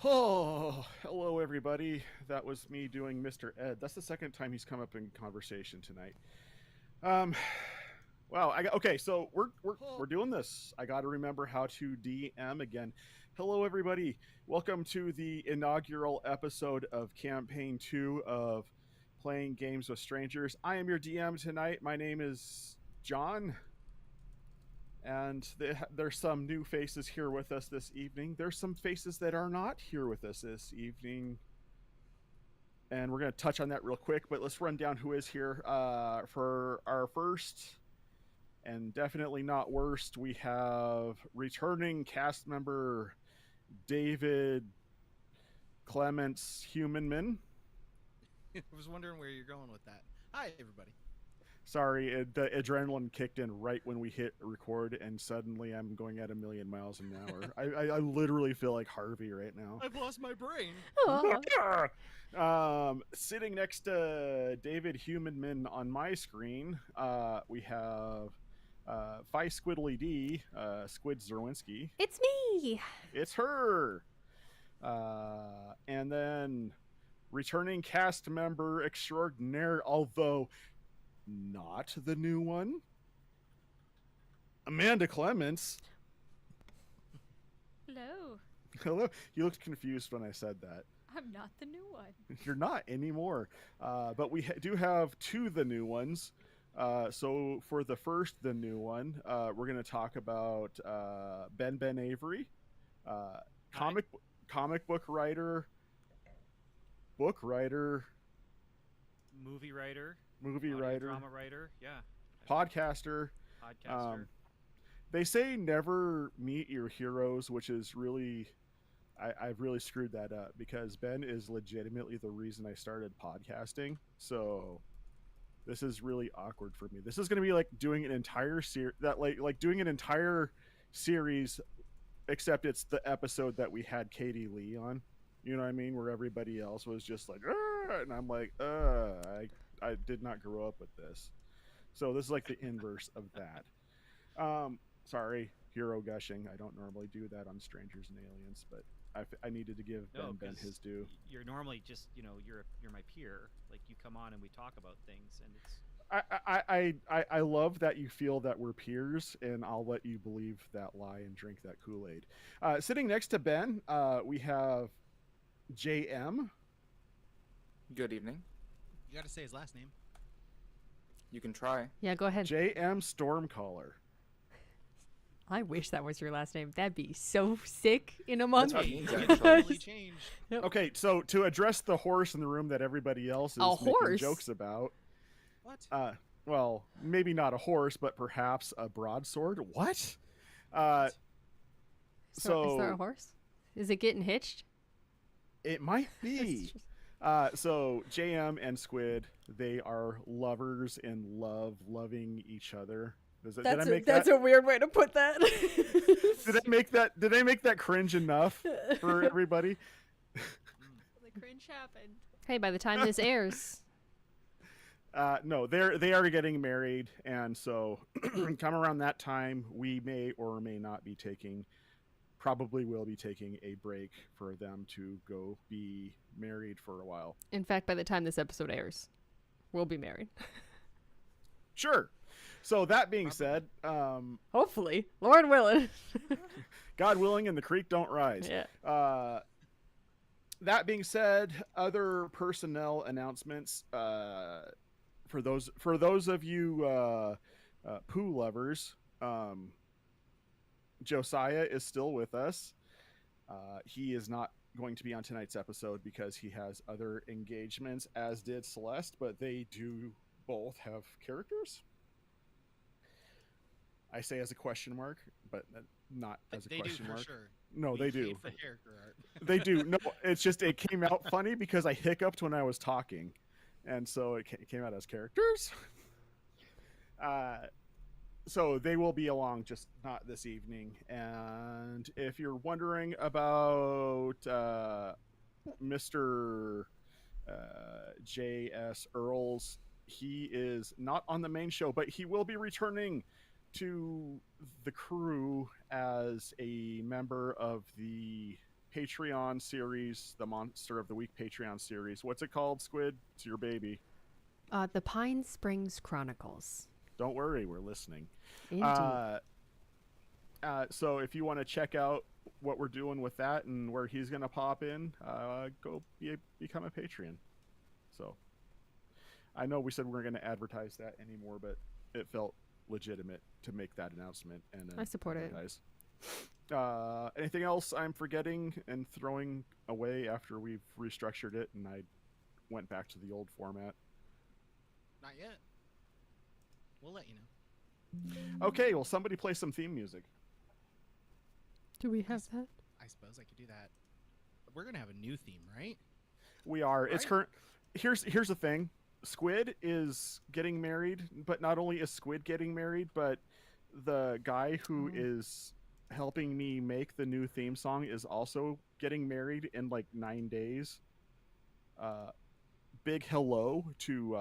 Oh, hello everybody. That was me doing Mr. Ed. That's the second time he's come up in conversation tonight. Um, wow. Okay. So we're doing this. I got to remember how to DM again. Hello everybody. Welcome to the inaugural episode of Campaign 2 of Playing Games with Strangers. I am your DM tonight. My name is John. And there's some new faces here with us this evening. There's some faces that are not here with us this evening, and we're going to touch on that real quick. But let's run down who is here for our first and definitely not worst. We have returning cast member David Clements Humanman. I was wondering where you're going with that. Hi, everybody. Sorry, the adrenaline kicked in right when we hit record, and suddenly I'm going at 1,000,000 miles an hour. I literally feel like Harvey right now. I've lost my brain. Sitting next to David Humanman on my screen, we have Fi Squiddly D, Squid Zerwinski. It's me. It's her. And then returning cast member extraordinaire, although not the new one, Amanda Clements. Hello. Hello. You looked confused when I said that. I'm not the new one. You're not anymore. But we do have two the new ones. So for the first, the new one, we're going to talk about Ben Avery, comic book writer, movie writer, drama writer, yeah, podcaster. They say never meet your heroes, which is really, I've really screwed that up because Ben is legitimately the reason I started podcasting. So this is really awkward for me. This is going to be like doing an entire doing an entire series, except it's the episode that we had Katie Lee on. You know what I mean? Where everybody else was just like, and I'm like, I did not grow up with this. So this is like the inverse of that. Sorry, hero gushing. I don't normally do that on Strangers and Aliens, but I needed to give Ben his due. You're normally just, you're my peer. Like, you come on and we talk about things, and it's. I love that you feel that we're peers, and I'll let you believe that lie and drink that Kool-Aid. Sitting next to Ben, we have JM. Good evening. You got to say his last name. You can try. Yeah, go ahead. JM Stormcaller. I wish that was your last name. That'd be so sick in a month. That's what it means, It actually. totally changed. Yep. Okay, so to address the horse in the room that everybody else is making horse? jokes about. What? Well, maybe not a horse, but perhaps a broadsword. What? Is there a horse? Is it getting hitched? It might be. So JM and Squid, they are lovers and loving each other. That's a weird way to put that. Did I make that cringe enough for everybody? The cringe happened. Hey, by the time this airs. No, they are getting married, and so come around that time, we may or may not be probably will be taking a break for them to go be married for a while. In fact, by the time this episode airs, we'll be married. Sure. So that being said, hopefully, Lord willing. God willing, and the creek don't rise. Yeah. That being said, other personnel announcements. For those of you poo lovers, Josiah is still with us. He is not going to be on tonight's episode because he has other engagements, as did Celeste, but they do both have characters. I say as a question mark, but not as a question mark. Sure. No, they do. The character art. They do. No, it's just it came out funny because I hiccuped when I was talking, and so it came out as characters. So they will be along, just not this evening. And if you're wondering about Mr. J.S. Earls, he is not on the main show, but he will be returning to the crew as a member of the Patreon series, the Monster of the Week Patreon series. What's it called, Squid? It's your baby. The Pine Springs Chronicles. Don't worry, we're listening. Indeed. So if you want to check out what we're doing with that and where he's going to pop in, go become a Patreon. So I know we said we weren't going to advertise that anymore, but it felt legitimate to make that announcement. And then I support it. advertise. Anything else I'm forgetting and throwing away after we've restructured it and I went back to the old format? Not yet. We'll let you know. Okay, well, somebody play some theme music. Do we have that? I suppose I could do that. We're gonna have a new theme, right? We are. It's Right. current. Here's the thing. Squid is getting married, but not only is Squid getting married, but the guy who is helping me make the new theme song is also getting married in like 9 days. Big hello to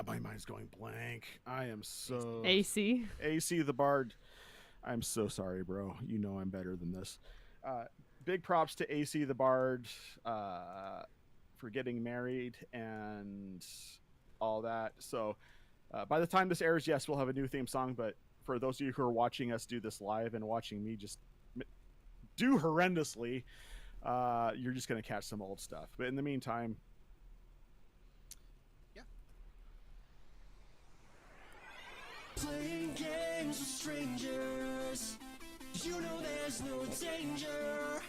my mind's going blank. I am so AC. AC the Bard. I'm so sorry, bro. You know I'm better than this. Big props to AC the Bard for getting married and all that. So by the time this airs, yes, we'll have a new theme song. But for those of you who are watching us do this live and watching me just do horrendously, you're just going to catch some old stuff. But in the meantime... Playing games with strangers, you know there's no danger.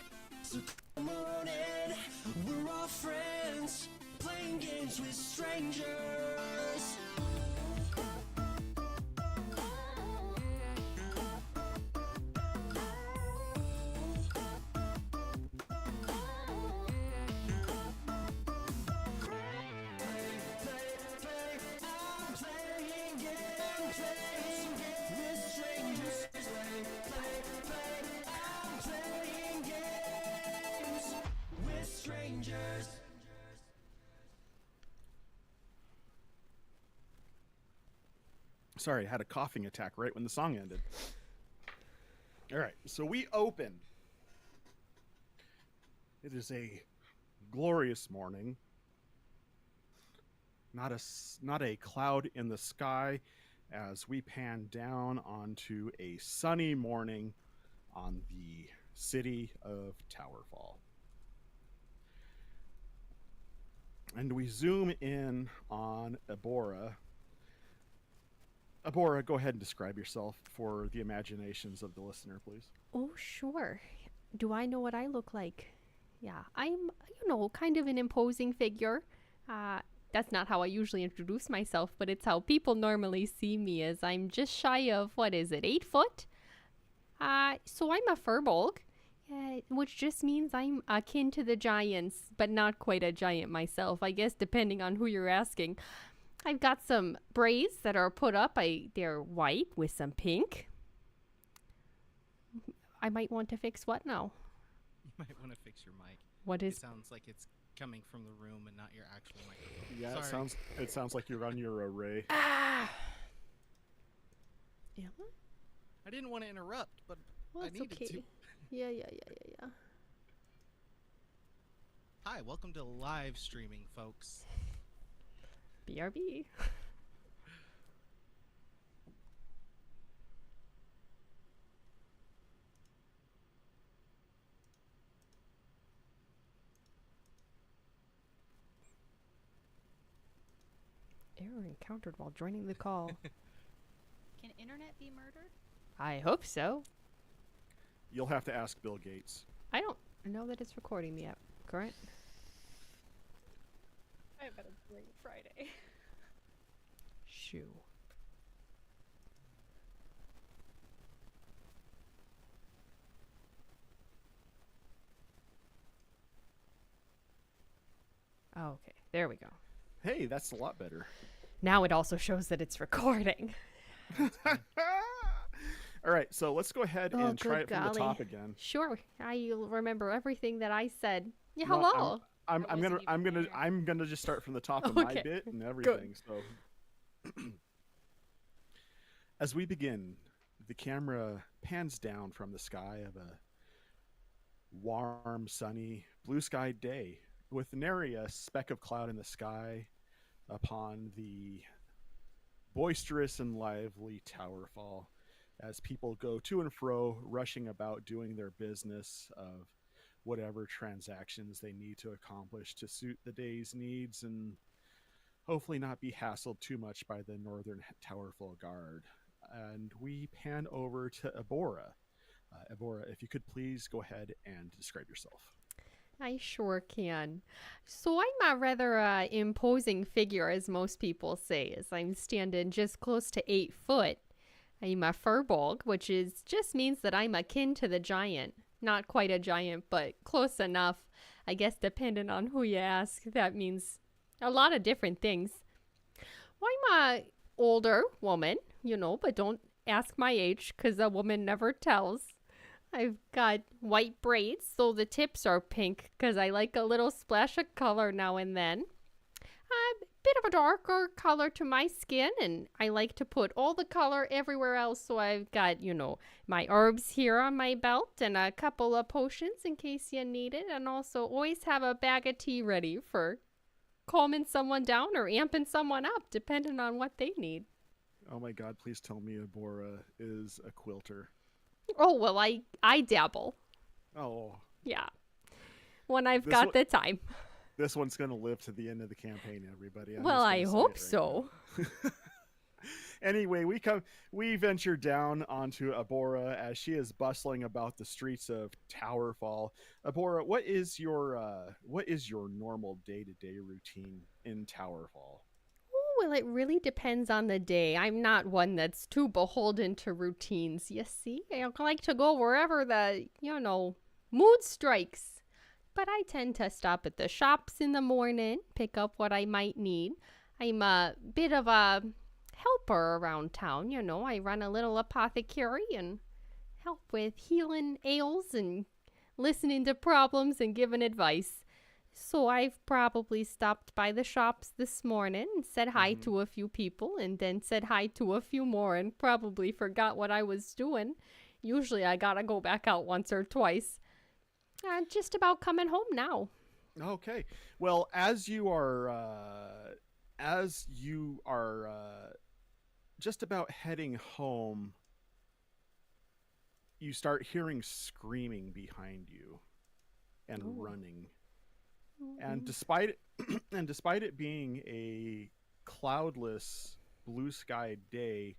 So come on in, we're all friends. Playing games with strangers. Sorry, I had a coughing attack right when the song ended. All right, so we open. It is a glorious morning. Not a cloud in the sky as we pan down onto a sunny morning on the city of Towerfall. And we zoom in on Abora. Abora, go ahead and describe yourself for the imaginations of the listener, please. Oh, sure. Do I know what I look like? Yeah, I'm, kind of an imposing figure. That's not how I usually introduce myself, but it's how people normally see me, as I'm just shy of, 8 foot? So I'm a furbolg, which just means I'm akin to the giants, but not quite a giant myself, I guess, depending on who you're asking. I've got some braids that are put up. They're white with some pink. I might want to fix what now? You might want to fix your mic. What It is... sounds like it's coming from the room and not your actual microphone. Yeah, Sorry. it sounds like you're on your array. Ah! Am I? I didn't want to interrupt, but Well, I it's needed okay. to. Yeah. Hi, welcome to live streaming, folks. BRB. Error encountered while joining the call. Can internet be murdered? I hope so. You'll have to ask Bill Gates. I don't know that it's recording the app. Current? I bet it's great Friday. Shoo. Okay, there we go. Hey, that's a lot better. Now it also shows that it's recording. All right, so let's go ahead and try it good from the top golly. again. Sure, I'll remember everything that I said. Yeah, No, hello. I'm I wasn't even there. gonna just start from the top of my Okay, bit and everything. So as we begin the camera pans down from the sky of a warm, sunny, blue sky day with nary a speck of cloud in the sky upon the boisterous and lively tower fall as people go to and fro, rushing about doing their business of whatever transactions they need to accomplish to suit the day's needs and hopefully not be hassled too much by the Northern Towerfall Guard. And we pan over to Abora. Abora, if you could please go ahead and describe yourself. I sure can. So I'm a rather imposing figure, as most people say, as I'm standing just close to 8 foot. I'm a furbolg, which just means that I'm akin to the giant. Not quite a giant, but close enough. I guess depending on who you ask, that means a lot of different things. Well, I'm a older woman, but don't ask my age, 'cause a woman never tells. I've got white braids, so the tips are pink, 'cause I like a little splash of color now and then. A bit of a darker color to my skin, and I like to put all the color everywhere else, so I've got, my herbs here on my belt and a couple of potions in case you need it, and also always have a bag of tea ready for calming someone down or amping someone up, depending on what they need. Oh my god, please tell me Abora is a quilter. Oh, well, I dabble. Oh. Yeah. When I've This got one- the time. This one's going to live to the end of the campaign, everybody. I'm Well, just I gonna say hope it so. now. Anyway, we venture down onto Abora as she is bustling about the streets of Towerfall. Abora, what is your normal day-to-day routine in Towerfall? Oh, well, it really depends on the day. I'm not one that's too beholden to routines, you see. I like to go wherever the, mood strikes. But I tend to stop at the shops in the morning, pick up what I might need. I'm a bit of a helper around town, I run a little apothecary and help with healing ails and listening to problems and giving advice. So I've probably stopped by the shops this morning and said hi to a few people and then said hi to a few more and probably forgot what I was doing. Usually I gotta go back out once or twice. Just about coming home now. Okay. Well, as you are just about heading home, you start hearing screaming behind you and running. And despite it being a cloudless blue sky day,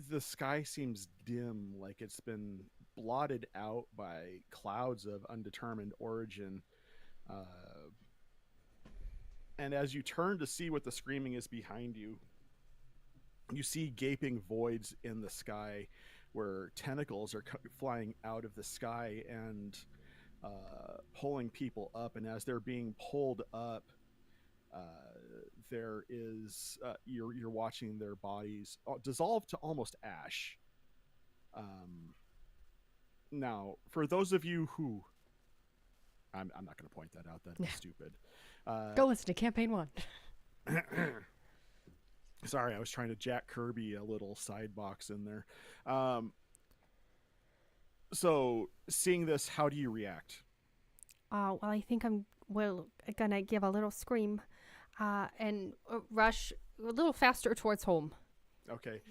the sky seems dim, like it's been blotted out by clouds of undetermined origin. And as you turn to see what the screaming is behind you, you see gaping voids in the sky where tentacles are flying out of the sky and pulling people up. And as they're being pulled up, there is you're watching their bodies dissolve to almost ash. Now, for those of you who I'm not going to point that out. That is stupid. Go listen to Campaign 1. Sorry, I was trying to Jack Kirby a little side box in there. So, seeing this, how do you react? Well, I think I'm gonna give a little scream and rush a little faster towards home. Okay.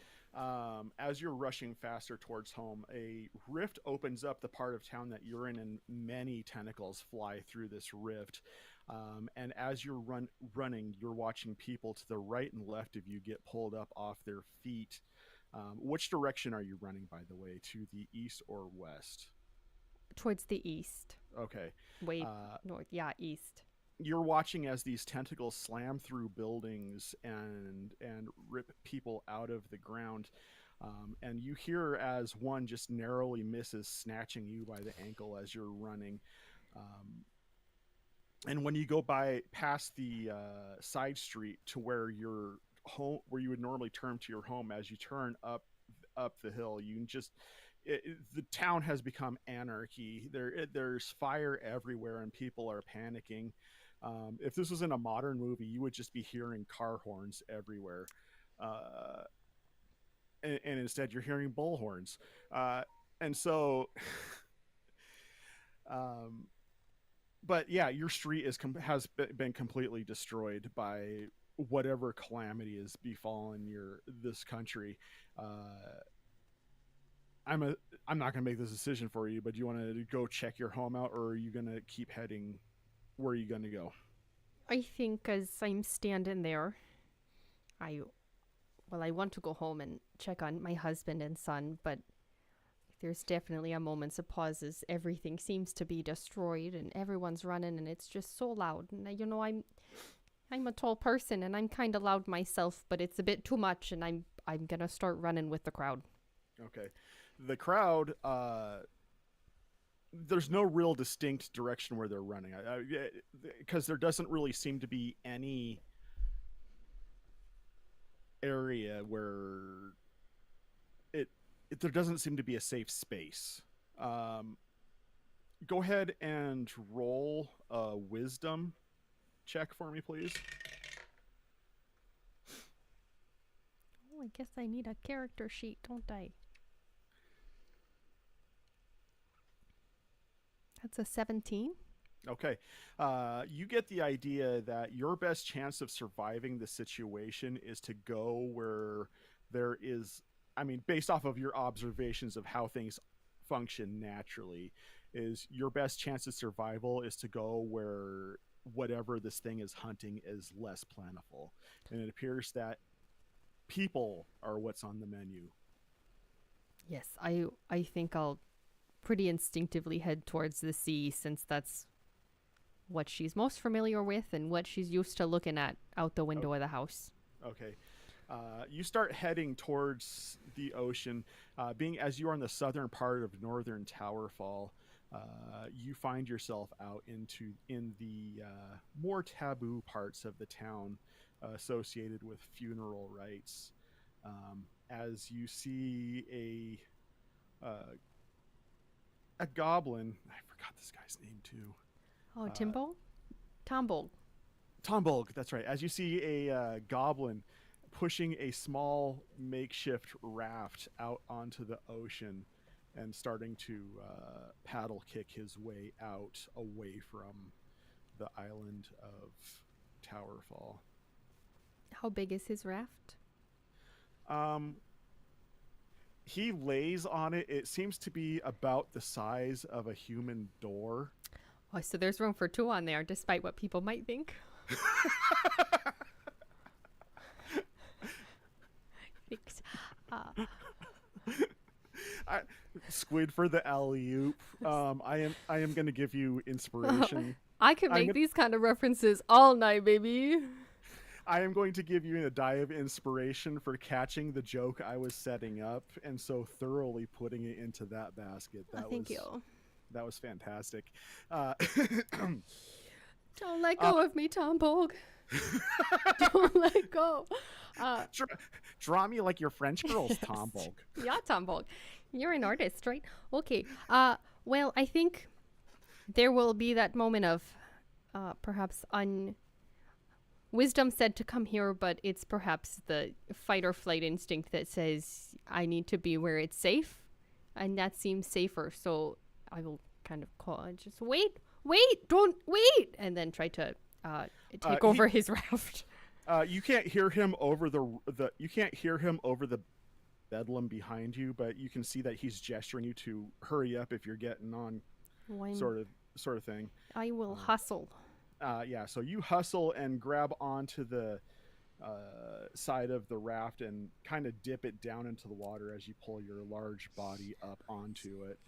As you're rushing faster towards home, a rift opens up the part of town that you're in, and many tentacles fly through this rift. And as you're running, you're watching people to the right and left of you get pulled up off their feet. Which direction are you running, by the way? To the east or west? Towards the east. Okay. Wait, north. Yeah, east. You're watching as these tentacles slam through buildings and rip people out of the ground. And you hear as one just narrowly misses, snatching you by the ankle as you're running. And when you go past the side street to where your home, where you would normally turn to your home, as you turn up the hill, you can just the town has become anarchy. There's fire everywhere, and people are panicking. If this was in a modern movie, you would just be hearing car horns everywhere. and instead you're hearing bullhorns. And so, um, but yeah, your street has been completely destroyed by whatever calamity has befallen this country. Uh, I'm not gonna make this decision for you, but do you want to go check your home out, or are you gonna keep heading? Where are you gonna go? I think as I'm standing there, I want to go home and check on my husband and son, but there's definitely a moment of pause as everything seems to be destroyed and everyone's running and it's just so loud. And I'm a tall person and I'm kind of loud myself, but it's a bit too much, and I'm gonna start running with the crowd. Okay, the crowd. There's no real distinct direction where they're running, because there doesn't really seem to be any area where there doesn't seem to be a safe space. Go ahead and roll a wisdom check for me, please. Oh, I guess I need a character sheet, don't I? That's a 17. Okay. You get the idea that your best chance of surviving the situation is to go where there is, I mean, based off of your observations of how things function naturally, is your best chance of survival is to go where whatever this thing is hunting is less plentiful. And it appears that people are what's on the menu. Yes, I think I'll pretty instinctively head towards the sea, since that's what she's most familiar with and what she's used to looking at out the window of the house. Okay. You start heading towards the ocean. Being as you are in the southern part of northern Towerfall, you find yourself out in the more taboo parts of the town associated with funeral rites. As you see a goblin. I forgot this guy's name too. Oh, Timbo? Tombolg. Tombolg, that's right. As you see a goblin pushing a small makeshift raft out onto the ocean and starting to paddle kick his way out away from the island of Towerfall. How big is his raft? He lays on it. It seems to be about the size of a human door. Oh, so there's room for two on there, despite what people might think. Thanks. Squid for the alley-oop. I am going to give you inspiration. I can make these kind of references all night, baby. I am going to give you a die of inspiration for catching the joke I was setting up and so thoroughly putting it into that basket. Thank you. That was fantastic. Don't let go of me, Tombolg. Don't let go. Draw me like your French girls, Yes. Tombolg. Yeah, Tombolg. You're an artist, right? Okay. Well, I think there will be that moment of perhaps wisdom said to come here, but it's perhaps the fight or flight instinct that says I need to be where it's safe, and that seems safer. So I will kind of call and just wait, don't wait, and then try to take over his raft. You can't hear him over you can't hear him over the bedlam behind you, but you can see that he's gesturing you to hurry up if you're getting on, sort of thing. I will hustle. Yeah, so you hustle and grab onto the side of the raft and kind of dip it down into the water as you pull your large body up onto it.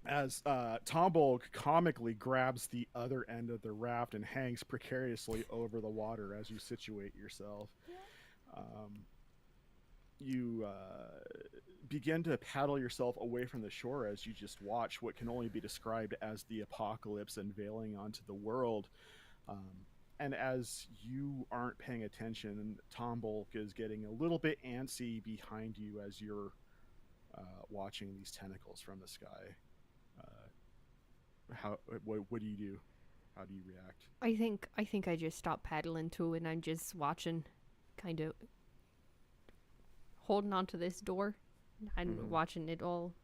As Tombolg comically grabs the other end of the raft and hangs precariously over the water as you situate yourself. You begin to paddle yourself away from the shore as you just watch what can only be described as the apocalypse unveiling onto the world. And as you aren't paying attention, Tombolg is getting a little bit antsy behind you as you're watching these tentacles from the sky. What do you do? How do you react? I think I just stop paddling too, and I'm just watching, kind of holding onto this door and Mhm. watching it all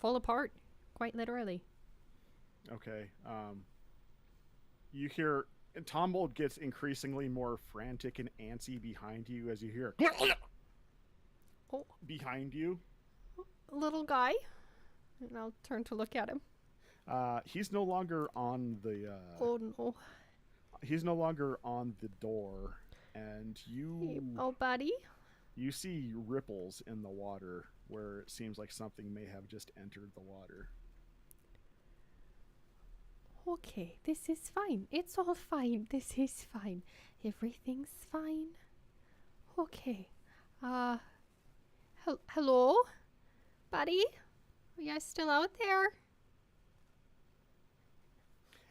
fall apart, quite literally. Okay. You hear and Tombold gets increasingly more frantic and antsy behind you as you hear Oh, behind you. little guy. And I'll turn to look at him. He's no longer on the. Oh no. He's no longer on the door, and Oh, buddy. you see ripples in the water where it seems like something may have just entered the water. Okay, this is fine. It's all fine. This is fine. Everything's fine. Okay. Hello? Buddy? Are you guys still out there?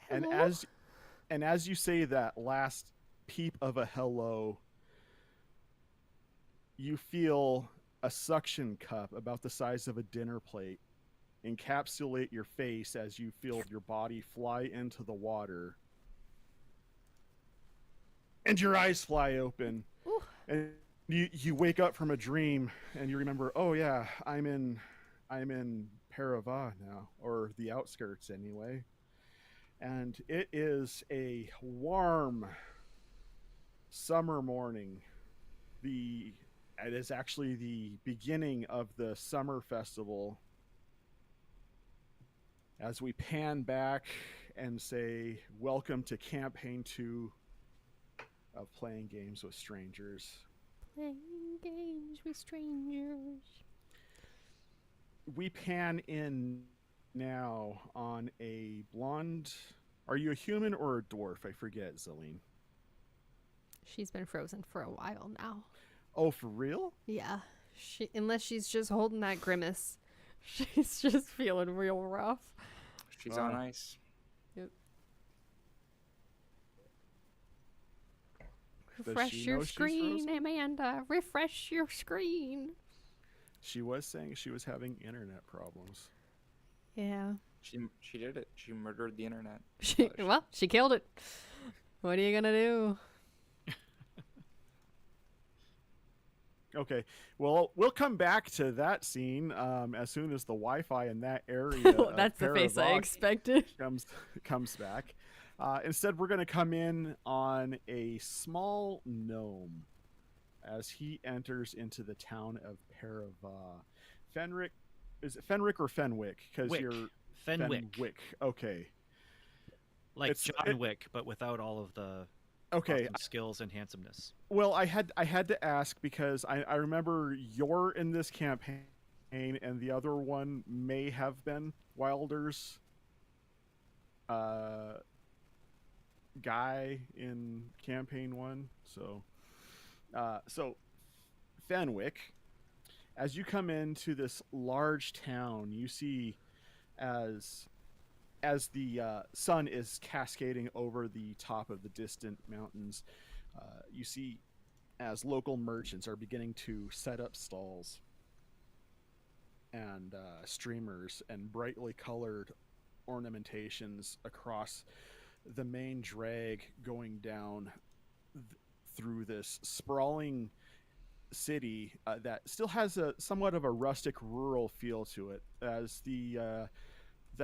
And Hello? as you say that last peep of a hello, you feel a suction cup about the size of a dinner plate encapsulate your face as you feel your body fly into the water. And your eyes fly open. Ooh. And you wake up from a dream and you remember, oh yeah, I'm in Parava now, or the outskirts anyway. And it is a warm summer morning. It is actually the beginning of the summer festival. As we pan back and say, welcome to campaign 2 of Playing Games with Strangers. Playing games with strangers. We pan in now on a blonde. Are you a human or a dwarf? I forget, Zelene. She's been frozen for a while now. Oh, for real? Yeah. Unless she's just holding that grimace. She's just feeling real rough. She's on ice. Yep. Does Refresh she your know she's screen, frozen? Amanda. Refresh your screen. She was saying she was having internet problems. Yeah. She did it. She murdered the internet. She killed it. What are you gonna do? Okay, well, we'll come back to that scene as soon as the Wi-Fi in that area That's the face I Paravox expected. comes back. Instead, we're going to come in on a small gnome as he enters into the town of Parava. Fenric, is it Fenric or Fenwick? Because Wick. you're Fenwick. Fenwick. Okay. Like It's- John it- Wick, but without all of the Okay. awesome skills and handsomeness. Well, I had to ask because I remember you're in this campaign and the other one may have been Wilder's guy in campaign 1. So Fenwick, as you come into this large town, you see as the sun is cascading over the top of the distant mountains, you see as local merchants are beginning to set up stalls and streamers and brightly colored ornamentations across the main drag going down through this sprawling city that still has a somewhat of a rustic rural feel to it, as the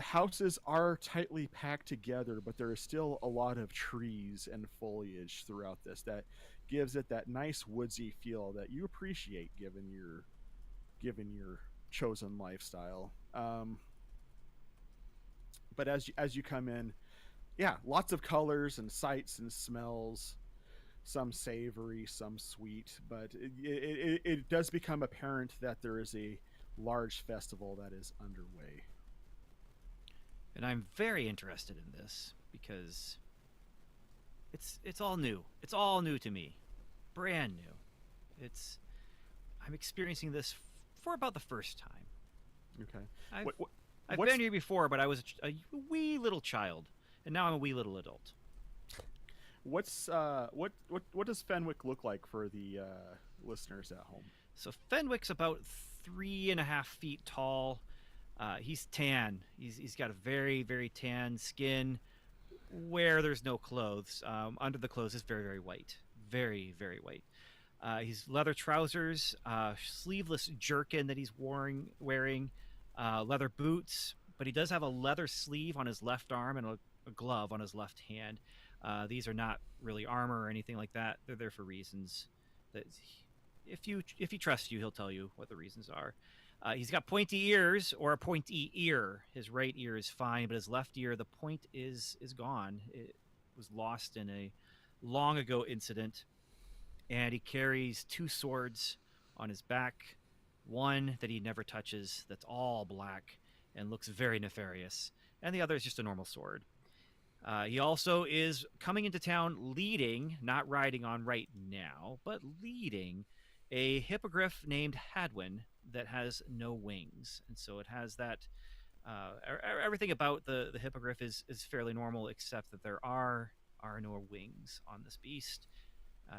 houses are tightly packed together, but there is still a lot of trees and foliage throughout this that gives it that nice woodsy feel that you appreciate given your chosen lifestyle. But as you come in, yeah, lots of colors and sights and smells, some savory, some sweet, but it does become apparent that there is a large festival that is underway. And I'm very interested in this because it's all new. It's all new to me. Brand new. I'm experiencing this for about the first time. Okay. I've, What- I've what's- been here before, but I was a wee little child, and now I'm a wee little adult. What's what does Fenwick look like for the listeners at home? So Fenwick's about 3.5 feet tall. He's tan. He's got a very, very tan skin where there's no clothes. Under the clothes is very, very white. Very, very white. He's leather trousers, sleeveless jerkin that he's wearing leather boots, but he does have a leather sleeve on his left arm and a glove on his left hand. These are not really armor or anything like that. They're there for reasons that if he trusts you, he'll tell you what the reasons are. He's got pointy ears or a pointy ear. His right ear is fine, but his left ear, the point is gone. It was lost in a long ago incident. And he carries 2 swords on his back. One that he never touches, that's all black and looks very nefarious. And the other is just a normal sword. He also is coming into town leading, not riding on right now, but leading a hippogriff named Hadwin that has no wings. And so it has that. Everything about the hippogriff is fairly normal, except that there are no wings on this beast.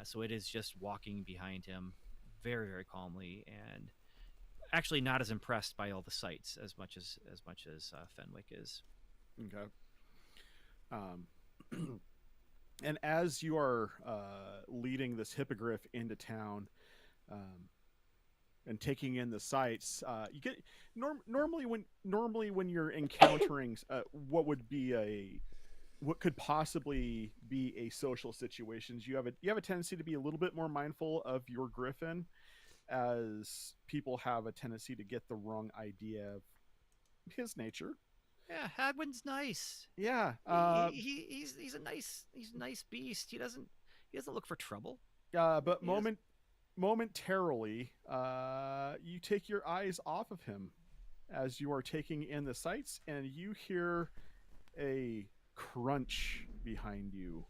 So it is just walking behind him very, very calmly, and actually not as impressed by all the sights as much as Fenwick is. Okay. And as you are leading this hippogriff into town, and taking in the sights, you get normally when you're encountering what could possibly be a social situations, you have a tendency to be a little bit more mindful of your griffin, as people have a tendency to get the wrong idea of his nature. Yeah, Hadwin's nice. Yeah, he's a nice beast. He doesn't look for trouble. but He doesn't- momentarily, you take your eyes off of him as you are taking in the sights, and you hear a crunch behind you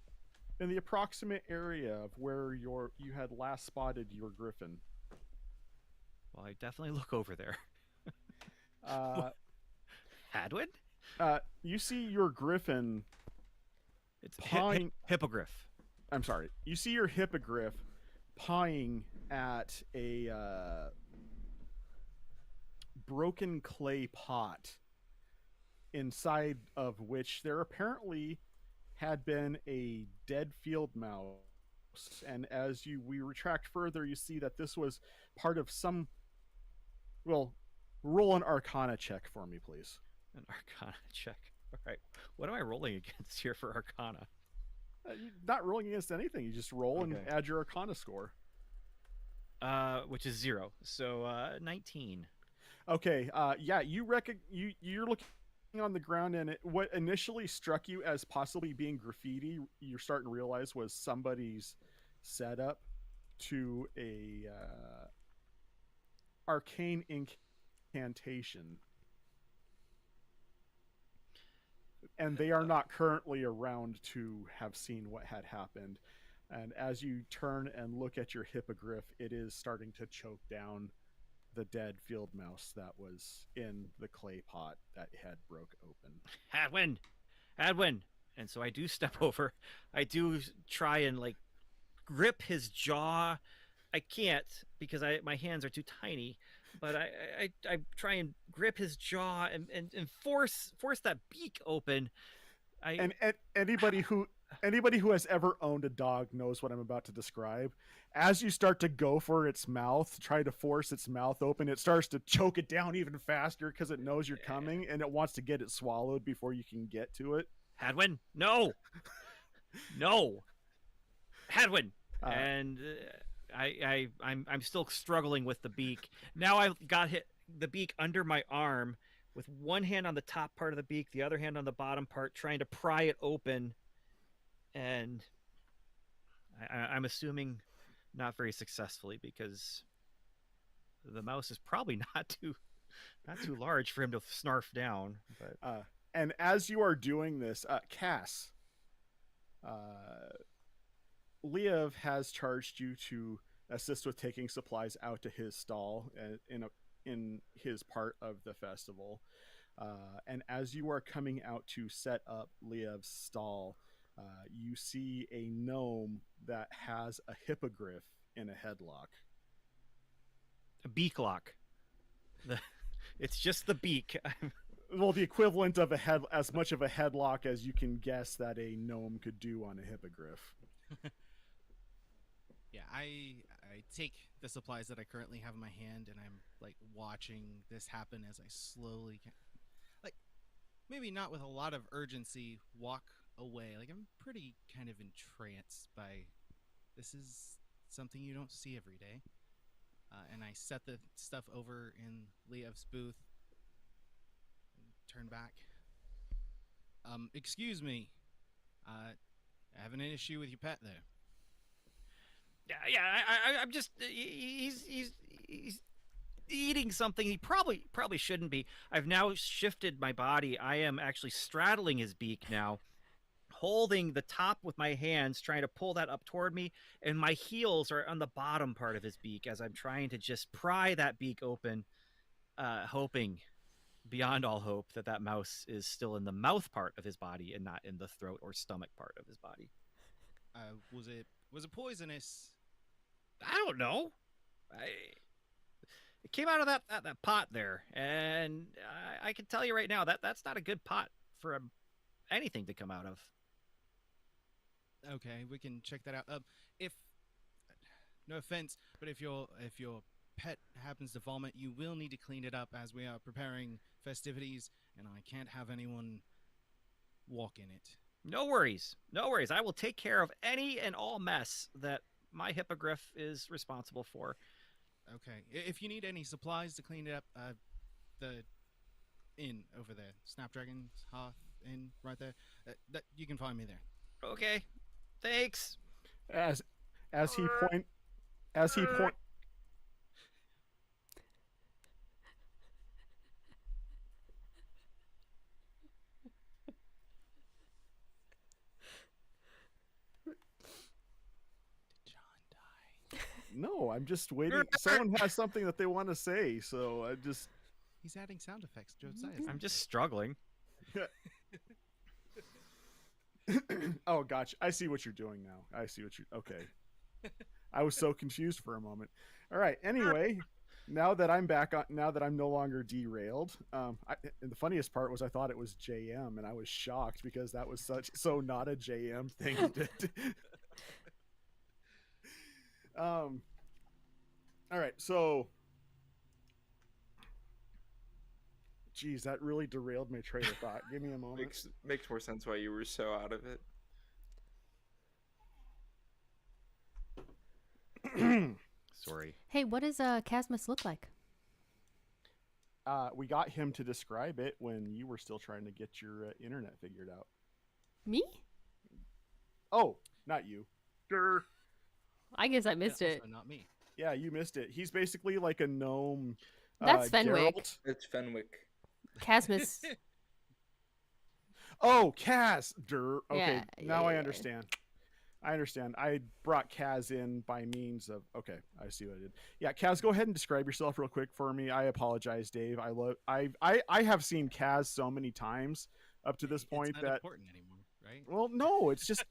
in the approximate area of where you had last spotted your griffin. Well, I definitely look over there. Hadwin? You see your griffin It's pawing. hippogriff. I'm sorry. You see your hippogriff pawing at a broken clay pot, inside of which there apparently had been a dead field mouse. And as we retract further, you see that this was part of some. Well, roll an Arcana check for me, please. An Arcana check. All right. What am I rolling against here for Arcana? You're not rolling against anything. You just roll and Okay. add your Arcana score. Which is 0. So 19. Okay. Yeah. You're looking on the ground, and what initially struck you as possibly being graffiti, you're starting to realize was somebody's setup to a arcane incantation, and they are not currently around to have seen what had happened. And as you turn and look at your hippogriff, it is starting to choke down the dead field mouse that was in the clay pot that had broke open. Hadwin. And so I do step over. I do try and like grip his jaw. I can't because my hands are too tiny, but I try and grip his jaw and force that beak open. And anybody who has ever owned a dog knows what I'm about to describe. As you start to go for its mouth, try to force its mouth open, it starts to choke it down even faster because it knows you're coming, and it wants to get it swallowed before you can get to it. Hadwin, no, Hadwin, and I'm still struggling with the beak. Now I've got the beak under my arm with one hand on the top part of the beak, the other hand on the bottom part, trying to pry it open, and I'm assuming not very successfully because the mouse is probably not too large for him to snarf down. But And as you are doing this, Cass, Liev has charged you to assist with taking supplies out to his stall in his part of the festival. And as you are coming out to set up Liev's stall, you see a gnome that has a hippogriff in a headlock. a beak lock. It's just the beak. Well, the equivalent of as much of a headlock as you can guess that a gnome could do on a hippogriff. Yeah, I take the supplies that I currently have in my hand, and I'm like watching this happen as I slowly, like, maybe not with a lot of urgency, walk away. Like I'm pretty kind of entranced by this is something you don't see every day. And I set the stuff over in Leov's booth and turn back. Excuse me. Having an issue with your pet there. Yeah. I'm just he's eating something he probably shouldn't be. I've now shifted my body. I am actually straddling his beak now, holding the top with my hands, trying to pull that up toward me, and my heels are on the bottom part of his beak as I'm trying to just pry that beak open, hoping beyond all hope that that mouse is still in the mouth part of his body and not in the throat or stomach part of his body. Was it poisonous? I don't know. It came out of that pot there, and I can tell you right now that that's not a good pot for anything to come out of. Okay, we can check that out. If no offense, but if your pet happens to vomit, you will need to clean it up as we are preparing festivities, and I can't have anyone walk in it. No worries. I will take care of any and all mess that my hippogriff is responsible for. Okay. If you need any supplies to clean it up, the inn over there, Snapdragon's Hearth Inn, right there. That you can find me there. Okay. Thanks. As he point. Did John die? No, I'm just waiting. Someone has something that they want to say, so I just. He's adding sound effects. Josiah's. I'm just struggling. Oh, gotcha. I see what you're doing now. Okay. I was so confused for a moment. All right. Anyway, now that I'm back on, now that I'm no longer derailed, and the funniest part was I thought it was JM, and I was shocked because that was so not a JM thing to do. All right. So, geez, that really derailed my train of thought. Give me a moment. Makes more sense why you were so out of it. Sorry. Hey, what does Casmus look like? We got him to describe it when you were still trying to get your internet figured out. Me? Oh, not you. Grr. I guess I missed it. Also not me. Yeah, you missed it. He's basically like a gnome. That's Fenwick. Geralt. It's Fenwick. Casmus. Oh, Kaz. Okay, Yeah, now I yeah. understand. I brought Kaz in by means of. Okay, I see what I did. Yeah, Kaz, go ahead and describe yourself real quick for me. I apologize, Dave. I have seen Kaz so many times up to this point it's not that. important anymore, right? Well, no, it's just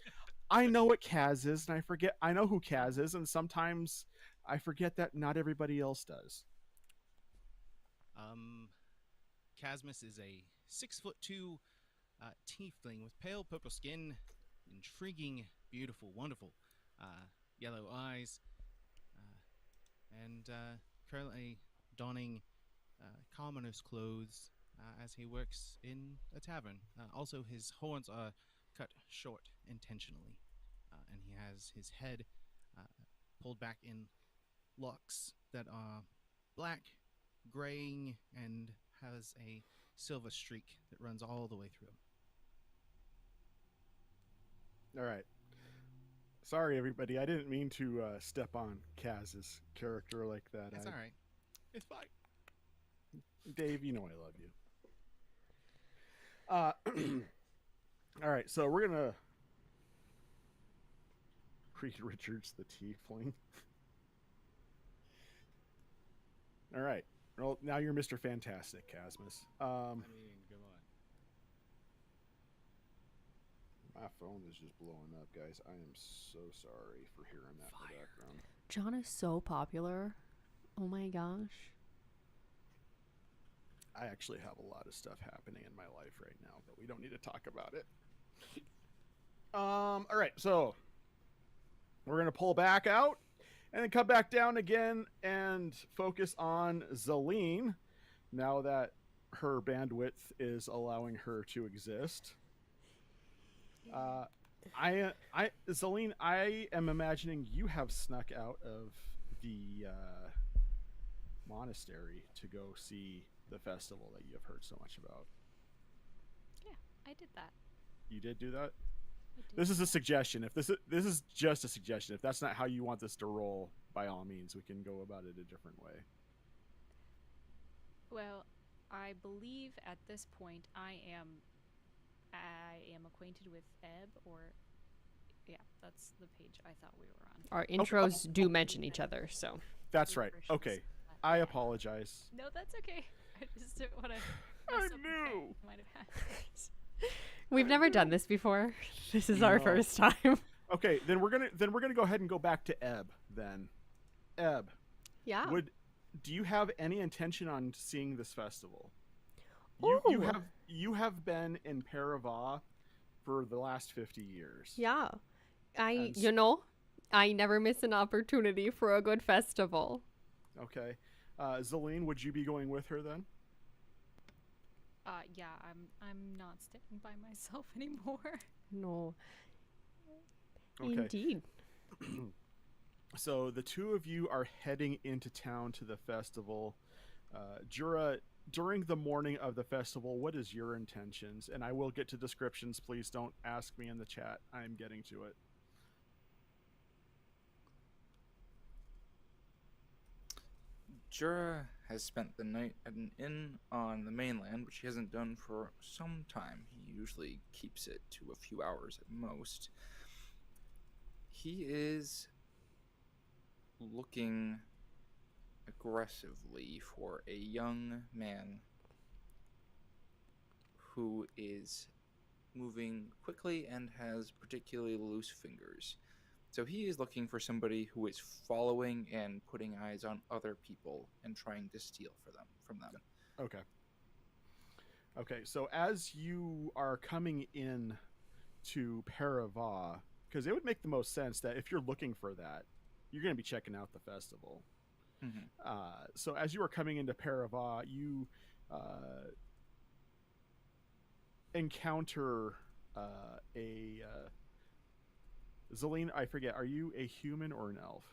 I know what Kaz is, and I forget. I know who Kaz is, and sometimes I forget that not everybody else does. Casmus is a 6'2" tiefling with pale purple skin, intriguing, beautiful, wonderful yellow eyes, and currently donning commoner's clothes as he works in a tavern. Also, his horns are cut short intentionally, and he has his head pulled back in locks that are black, graying, and has a silver streak that runs all the way through. All right. Sorry, everybody. I didn't mean to step on Kaz's character like that. It's all right. It's fine. Dave, you know I love you. All right, so we're gonna Reed Richards the Tiefling. All right. Well, now you're Mr. Fantastic, Casmus. I mean, come on. My phone is just blowing up, guys. I am so sorry for hearing that in the background. John is so popular. Oh my gosh. I actually have a lot of stuff happening in my life right now, but we don't need to talk about it. All right, so we're gonna pull back out, And then come back down again and focus on Zelene, now that her bandwidth is allowing her to exist. Zelene, I am imagining you have snuck out of the monastery to go see the festival that you have heard so much about. Yeah, I did that. You did do that? I did. This is a suggestion. If this is just a suggestion, if that's not how you want this to roll, by all means, we can go about it a different way. Well, I believe at this point I am acquainted with Ebb, or yeah, that's the page I thought we were on. Our intros do mention each other, so. That's right. Okay. I apologize. No, that's okay. I just didn't want to. I knew. Might have had. We've never done this before. This is our No. first time. Okay, then we're gonna go ahead and go back to Ebb then. Ebb, Yeah. do you have any intention on seeing this festival? Ooh. You have been in Parava for the last 50 years. Yeah. And I never miss an opportunity for a good festival. Okay. Zelene, would you be going with her then? Yeah, I'm not staying by myself anymore. No. Okay. Indeed. So the two of you are heading into town to the festival. Jura, during the morning of the festival, what is your intentions? And I will get to descriptions. Please don't ask me in the chat. I'm getting to it. Jura has spent the night at an inn on the mainland, which he hasn't done for some time. He usually keeps it to a few hours at most. He is looking aggressively for a young man who is moving quickly and has particularly loose fingers. So he is looking for somebody who is following and putting eyes on other people and trying to steal from them. Okay. Okay, so as you are coming in to Parava, because it would make the most sense that if you're looking for that, you're going to be checking out the festival. Mm-hmm. So as you are coming into Parava, you encounter Zelene, I forget, are you a human or an elf?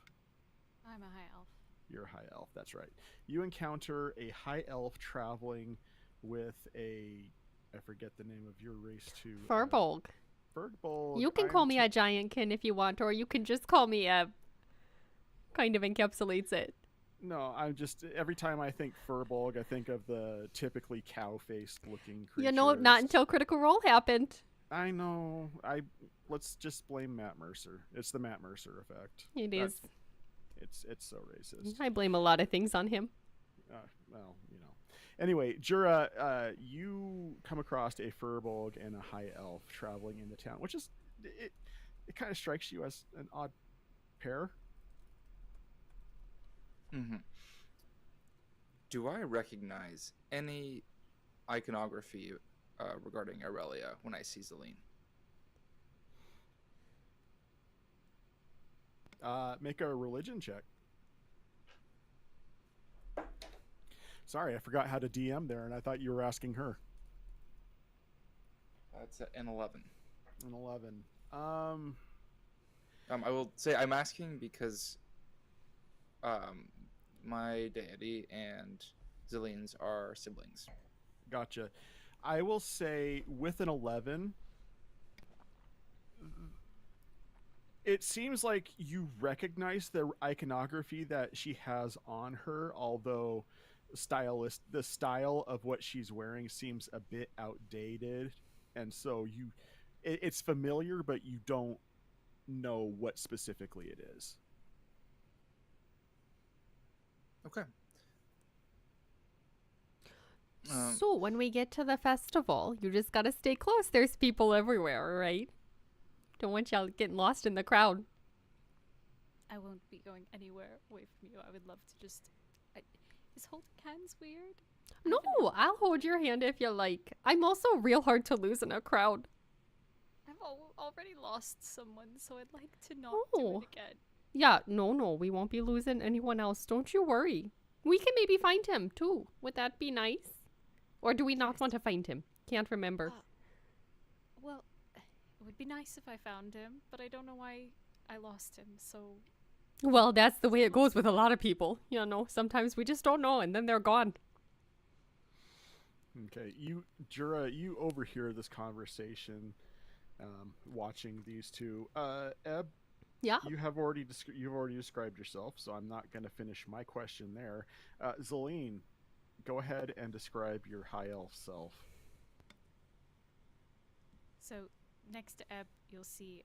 I'm a high elf. You're a high elf, that's right. You encounter a high elf traveling with I forget the name of your race too. Furbolg. Furbolg. You can call me a giantkin if you want, or you can just call me Ebb. Kind of encapsulates it. No, I'm just, every time I think Furbolg, I think of the typically cow-faced looking creatures. You know, not until Critical Role happened. I know. Let's just blame Matt Mercer. It's the Matt Mercer effect. It is. It's so racist. I blame a lot of things on him. Well, you know. Anyway, Jura, you come across a Furbolg and a high elf traveling into town, which is it kind of strikes you as an odd pair. Mm-hmm. Do I recognize any iconography regarding Aurelia when I see Zelene? Make a religion check. Sorry, I forgot how to DM there, and I thought you were asking her. That's an 11. An 11. I will say I'm asking because my deity and Zelene's are siblings. Gotcha. I will say with an 11, it seems like you recognize the iconography that she has on her, although the style of what she's wearing seems a bit outdated, and so it's familiar, but you don't know what specifically it is. Okay. So when we get to the festival, you just gotta stay close. There's people everywhere, right? Don't want y'all getting lost in the crowd. I won't be going anywhere away from you. I would love to just. Is holding hands weird? No, I'll hold your hand if you like. I'm also real hard to lose in a crowd. I've already lost someone, so I'd like to not Oh. do it again. Yeah, no, we won't be losing anyone else. Don't you worry. We can maybe find him too. Would that be nice? Or do we not want to find him? Can't remember. Well, it would be nice if I found him, but I don't know why I lost him, so... Well, that's the way it goes with a lot of people. You know, sometimes we just don't know and then they're gone. Okay, Jura, you overhear this conversation, watching these two. Eb, Yeah. you've already described yourself, so I'm not going to finish my question there. Zelene, go ahead and describe your high elf self. So, next to Eb, you'll see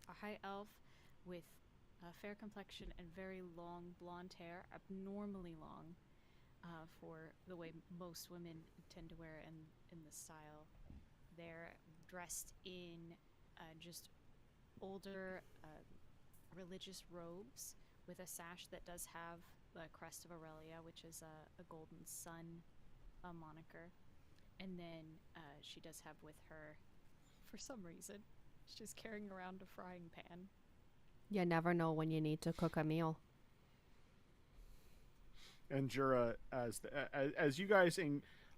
a high elf with a fair complexion and very long blonde hair, abnormally long for the way most women tend to wear in the style. They're dressed in just older religious robes with a sash that does have the crest of Aurelia, which is a golden sun moniker. And then she does have with her, for some reason, she's carrying around a frying pan. You never know when you need to cook a meal. And Jura, as you guys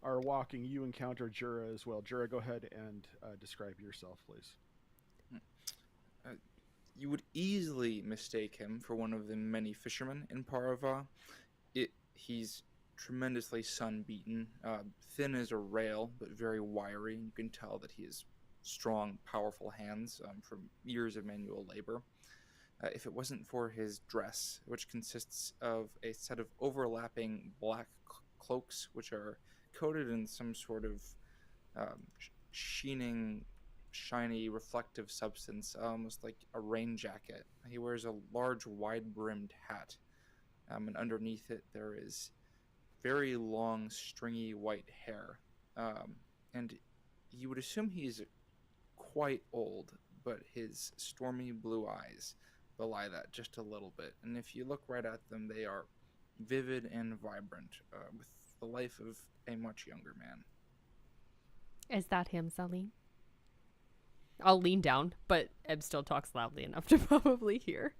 are walking, you encounter Jura as well. Jura, go ahead and describe yourself, please. You would easily mistake him for one of the many fishermen in Parava. He's tremendously sun-beaten, thin as a rail, but very wiry. You can tell that he has strong, powerful hands from years of manual labor. If it wasn't for his dress, which consists of a set of overlapping black cloaks, which are coated in some sort of shiny, reflective substance, almost like a rain jacket. He wears a large, wide-brimmed hat, and underneath it there is very long, stringy white hair. And you would assume he's quite old, but his stormy blue eyes belie that just a little bit. And if you look right at them, they are vivid and vibrant, with the life of a much younger man. Is that him, Zelene? I'll lean down, but Eb still talks loudly enough to probably hear.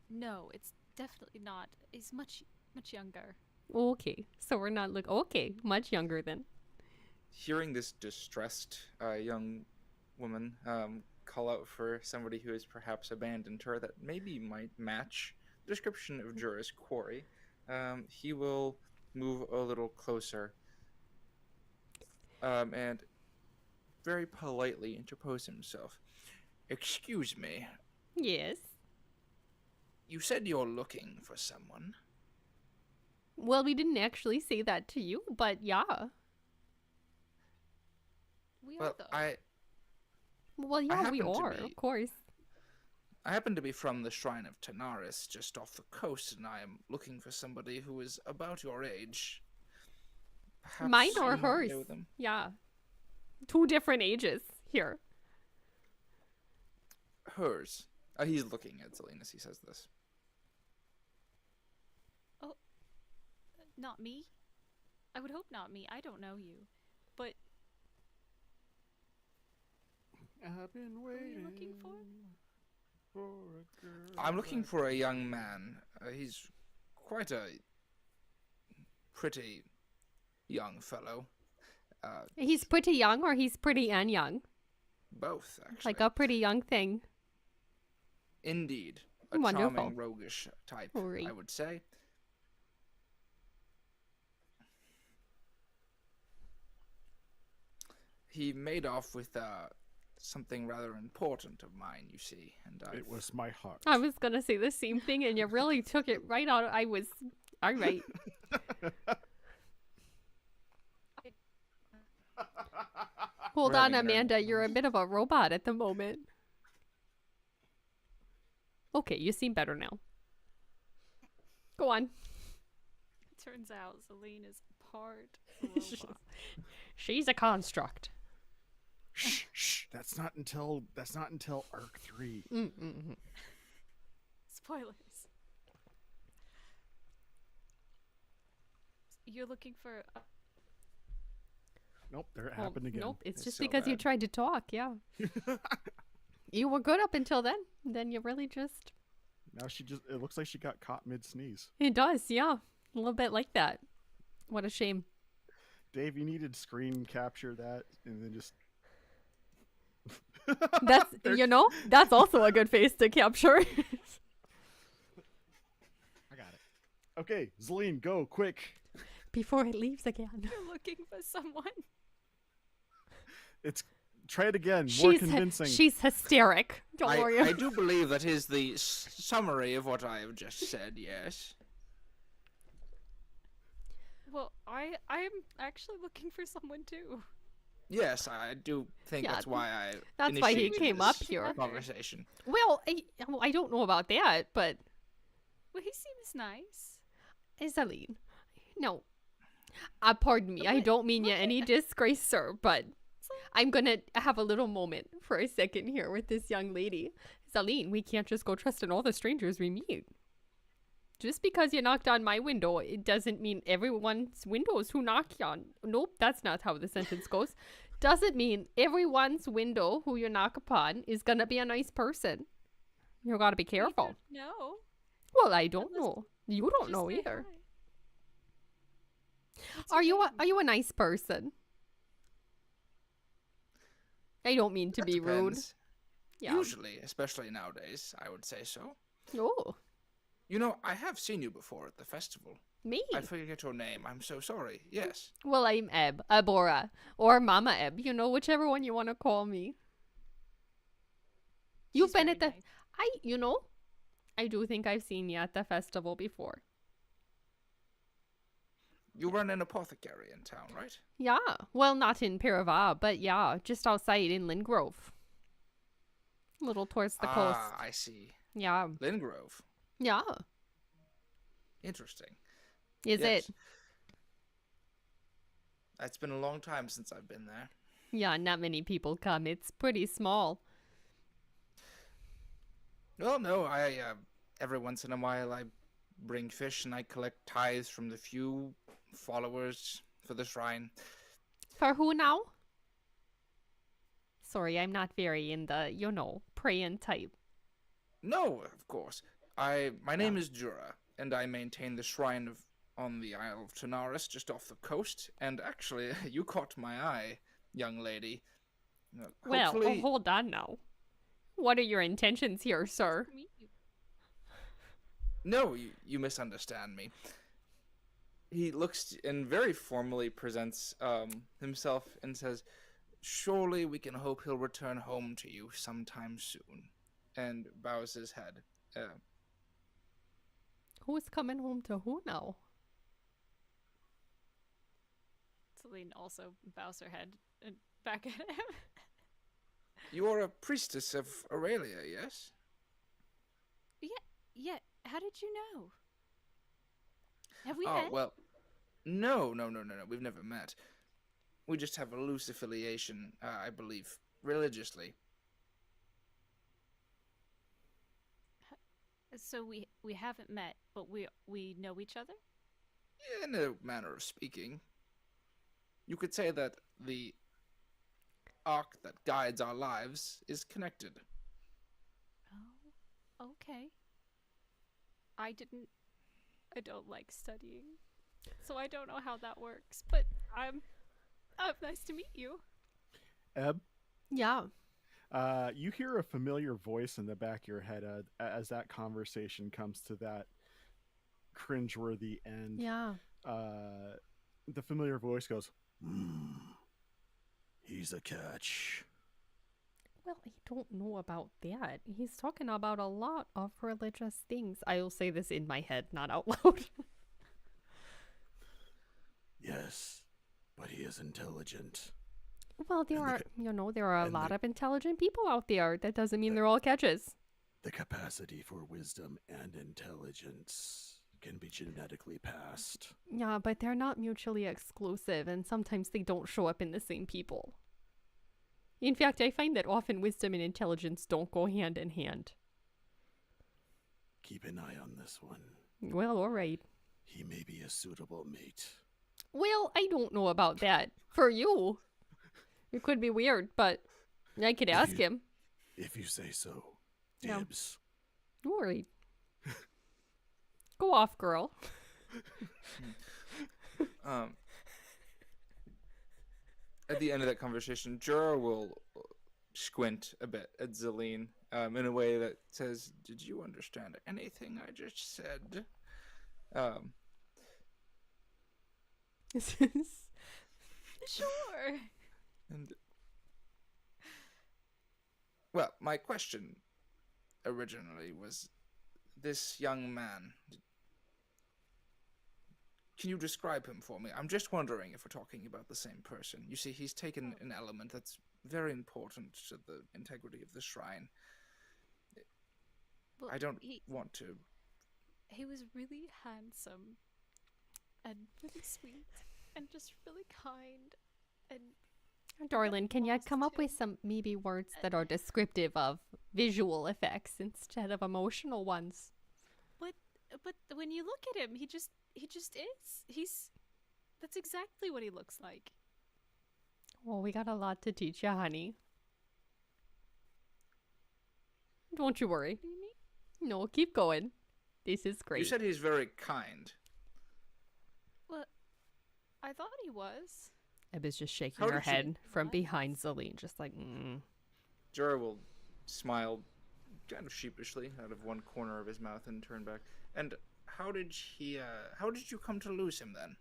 No, it's definitely not. He's much younger. Okay, so we're not much younger then. Hearing this distressed young woman call out for somebody who has perhaps abandoned her that maybe might match the description of Jura's quarry, he will move a little closer and very politely interpose himself. Excuse me. Yes. You said you're looking for someone. Well, we didn't actually say that to you, but yeah. We Well, are though. Well, yeah, we happen to are, be- of course. I happen to be from the Shrine of Tanaris, just off the coast, and I am looking for somebody who is about your age. Perhaps Mine or you hers? know them. Yeah. 2 different ages here. Hers. He's looking at Zelene as he says this. Not me? I would hope not me. I don't know you. But I've been who are you waiting looking for? for a girl. I'm looking for a young man. He's quite a pretty young fellow. He's pretty young, or he's pretty and young? Both, actually. Like a pretty young thing. Indeed. A Wonderful. charming, roguish type, Great. I would say. He made off with something rather important of mine, you see, and It was my heart. I was gonna say the same thing, and you really took it right out. All right. Hold We're on, having very- Amanda. You're a bit of a robot at the moment. Okay, you seem better now. Go on. turns out Zelene is part robot. She's a construct. Shh. That's not until arc 3. Spoilers. You're looking for Nope, there it happened again. Nope, it's just so because you bad. tried to talk, yeah. You were good up until then. Then you really just... Now it looks like she got caught mid-sneeze. It does, yeah. A little bit like that. What a shame. Dave, you needed screen capture that and then just... That's, that's also a good face to capture. I got it. Okay, Zeline, go, quick. Before it leaves again. You're looking for someone. Try it again, more She's convincing. she's hysteric. Don't worry. I do believe that is the summary of what I have just said, yes. Well, I'm actually looking for someone too. Yes, I do think Yeah, that's why I that's why he initiated came this up here. conversation. Well, I don't know about that, but Well, he seems nice. Isaline, no. Pardon me. I But- don't mean you any disgrace, sir, but I'm gonna have a little moment for a second here with this young lady. Isaline, we can't just go trusting all the strangers we meet. Just because you knocked on my window, it doesn't mean everyone's windows who knock on. Nope, that's not how the sentence goes. Doesn't mean everyone's window who you knock upon is gonna be a nice person. You gotta be careful. No. Well, I don't Unless- know. You don't Just know say either. hi. What's Are your you name? are you a nice person? I don't mean to That be rude. depends. Yeah. Usually, especially nowadays, I would say so. Oh, You know, I have seen you before at the festival. me. I forget your name. I'm so sorry. Yes. Well, I'm Eb, Abora, or Mama Eb. Whichever one you want to call me. You've She's been very at the. nice. I do think I've seen you at the festival before. You run an apothecary in town, right? Yeah. Well, not in Pirava, but yeah, just outside in Lindgrove. A little towards the coast. Ah, I see. Yeah. Lingrove. Yeah. Interesting. Is Yes. it? It's been a long time since I've been there. Yeah, not many people come. It's pretty small. Well, no, every once in a while I bring fish and I collect tithes from the few followers for the shrine. For who now? Sorry, I'm not very in the, praying type. No, of course. My name is Jura, and I maintain the shrine on the Isle of Tanaris, just off the coast. And actually, you caught my eye, young lady. Well, Hopefully, hold on now. What are your intentions here, sir? Meet you. no, you misunderstand me. He looks and very formally presents himself and says, "Surely we can hope he'll return home to you sometime soon," and bows his head. Who's coming home to who now? Celine also bows her head and back at him. You are a priestess of Aurelia, yes? Yeah, how did you know? Have we Oh, met? well, no, we've never met. We just have a loose affiliation, I believe, religiously. So we haven't met, but we know each other? In a manner of speaking. You could say that the arc that guides our lives is connected. Oh, okay. I don't like studying, so I don't know how that works, but nice to meet you. Eb, Yeah. you hear a familiar voice in the back of your head as that conversation comes to that cringeworthy end. Yeah. The familiar voice goes, he's a catch. Well, I don't know about that. He's talking about a lot of religious things. I will say this in my head, not out loud. Yes, but he is intelligent. Well, there And are, there are a and lot the- of intelligent people out there. That doesn't mean they're all catches. The capacity for wisdom and intelligence can be genetically passed. Yeah, but they're not mutually exclusive, and sometimes they don't show up in the same people. In fact, I find that often wisdom and intelligence don't go hand in hand. Keep an eye on this one. Well, all right. He may be a suitable mate. Well, I don't know about that. For you, it could be weird, but I could ask him. If you say so. No. Dibs. Don't worry. Go off, girl. At the end of that conversation, Jura will squint a bit at Zelene in a way that says, "Did you understand anything I just said?" Sure. And well, my question originally was, this young man. Can you describe him for me? I'm just wondering if we're talking about the same person. You see, he's taken an element that's very important to the integrity of the shrine. Well, I don't he want to. he was really handsome and really sweet and just really kind and Darlin, can you lost come up him. with some maybe words that are descriptive of visual effects instead of emotional ones? but when you look at him, he just is. That's exactly what he looks like. Well, we got a lot to teach you, honey. Don't you worry. What do you mean? No, keep going. This is great. You said he's very kind. Well, I thought he was. Ebba's just shaking How her did you- head from What? behind Zelene, just like, Jura will smile kind of sheepishly out of one corner of his mouth and turn back. And how did you come to lose him then?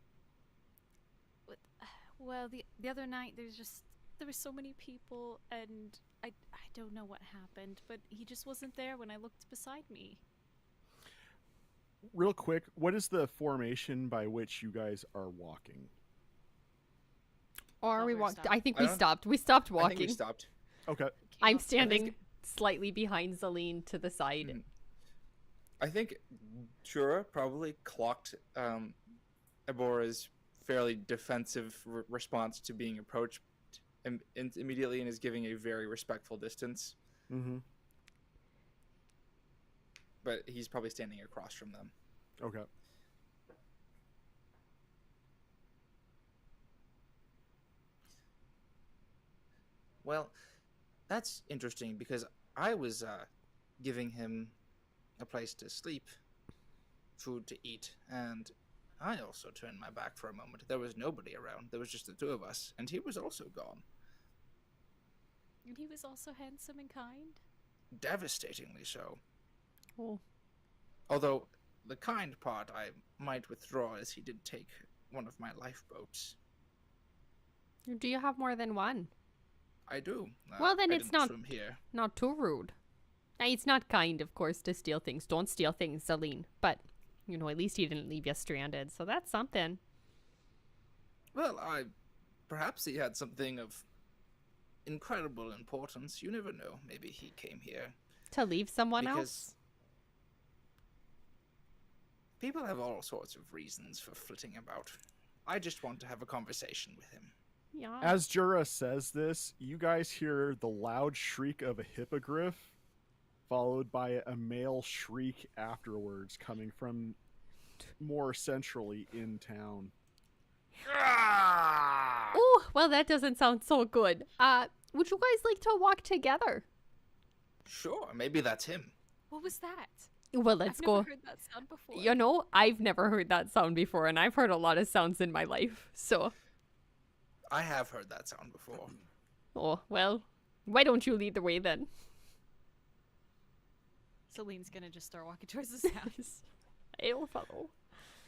Well, the other night there were so many people, and I don't know what happened, but he just wasn't there when I looked beside me. Real quick, what is the formation by which you guys are walking? or Thought we we walked. stopped. I think I we don't- stopped. We stopped I think we walking. stopped. Okay. I'm Okay. standing slightly behind Zelene to the side. Mhm. I think Jura probably clocked Ebora's fairly defensive response to being approached immediately and is giving a very respectful distance. Mm-hmm. But he's probably standing across from them. Okay. Well, that's interesting because I was giving him a place to sleep, food to eat, and I also turned my back for a moment. There was nobody around. There was just the two of us, and he was also gone. And he was also handsome and kind. Devastatingly so. Oh, Although, the kind part I might withdraw as he did take one of my lifeboats. do you have more than one? I do. Well, then I it's didn't not- swim here. Not too rude. Now, it's not kind, of course, to steal things. Don't steal things, Zelene. But, at least he didn't leave you stranded, so that's something. Well, perhaps he had something of incredible importance. You never know. Maybe he came here. To leave someone Because else? people have all sorts of reasons for flitting about. I just want to have a conversation with him. Yeah. As Jura says this, you guys hear the loud shriek of a hippogriff, followed by a male shriek afterwards, coming from more centrally in town. Oh, well, that doesn't sound so good. Would you guys like to walk together? Sure, maybe that's him. What was that? Well, let's I've go. never heard that sound before. I've never heard that sound before, and I've heard a lot of sounds in my life. So, I have heard that sound before. oh, well, why don't you lead the way then? Celine's gonna just start walking towards the sound. I will follow.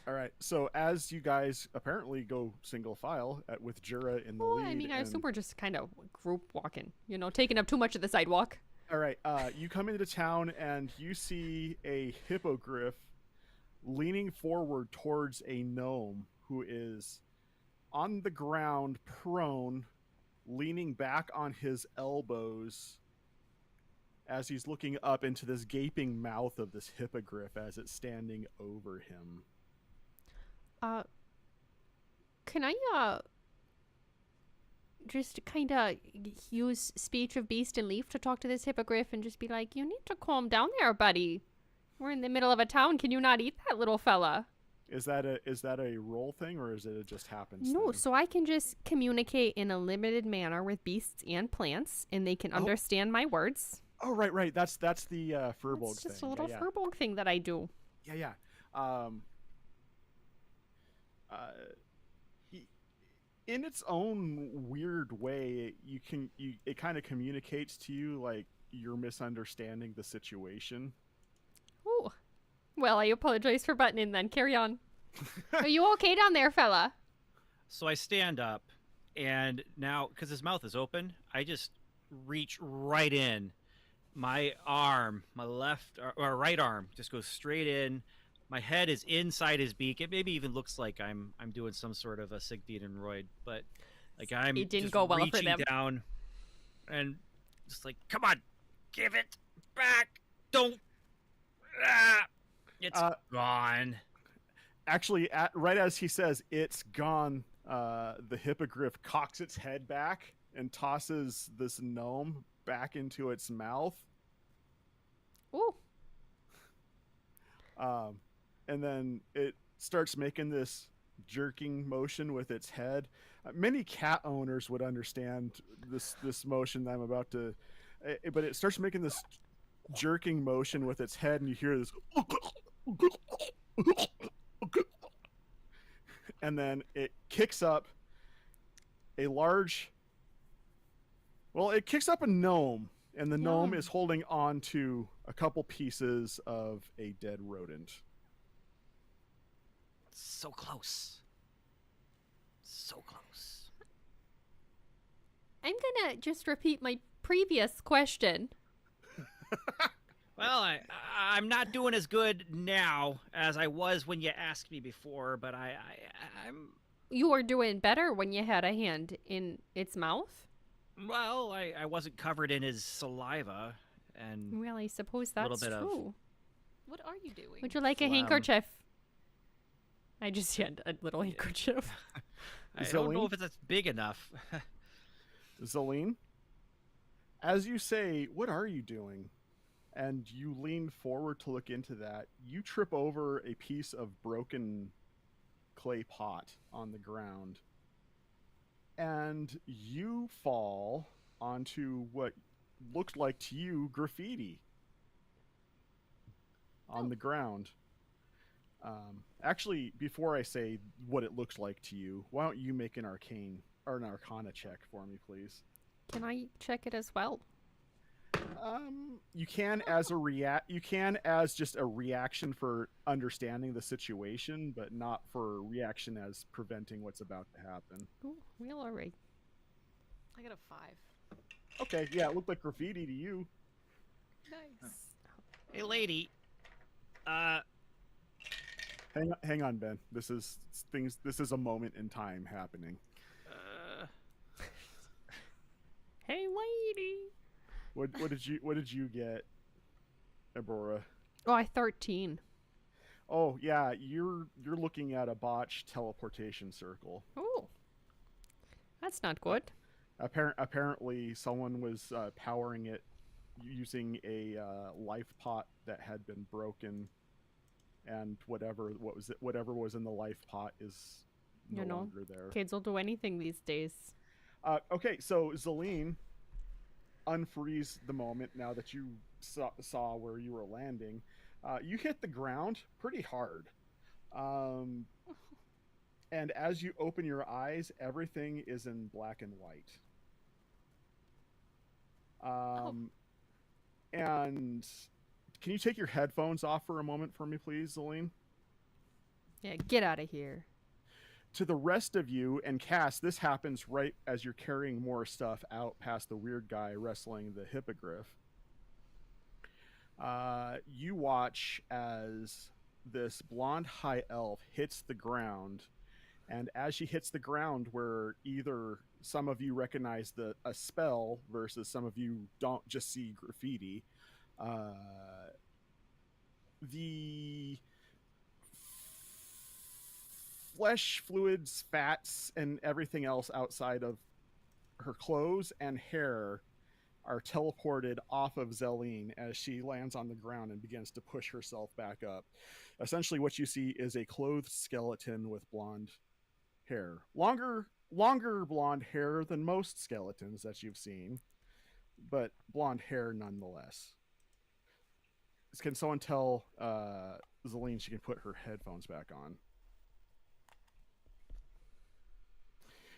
All right, so as you guys apparently go single file with Jura in the Oh, lead. I mean, I and- assume we're just kind of group walking, taking up too much of the sidewalk. All right, you come into town and you see a hippogriff leaning forward towards a gnome who is on the ground, prone, leaning back on his elbows as he's looking up into this gaping mouth of this hippogriff as it's standing over him. Can I, just kind of use speech of beast and leaf to talk to this hippogriff and just be like, you need to calm down there, buddy. We're in the middle of a town. Can you not eat that little fella? Is that a role thing or is it just happens? No, thing? so I can just communicate in a limited manner with beasts and plants, and they can understand my words. Oh, right. That's the Furbolg It's just thing. a little yeah. Furbolg thing that I do. Yeah. Uh, in its own weird way, it kind of communicates to you like you're misunderstanding the situation. Ooh. Well, I apologize for butting in then. Carry on. Are you okay down there, fella? So I stand up, and now, because his mouth is open, I just reach right in. My arm, my left or right arm, just goes straight in. My head is inside his beak. It maybe even looks like I'm doing some sort of a Sigdedenroid, but like I'm It didn't just go well for reaching them. down and just like, come on, give it back. Don't. Ah, it's gone. Actually, right as he says it's gone, the hippogriff cocks its head back and tosses this gnome back into its mouth. Ooh. And then it starts making this jerking motion with its head. Many cat owners would understand this motion that I'm about to, but it starts making this jerking motion with its head, and you hear this, and then it kicks up a large. Well, it kicks up a gnome, and the gnome Yum. is holding on to a couple pieces of a dead rodent. So close. So close. I'm gonna just repeat my previous question. Well, I'm not doing as good now as I was when you asked me before, but I'm You were doing better when you had a hand in its mouth. well, I wasn't covered in his saliva and Well, I suppose Little that's bit of- true. What are you doing? Would you like a phlegm. handkerchief? I just had a little handkerchief. I don't know Zelene? if it's big enough. Zelene, as you say, what are you doing? And you lean forward to look into that. You trip over a piece of broken clay pot on the ground. And you fall onto what looked like to you graffiti on the ground. Actually, before I say what it looks like to you, why don't you make an arcane or an arcana check for me, please? Can I check it as well? You can as you can as just a reaction for understanding the situation, but not for a reaction as preventing what's about to happen. Ooh, well, all right. I got a 5. Okay, yeah, it looked like graffiti to you. Nice. Hey, lady. Hang on, Ben. This is things. This is a moment in time happening. Hey, lady. What did you get, Aurora? Oh, I 13. Oh yeah, you're looking at a botched teleportation circle. Oh, that's not good. Apparently, someone was powering it using a life pot that had been broken, and whatever was in the life pot is no You know, longer there. Kids will do anything these days. Okay, so Zelene, unfreeze the moment now that you saw where you were landing. You hit the ground pretty hard. And as you open your eyes, everything is in black and white. And can you take your headphones off for a moment for me, please, Zelene? Yeah, get out of here. To the rest of you, and Cass, this happens right as you're carrying more stuff out past the weird guy wrestling the hippogriff. You watch as this blonde high elf hits the ground, and as she hits the ground, where either some of you recognize a spell versus some of you don't, just see graffiti, the flesh, fluids, fats, and everything else outside of her clothes and hair are teleported off of Zelene as she lands on the ground and begins to push herself back up. Essentially, what you see is a clothed skeleton with blonde hair. Longer blonde hair than most skeletons that you've seen. but blonde hair nonetheless. Can someone tell Zelene she can put her headphones back on?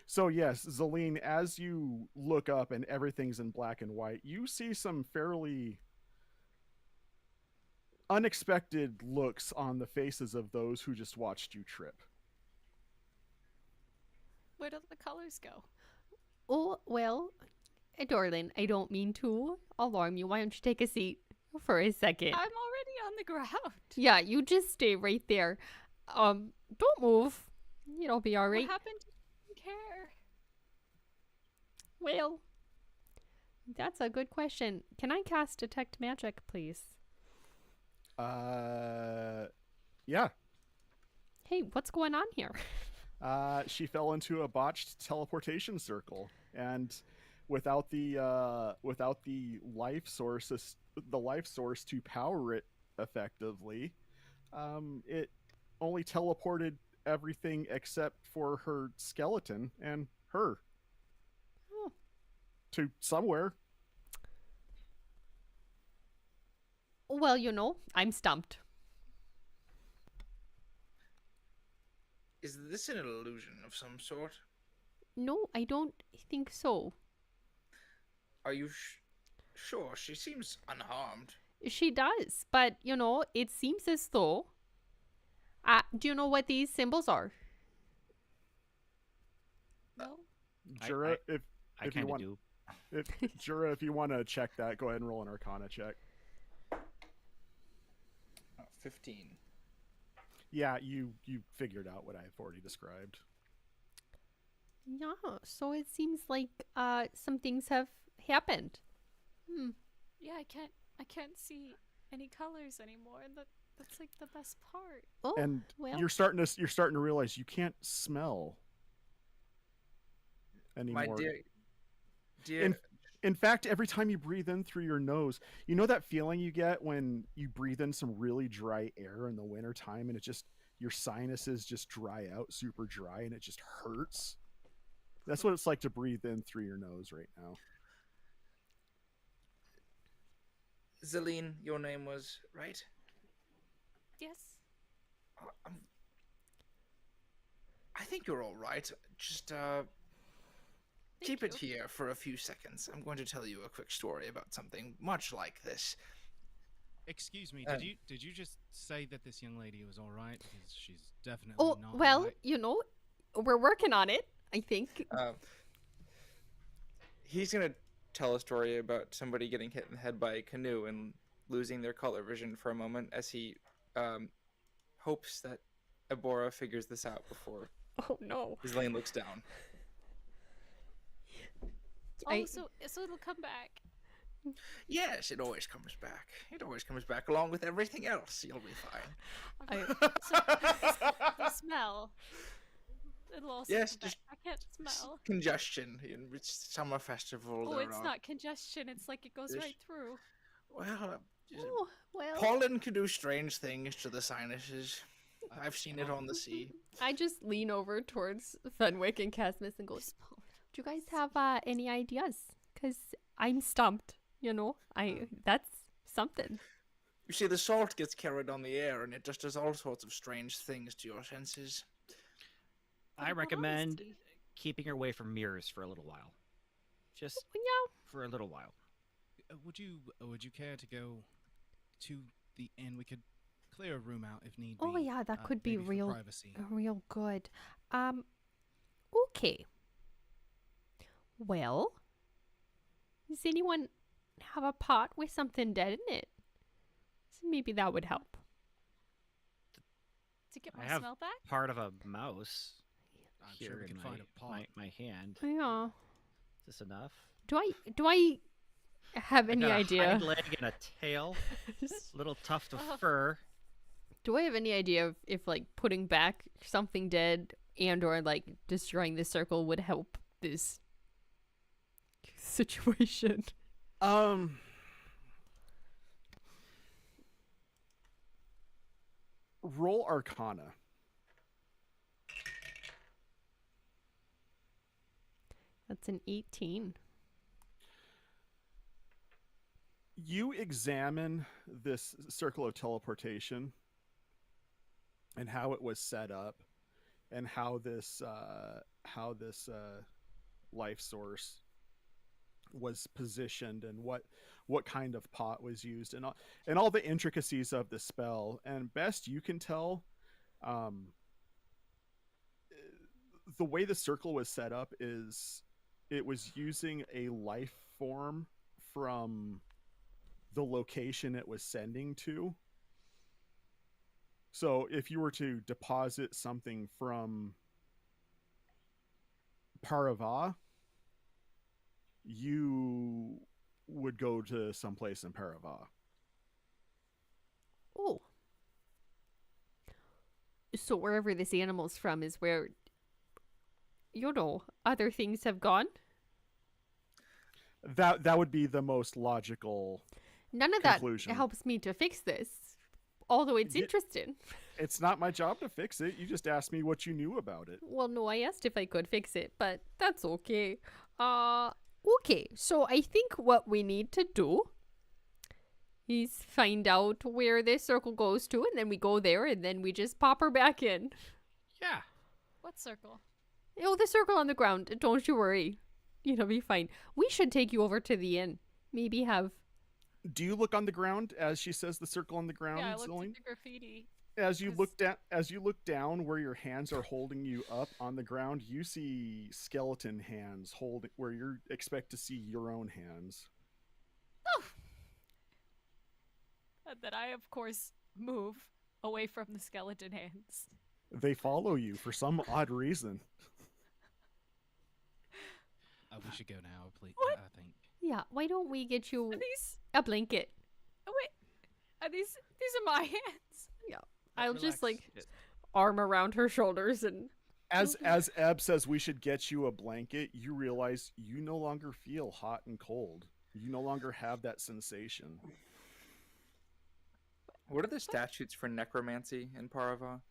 So yes, Zelene, as you look up and everything's in black and white, you see some fairly unexpected looks on the faces of those who just watched you trip. Where do the colors go? Oh, well, darling, I don't mean to alarm you. Why don't you take a seat for a second? I'm already on the ground. Yeah, you just stay right there. Don't move. It'll be all right. What happened to care? Well, that's a good question. Can I cast Detect Magic, please? Yeah. Hey, what's going on here? She fell into a botched teleportation circle, and without the life source to power it effectively, it only teleported everything except for her skeleton and her Oh. to somewhere. Well, I'm stumped. Is this an illusion of some sort? No, I don't think so. Are you sure? She seems unharmed. She does, but, it seems as though... do you know what these symbols are? No. Jura, if I you kind of want, do. Jura, if you want to check that, go ahead and roll an Arcana check. 15. Yeah, you figured out what I've already described. Yeah, so it seems like some things have happened. Yeah, I can't see any colors anymore. That's like the best part. Oh, And well. you're starting to realize you can't smell anymore. My dear. In fact, every time you breathe in through your nose, you know that feeling you get when you breathe in some really dry air in the wintertime and your sinuses just dry out, super dry, and it just hurts? That's what it's like to breathe in through your nose right now. Zelene, your name was, right? Yes. I think you're all right. Just keep it here for a few seconds. I'm going to tell you a quick story about something much like this. Excuse me, Uh, did you just say that this young lady was all right? Because she's definitely Oh, not. well, all right. we're working on it, I think. He's going to tell a story about somebody getting hit in the head by a canoe and losing their color vision for a moment as he hopes that Abora figures this out before Oh, no. Zelene looks down. So it'll come back. Yes, it always comes back. It always comes back along with everything else. You'll be fine. The smell. It'll also Yes, come back. just I can't smell. Congestion. It's summer festival. Oh, there it's are- not congestion. It's like it goes There's- right through. Well, Oh, well. pollen can do strange things to the sinuses. I've seen it on the sea. I just lean over towards Fenwick and Casmus and go, do you guys have any ideas? Because I'm stumped, that's something. You see, the salt gets carried on the air, and it just does all sorts of strange things to your senses. I recommend keeping her away from mirrors for a little while. Just Yeah. for a little while. Would you care to go to the inn? We could clear a room out if need Oh, be. yeah, that could be maybe for real, privacy. real good. Okay. Well, does anyone have a pot with something dead in it? So maybe that would help. To get I my have smell back? part of a mouse I'm here sure we in can find a pot. my hand. Yeah. Is this enough? Do I have any I got a idea? hind leg and a tail, little tuft of fur. Do I have any idea if like putting back something dead and or like destroying the circle would help this situation? Roll Arcana. That's an 18. You examine this circle of teleportation and how it was set up, and how this life source was positioned, and what kind of pot was used, and all the intricacies of the spell. And best you can tell, um, the way the circle was set up is it was using a life form from the location it was sending to. So if you were to deposit something from Parava, you would go to someplace in Parava. Oh. So wherever this animal's from is where, other things have gone? That would be the most logical None of conclusion. that helps me to fix this, although it's Ye- interesting. It's not my job to fix it. You just asked me what you knew about it. Well, no, I asked if I could fix it, but that's okay. Okay, so I think what we need to do is find out where this circle goes to, and then we go there, and then we just pop her back in. Yeah. What circle? Oh, the circle on the ground. Don't you worry. It'll be fine. We should take you over to the inn. Maybe have... Do you look on the ground as she says the circle on the ground, Yeah, I looked Celine? at the graffiti. As you 'cause- look down where your hands are holding you up on the ground, you see skeleton hands holding where you expect to see your own hands. And then I, of course, move away from the skeleton hands. They follow you for some odd reason. We should go now, please. What? I think. Yeah, why don't we get you Are these? a blanket? Oh wait, are these? These are my hands. I'll just, Relax. arm around her shoulders and... As Eb says we should get you a blanket, you realize you no longer feel hot and cold. You no longer have that sensation. What are the statutes for necromancy in Parava?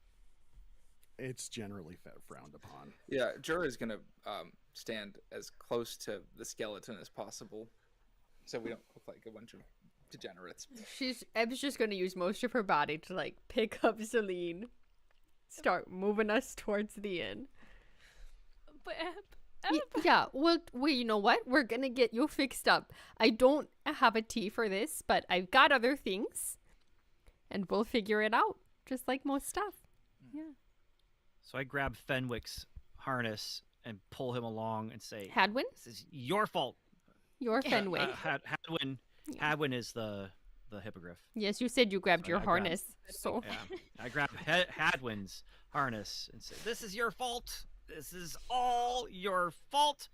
It's generally frowned upon. Yeah, Jura is gonna stand as close to the skeleton as possible, so we don't look like a bunch of degenerates. Eb's just gonna use most of her body to, pick up Celine, start moving us towards the inn. But Yeah, well, you know what? We're gonna get you fixed up. I don't have a tea for this, but I've got other things, and we'll figure it out, just like most stuff. Yeah. So I grab Fenwick's harness and pull him along and say, Hadwin? "This is your fault." You're Fenwick. Hadwin. Yeah. Hadwin is the hippogriff. Yes, you said you grabbed So your I grabbed- harness, so... Yeah. I grab Hadwin's harness and say, "This is your fault. This is all your fault.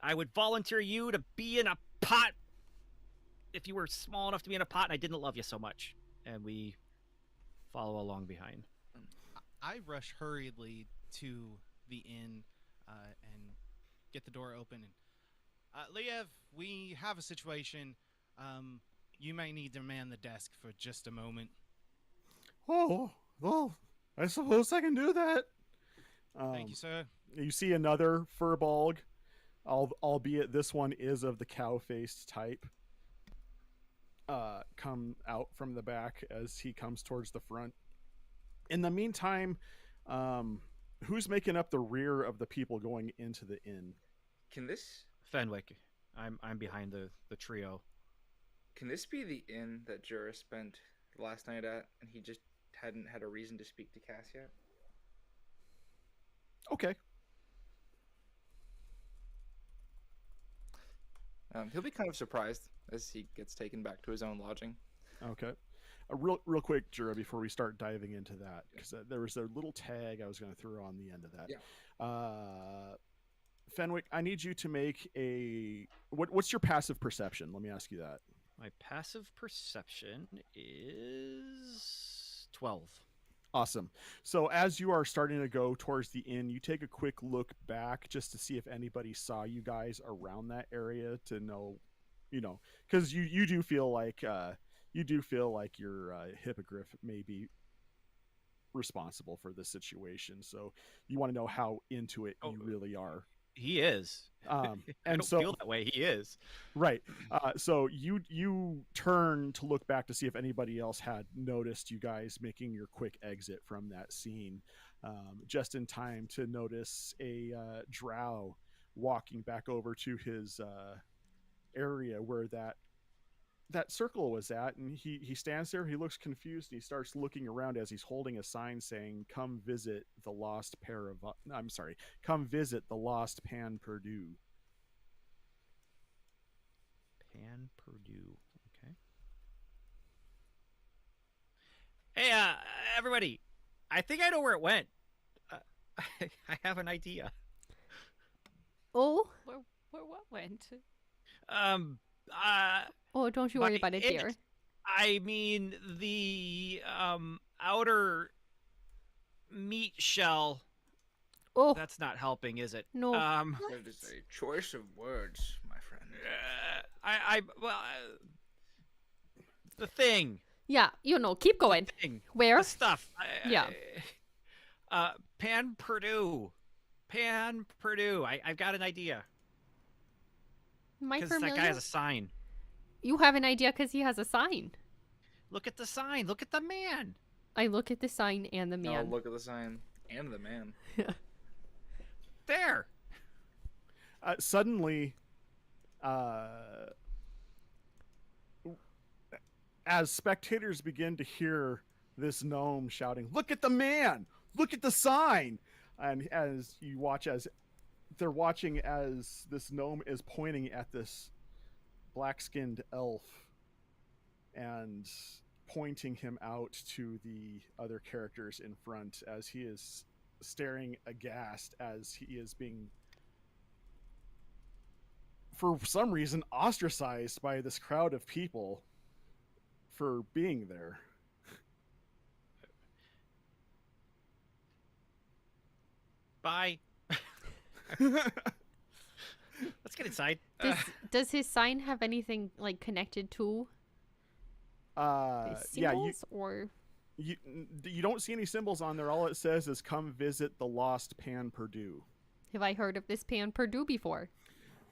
I would volunteer you to be in a pot if you were small enough to be in a pot, and I didn't love you so much." And we follow along behind. I rush hurriedly to the inn and get the door open. And Liev, we have a situation. You may need to man the desk for just a moment. Oh, well, I suppose I can do that. Thank you, sir. You see another furbolg, albeit this one is of the cow-faced type, come out from the back as he comes towards the front. In the meantime, who's making up the rear of the people going into the inn? Can this Fenwick. I'm behind the trio. be the inn that Jura spent the last night at, and he just hadn't had a reason to speak to Cass yet? Okay. He'll be kind of surprised as he gets taken back to his own lodging. Okay. Real quick, Jura, before we start diving into that, because there was a little tag I was going to throw on the end of that. Yeah. Fenwick, I need you to make a... What's your passive perception? Let me ask you that. My passive perception is 12. Awesome. So as you are starting to go towards the inn, you take a quick look back just to see if anybody saw you guys around that area to know, because you do feel like your hippogriff may be responsible for this situation. So you want to know how into it you really are. he is. I I don't so feel that way. He is. right. So you turn to look back to see if anybody else had noticed you guys making your quick exit from that scene, just in time to notice a drow walking back over to his area where that circle was at, and he stands there. He looks confused, and he starts looking around as he's holding a sign saying, "Come visit the lost pair of I'm sorry, come visit the lost Pan Purdue." Pan Purdue. Okay. Hey, everybody! I think I know where it went. I have an idea. Oh, Where what went? oh, don't you worry by about it, dear. I mean the outer meat shell. Oh, That's not helping, is it? no. That is a choice of words, my friend. The thing. Yeah, keep going. Thing. Where? The stuff. Yeah. Pan Purdue. Pan Purdue. I've got an idea. Am I Because that familiar? guy has a sign. You have an idea because he has a sign. Look at the sign. Look at the man. I look at the sign and the Oh, man. look at the sign and the man. There. Suddenly, as spectators begin to hear this gnome shouting, "Look at the man! Look at the sign!" And as you watch, as they're watching, as this gnome is pointing at this black-skinned elf and pointing him out to the other characters in front, as he is staring aghast as he is being, for some reason, ostracized by this crowd of people for being there. Bye. Let's get inside. Does his sign have anything like connected to his Yeah, symbols or? you don't see any symbols on there. All it says is "Come visit the lost Pan Purdue." Have I heard of this Pan Purdue before?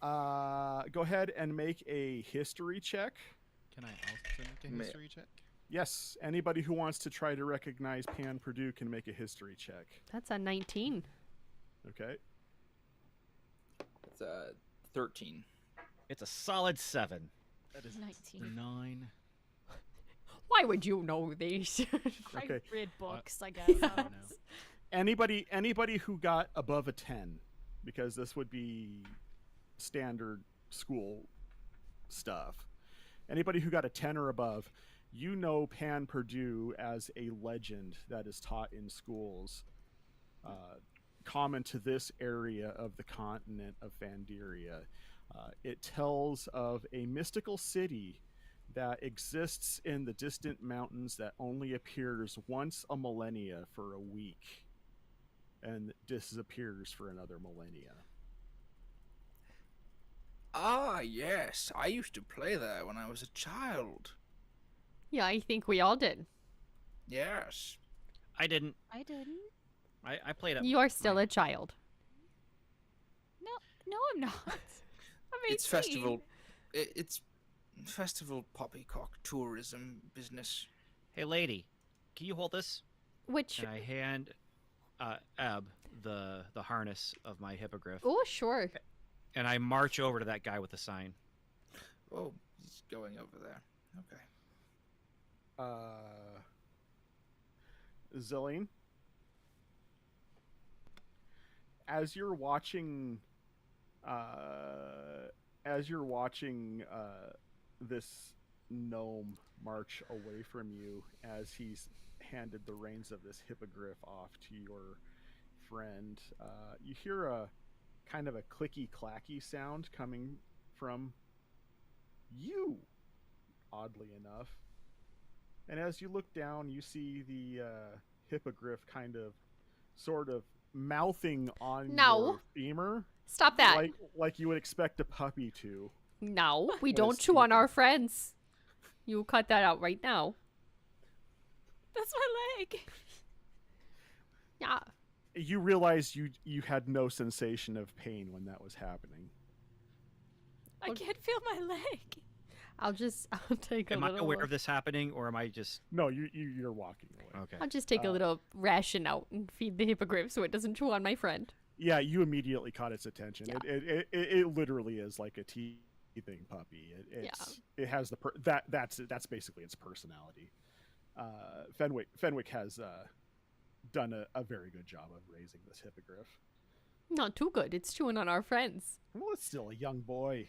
Go ahead and make a history check. Can I also make a history check? Yes, anybody who wants to try to recognize Pan Purdue can make a history check. That's a 19. Okay. It's 13. It's a solid 7. That is 19. 9. Why would you know these? Okay. I read books, I guess. I don't know. Anybody who got above a 10, because this would be standard school stuff. Anybody who got a 10 or above, you know Pan Purdue as a legend that is taught in schools, common to this area of the continent of Vandiria. It tells of a mystical city that exists in the distant mountains that only appears once a millennia for a week and disappears for another millennia. Ah, yes. I used to play there when I was a child. Yeah, I think we all did. Yes. I didn't. I didn't. I played it. You are still a child. No, I'm not. I'm 18. It's festival. It's festival poppycock tourism business. Hey, lady, can you hold this? Which? And I hand Eb the harness of my hippogriff, Oh, sure. and I march over to that guy with the sign. Oh, he's going over there. Okay. Zillian, as you're watching this gnome march away from you, as he's handed the reins of this hippogriff off to your friend, you hear a kind of a clicky clacky sound coming from you, oddly enough. And as you look down, you see the hippogriff kind of sort of mouthing on No. your femur, Stop that. like you would expect a puppy to. No, we What don't is chew on stupid. our friends. You cut that out right now. That's my leg. Yeah. You realize you had no sensation of pain when that was happening. I can't feel my leg. I'll take a Am I little. aware of this happening, or am I just No, you're walking away. okay? I'll just take a little ration out and feed the hippogriff so it doesn't chew on my friend. Yeah, you immediately caught its attention. Yeah. It literally is like a teething puppy. It has that's basically its personality. Fenwick has done a very good job of raising this hippogriff. Not too good. It's chewing on our friends. Well, it's still a young boy.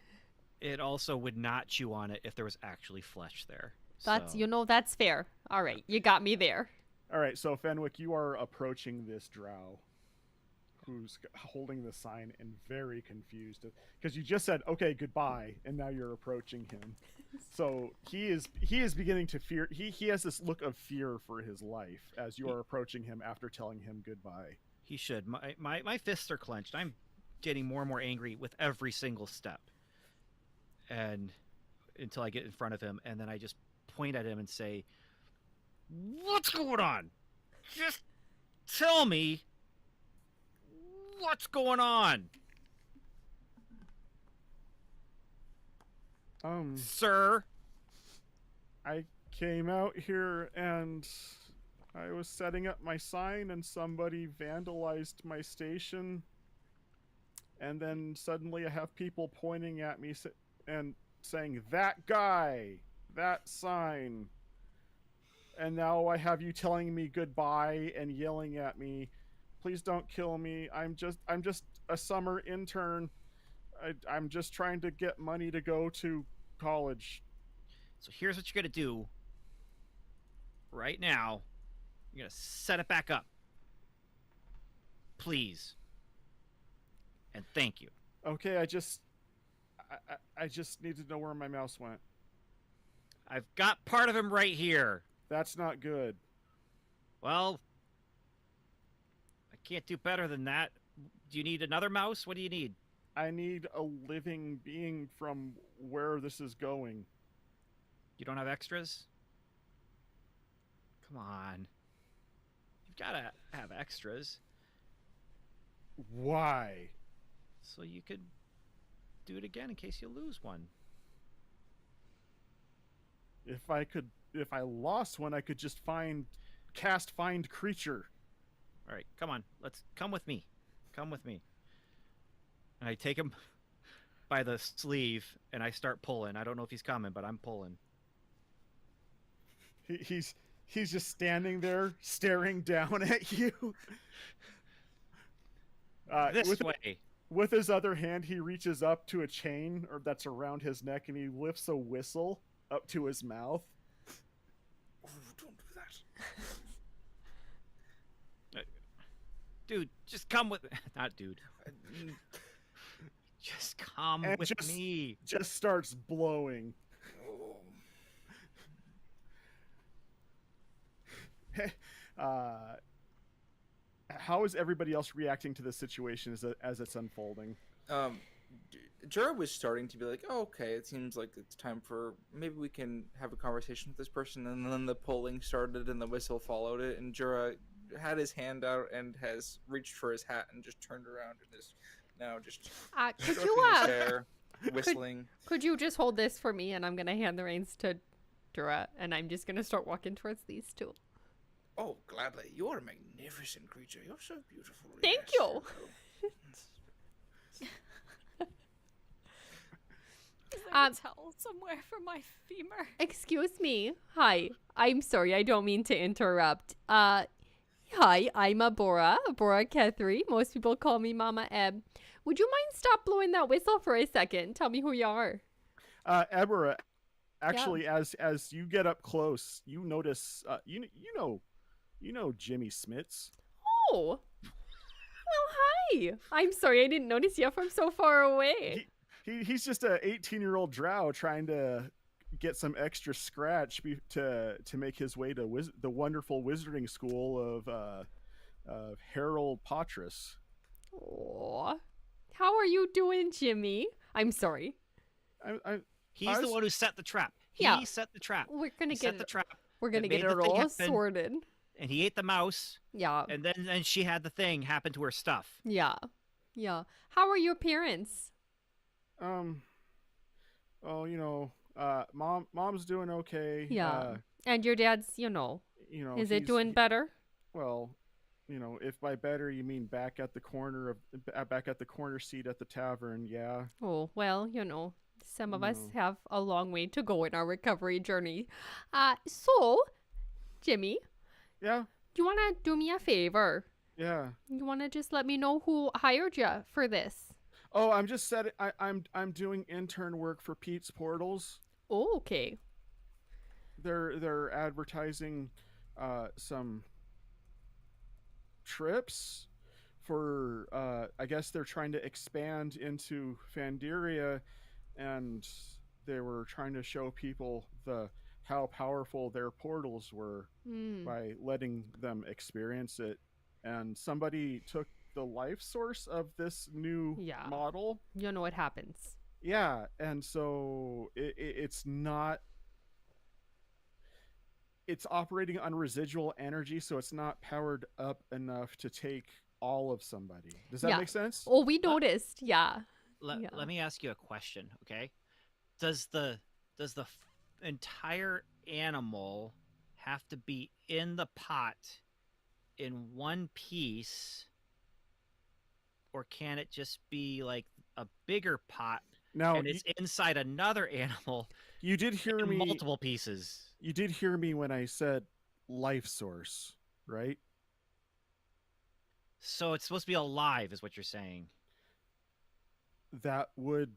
It also would not chew on it if there was actually flesh there. That's So- that's fair. All right, you got me there. All right, so Fenwick, you are approaching this drow who's holding the sign and very confused because you just said okay goodbye and now you're approaching him. So he is beginning to fear. He has this look of fear for his life as you are approaching him after telling him goodbye. He should. My fists are clenched. I'm getting more and more angry with every single step. And until I get in front of him, and then I just point at him and say, "What's going on? Just tell me what's going on, sir." I came out here and I was setting up my sign and somebody vandalized my station. And then suddenly I have people pointing at me and saying, "That guy, that sign." And now I have you telling me goodbye and yelling at me, "Please don't kill me. I'm just a summer intern. I'm just trying to get money to go to college." So here's what you're gonna do. Right now, you're gonna set it back up, please, and thank you. Okay, I just need to know where my mouse went. I've got part of him right here. That's not good. Well, I can't do better than that. Do you need another mouse? What do you need? I need a living being from where this is going. You don't have extras? Come on. You've got to have extras Why? so you could do it again in case you lose one. If I lost one, I could just cast find creature. All right, come on. Come with me. Come with me. And I take him by the sleeve and I start pulling. I don't know if he's coming, but I'm pulling. He's just standing there staring down at you. This way. With his other hand, he reaches up to a chain that's around his neck and he lifts a whistle up to his mouth. Oh, don't do that. Dude, just come with... Not dude. Just come And with me. Just starts blowing. How is everybody else reacting to this situation as it's unfolding? Jura was starting to be like, oh, okay, it seems like it's time for, maybe we can have a conversation with this person, and then the polling started and the whistle followed it, and Jura had his hand out and has reached for his hat and just turned around and is now just Could stroking you his hair, whistling. could you just hold this for me, and I'm gonna hand the reins to Dura, and I'm just gonna start walking towards these two. Oh, gladly. You are a magnificent creature. You're so beautiful. Thank Yes, you. Is there a towel somewhere for my femur? Excuse me. Hi. I'm sorry. I don't mean to interrupt. Hi. I'm Abora Kethri. Most people call me Mama Eb. Would you mind stop blowing that whistle for a second? Tell me who you are. Ebera, actually, as you get up close, you notice you know Jimmy Smits. Oh. Well, hi. I'm sorry. I didn't notice you from so far away. He's just a 18-year-old drow trying to get some extra scratch to make his way to the wonderful wizarding school of Harold Patras. Aw. How are you doing, Jimmy? I'm sorry. He's the one who set the trap. He Yeah. set the trap. We're gonna He set the trap. We're gonna that get made it the thing all happen. sorted. and he ate the mouse, Yeah. and then she had the thing happen to her stuff. Yeah. Yeah. How are your parents? Well, mom's doing okay. Yeah. And your dad's, is it doing better? Well, if by better you mean back at the corner seat at the tavern, yeah. Oh, well, some of us No. have a long way to go in our recovery journey. So, Jimmy, Yeah, do you want to do me a favor? yeah. You want to just let me know who hired you for this? Oh, I'm doing intern work for Pete's Portals. Oh, okay. They're advertising some trips for I guess they're trying to expand into Fandiria, and they were trying to show people how powerful their portals were Hmm. by letting them experience it. And somebody took the life source of this new Yeah. model. You know what happens. Yeah, and so it's not. It's operating on residual energy, so it's not powered up enough to take all of somebody. Does that Yeah. make sense? Oh, we noticed. Yeah. Yeah. Let me ask you a question, okay? Does the entire animal have to be in the pot in one piece, or can it just be like a bigger pot Now, and it's inside another animal you did hear in me. multiple pieces? You did hear me when I said life source, right? So it's supposed to be alive, is what you're saying. That would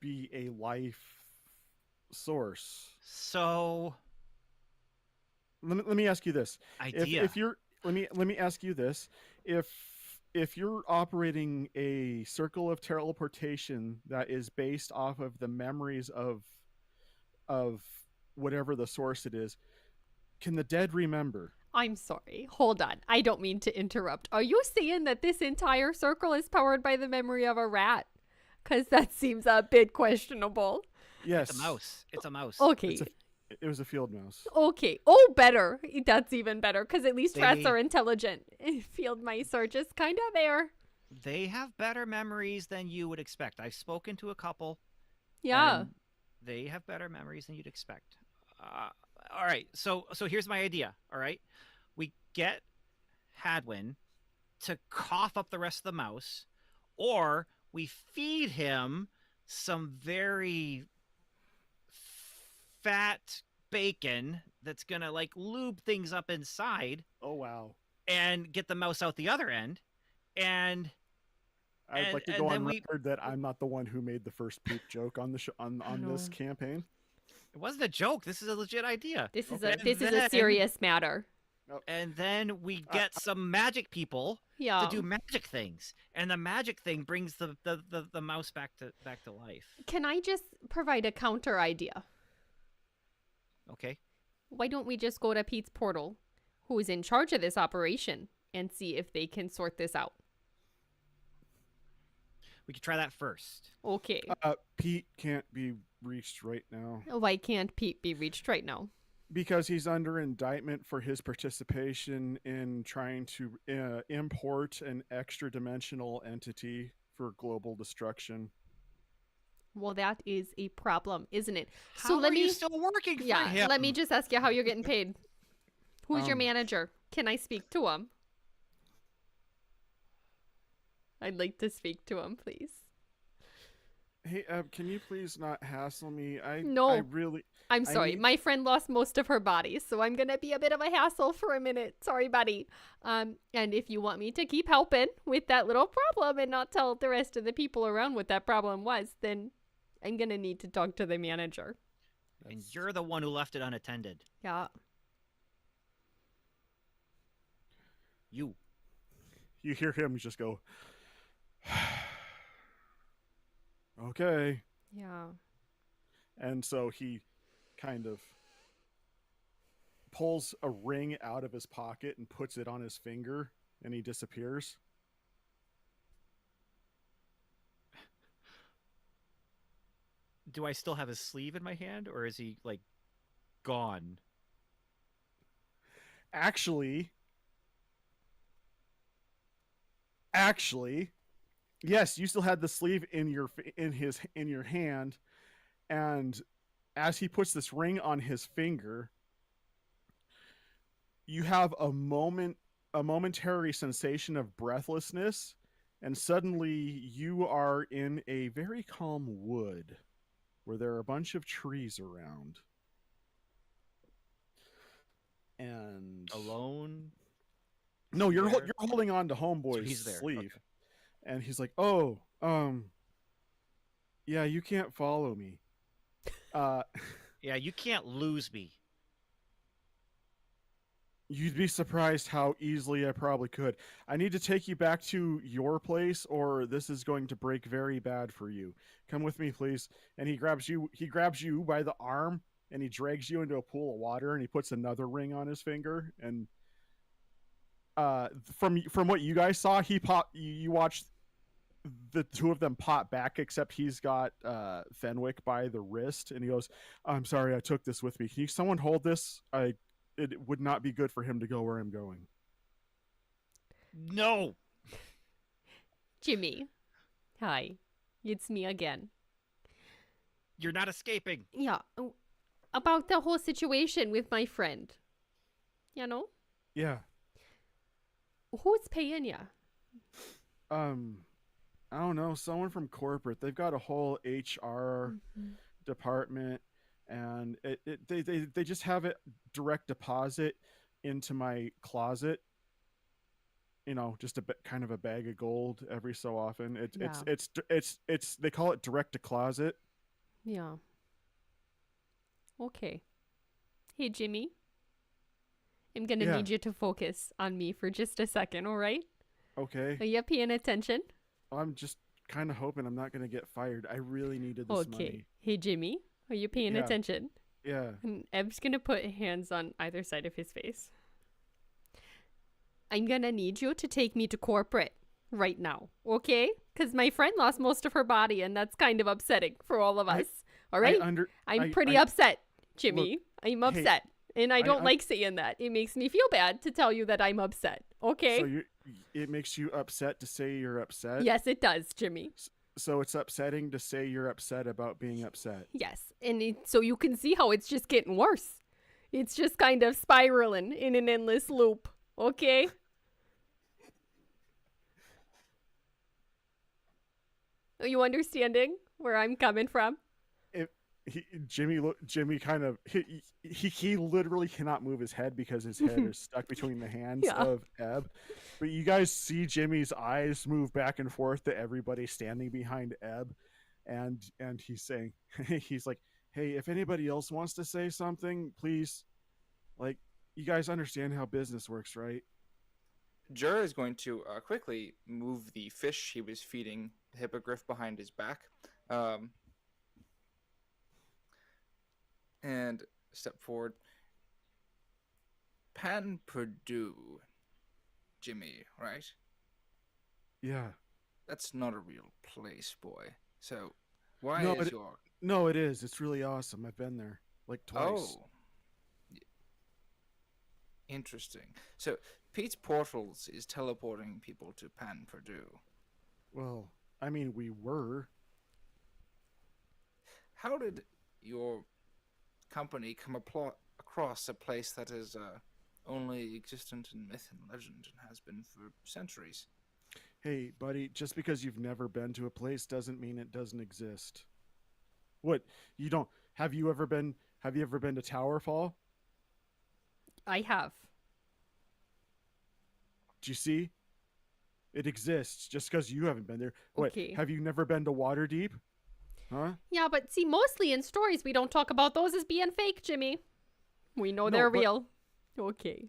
be a life source. So Let me ask you this. idea. If you're let me ask you this. If you're operating a circle of teleportation that is based off of the memories of whatever the source it is, can the dead remember? I'm sorry. Hold on. I don't mean to interrupt. Are you saying that this entire circle is powered by the memory of a rat? Because that seems a bit questionable. Yes. It's a mouse. It's a mouse. Okay. It was a field mouse. Okay. Oh, better. That's even better because at least rats They- are intelligent. Field mice are just kind of there. They have better memories than you would expect. I've spoken to a couple. Yeah. and they have better memories than you'd expect. All right. So here's my idea. All right. We get Hadwin to cough up the rest of the mouse, or we feed him some very fat bacon that's gonna like lube things up inside Oh wow. and get the mouse out the other end. And I'd like to And go then on we- record that I'm not the one who made the first poop joke on the on this know. campaign. it wasn't a joke. This is a legit idea. This is Okay. a this is a Then- serious matter. And then we get some magic people Yeah. to do magic things, and the magic thing brings the mouse back to life. Can I just provide a counter idea? Okay. Why don't we just go to Pete's portal, who is in charge of this operation, and see if they can sort this out? We could try that first. Okay. Pete can't be reached right now Why can't Pete be reached right now? because he's under indictment for his participation in trying to import an extra dimensional entity for global destruction. Well, that is a problem, isn't it? How are you still working for Yeah, him? let me just ask you how you're getting paid. Who's your Um, manager? Can I speak to him? I'd like to speak to him, please. Hey, can you please not hassle me? No. I really. I'm I sorry. need- My friend lost most of her body, so I'm gonna be a bit of a hassle for a minute. Sorry, buddy. And if you want me to keep helping with that little problem and not tell the rest of the people around what that problem was, then I'm gonna need to talk to the manager. And you're the one who left it unattended. Yeah. You. You hear him just go. Okay. Yeah. And so he kind of pulls a ring out of his pocket and puts it on his finger, and he disappears. Do I still have his sleeve in my hand, or is he like gone? Actually, yes, you still had the sleeve in your hand, and as he puts this ring on his finger, you have a momentary sensation of breathlessness, and suddenly you are in a very calm wood where there are a bunch of trees around. And Alone. no, you're Where? you're holding on to Homeboy's he's there, sleeve, okay. and he's like, "Oh, yeah, you can't follow me." Yeah, you can't lose me. You'd be surprised how easily I probably could. I need to take you back to your place, or this is going to break very bad for you. Come with me, please. And he grabs you by the arm, and he drags you into a pool of water, and he puts another ring on his finger. And from what you guys saw, you watched the two of them pop back, except he's got Fenwick by the wrist, and he goes, "I'm sorry, I took this with me. Can someone hold this? It would not be good for him to go where I'm going." No. Jimmy. Hi. It's me again. You're not escaping. Yeah. About the whole situation with my friend. You know? Yeah. Who's paying ya? I don't know, someone from corporate. They've got a whole HR department, and they just have it direct deposit into my closet. You know, just kind of a bag of gold every so often. It's they call it direct to closet. Yeah. Okay. Hey, Jimmy. I'm gonna Yeah. need you to focus on me for just a second, all right? Okay. Are you paying attention? I'm just kind of hoping I'm not going to get fired. I really needed this Okay. money. Hey, Jimmy. Are you paying Yeah. attention? Yeah. And Eb's gonna put hands on either side of his face. I'm gonna need you to take me to corporate right now, okay? Because my friend lost most of her body, and that's kind of upsetting for all of us. All right? I'm pretty upset, Jimmy. I'm upset. And I don't like saying that. It makes me feel bad to tell you that I'm upset, okay? So it makes you upset to say you're upset? Yes, it does, Jimmy. So it's upsetting to say you're upset about being upset. Yes, and so you can see how it's just getting worse. It's just kind of spiraling in an endless loop, okay? Are you understanding where I'm coming from? Jimmy kind of he literally cannot move his head because his head is stuck between the hands of Eb. But you guys see Jimmy's eyes move back and forth to everybody standing behind Eb, and he's saying, he's like, "Hey, if anybody else wants to say something, please, like, you guys understand how business works, right?" Jur is going to quickly move the fish he was feeding the hippogriff behind his back, and step forward. Pan Purdue, Jimmy, right? Yeah. That's not a real place, boy. So, why No, is your... No, it is. It's really awesome. I've been there like twice. Oh. Interesting. So, Pete's Portals is teleporting people to Pan Purdue. Well, I mean, we were. How did your company come across a place that is only existent in myth and legend and has been for centuries? Hey, buddy, just because you've never been to a place doesn't mean it doesn't exist. What? You don't have you ever been to Towerfall? I have. Do you see? It exists just because you haven't been there. What? Okay. Have you never been to Waterdeep? Huh? Yeah, but see, mostly in stories, we don't talk about those as being fake, Jimmy. We know No, they're but- real. Okay.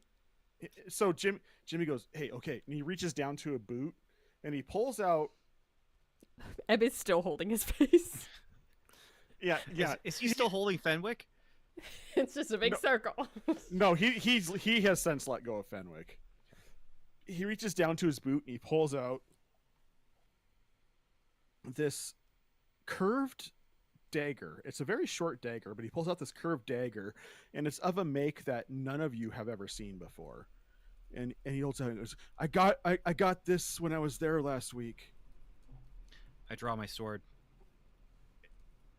So Jimmy goes, "Hey, okay," and he reaches down to a boot and he pulls out. Eb is still holding his face. Yeah. Is he still holding Fenwick? It's just a big circle. No, he has since let go of Fenwick. He reaches down to his boot and he pulls out this curved dagger. It's a very short dagger, but he pulls out this curved dagger, and it's of a make that none of you have ever seen before. And he holds out and goes, I got this when I was there last week. I draw my sword.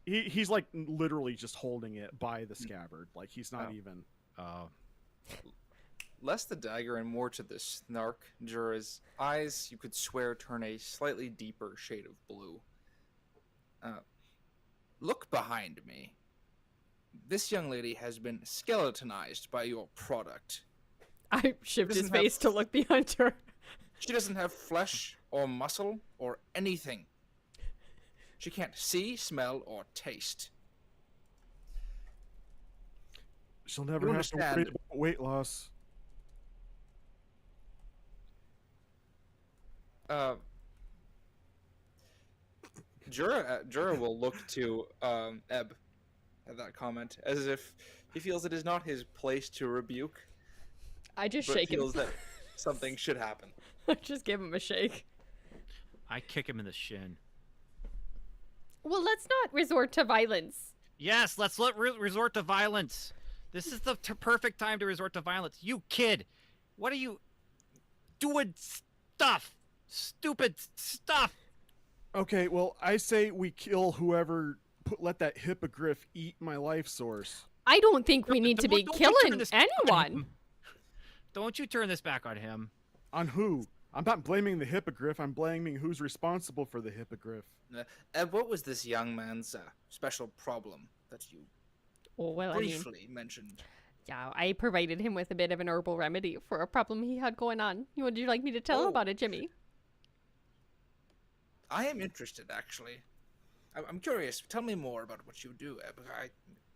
He's like literally just holding it by the scabbard. Like he's not even. Less the dagger and more to the snark, Jura's eyes, you could swear, turn a slightly deeper shade of blue. Look behind me. This young lady has been skeletonized by your product. I shift his Doesn't have- face to look behind her. She doesn't have flesh or muscle or anything. She can't see, smell, or taste. She'll never You have to worry understand. about weight loss. Jura will look to Ebb at that comment as if he feels it is not his place to rebuke, I just but shake him. feels that something should happen. I just give him a shake. I kick him in the shin. Well, let's not resort to violence. Yes, let's resort to violence. This is the perfect time to resort to violence. You kid, what are you doing? Stuff, stupid stuff. Okay, well, I say we kill whoever let that hippogriff eat my life source. I don't think we need to be Don't you turn killing this back on anyone. him. Don't you turn this back on him. On who? I'm not blaming the hippogriff. I'm blaming who's responsible for the hippogriff. Ebb, what was this young man's special problem that you Oh, well, I mean, briefly mentioned? yeah, I provided him with a bit of an herbal remedy for a problem he had going on. Would you like me to tell him Oh. about it, Jimmy? I am interested, actually. I'm curious. Tell me more about what you do, Ebb.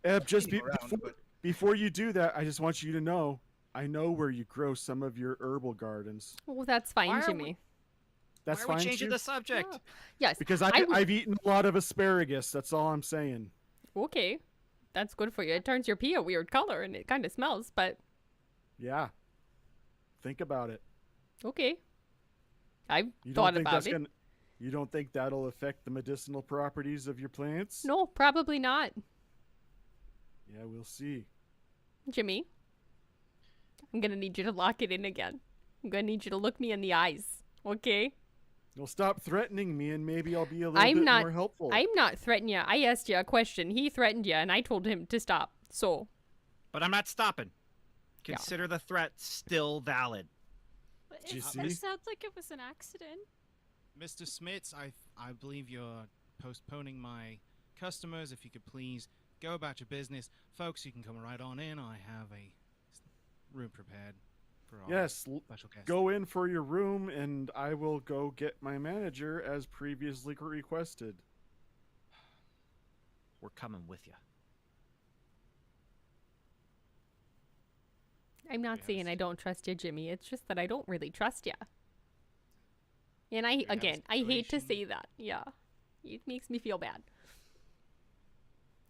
Eb, just Kidding around, but before you do that, I just want you to know, I know where you grow some of your herbal gardens. Oh, that's fine, Why are Jimmy. That's Why are we fine changing too? the subject? Yes. Because I would- I've eaten a lot of asparagus. That's all I'm saying. Okay. That's good for you. It turns your pee a weird color and it kind of smells, but Yeah. Think about it. okay. I've You don't thought think about that's it. gonna? You don't think that'll affect the medicinal properties of your plants? No, probably not, Yeah, we'll see. Jimmy. I'm going to need you to lock it in again. I'm going to need you to look me in the eyes, okay? You'll stop threatening me, and maybe I'll be a little I'm bit not- more helpful. I'm not threatening you. I asked you a question. He threatened you, and I told him to stop. So, But I'm not stopping. Yeah. Consider the threat still valid. But Do you it see? sounds like it was an accident. Mr. Smits, I believe you're postponing my customers. If you could please go about your business. Folks, you can come right on in. I have a room prepared for our Yes, special guest. go in for your room, and I will go get my manager as previously requested. We're coming with you. I'm not saying I don't trust you, Jimmy. It's just that I don't really trust you. And We have a I hate to situation. say that. Yeah. It makes me feel bad.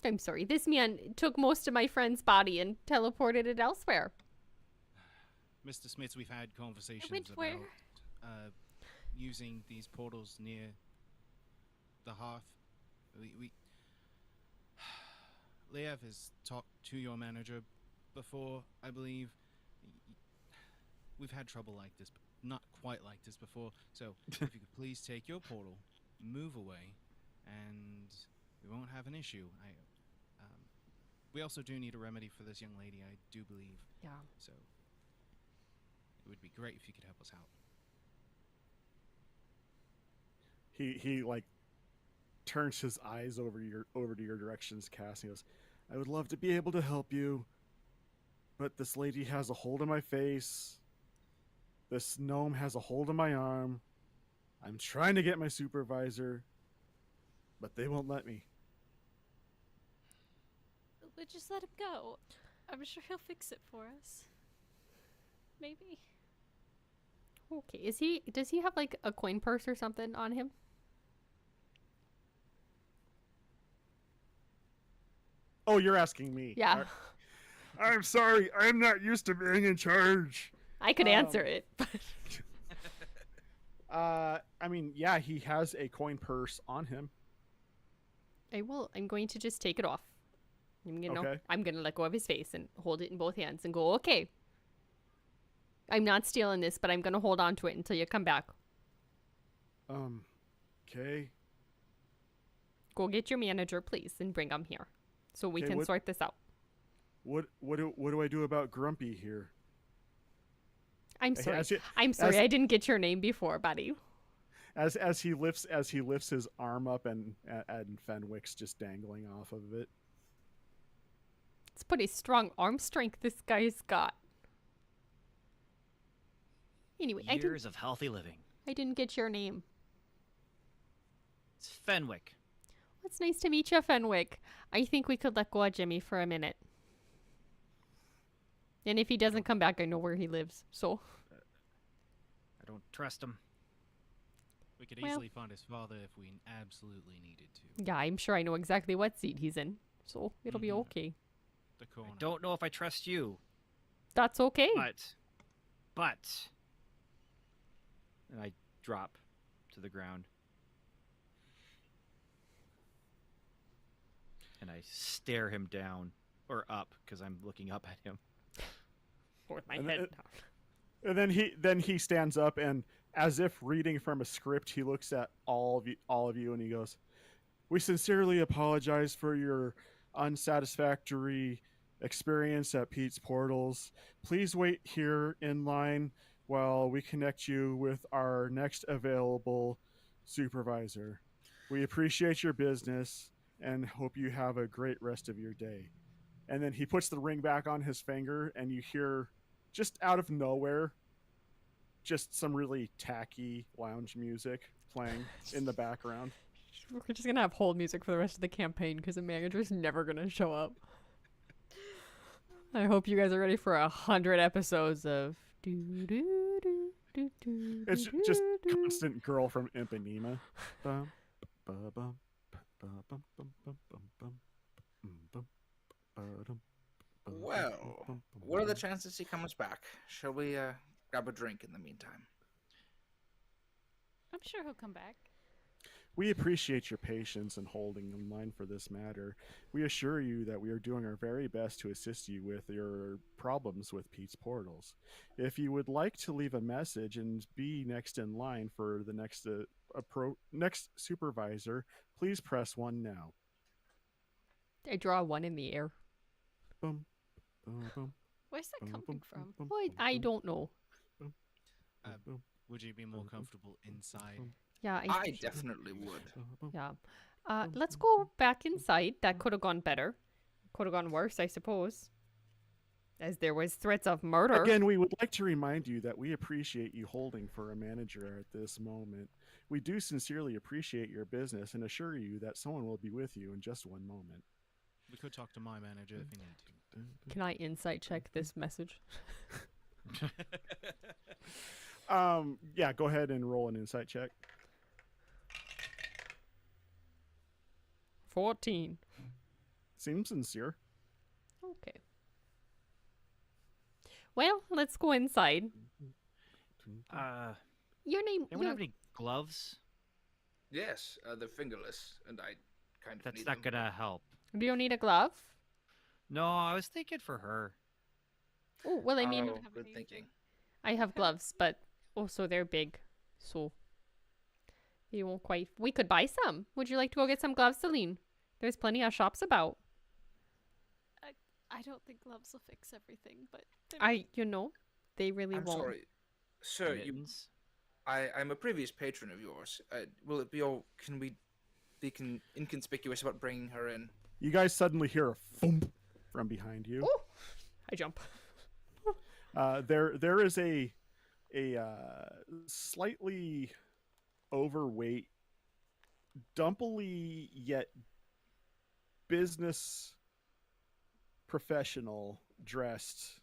I'm sorry. This man took most of my friend's body and teleported it elsewhere. Mr. Smits, we've had conversations went about where? Using these portals near the hearth. We Lev has talked to your manager before, I believe. We've had trouble like this, but not quite like this before. So if you could please take your portal, move away, and we won't have an issue. We also do need a remedy for this young lady, I do believe. Yeah. So it would be great if you could help us out. He like turns his eyes over to your directions, Cass, and he goes, I would love to be able to help you, but this lady has a hold of my face. This gnome has a hold of my arm. I'm trying to get my supervisor, but they won't let me. But just let him go. I'm sure he'll fix it for us. Maybe. Okay. Does he have like a coin purse or something on him? Oh, you're asking me. Yeah. I'm sorry. I'm not used to being in charge. I could answer it. But I mean, yeah, he has a coin purse on him. I will. I'm going to just take it off. Okay. I'm gonna let go of his face and hold it in both hands and go, okay. I'm not stealing this, but I'm gonna hold on to it until you come back. Okay. Go get your manager, please, and bring him here so we Okay, can sort this out. What do I do about Grumpy here? I'm Hey, sorry. as you- I'm sorry. as- I didn't get your name before, buddy. As he lifts his arm up and Fenwick's just dangling off of it. It's pretty strong arm strength this guy's got. Anyway, Years of healthy living. I didn't get your name. It's Fenwick. Well, it's nice to meet you, Fenwick. I think we could let go of Jimmy for a minute. And if he doesn't come back, I know where he lives. So, I don't trust him. We could Well- easily find his father if we absolutely needed to. yeah, I'm sure I know exactly what seat he's in. So, it'll be Mhm. okay. The corner. I don't know if I trust you, That's okay. but, and I drop to the ground. And I stare him down, or up, because I'm looking up at him. With my And head it- down. And then he stands up and, as if reading from a script, he looks at all of you and he goes, "We sincerely apologize for your unsatisfactory experience at Pete's Portals. Please wait here in line while we connect you with our next available supervisor. We appreciate your business and hope you have a great rest of your day." And then he puts the ring back on his finger, and you hear, just out of nowhere, just some really tacky lounge music playing in the background. We're just gonna have hold music for the rest of the campaign because the manager's never gonna show up. I hope you guys are ready for 100 episodes of It's just constant girl from Ipanema. Bum, ba, bum, ba, bum, bum, bum, bum, bum, bum, ba-dum, ba-dum, Well, bum, bum, what are the bum. chances he comes back? Shall we grab a drink in the meantime? I'm sure he'll come back. We appreciate your patience in holding in line for this matter. We assure you that we are doing our very best to assist you with your problems with Pete's Portals. If you would like to leave a message and be next in line for the next supervisor, please press 1 now. I draw one in the air. Bum, bum, bum, Where's that bum, coming bum, from? bum, Well, bum, I bum, don't know. bum, Uh, bum, Would you be more bum, comfortable inside? bum, Yeah, I definitely would. bum. yeah. Let's go back inside. That could have gone better. Could have gone worse, I suppose. As there was threats of murder. Again, we would like to remind you that we appreciate you holding for a manager at this moment. We do sincerely appreciate your business and assure you that someone will be with you in just one moment. We could talk to my manager if you need to. Can I insight check this message? Yeah, go ahead and roll an insight check. 14. Seems sincere. Okay. Well, let's go inside. Your name. Anyone have any gloves? Yes, they're fingerless, and I kind of That's need not them. gonna help. Do you need a glove? No, I was thinking for her. Oh, well, I mean, Oh, have good any thinking. I have gloves, but also they're big. So you won't quite. We could buy some. Would you like to go get some gloves, Celine? There's plenty of shops about. I don't think gloves will fix everything, but They really I'm won't. sorry, sir. Mittens? I'm a previous patron of yours. Will it be all? Can we be inconspicuous about bringing her in? You guys suddenly hear a thump from behind you. Oh! I jump. There is a slightly overweight, dumpily yet business professional dressed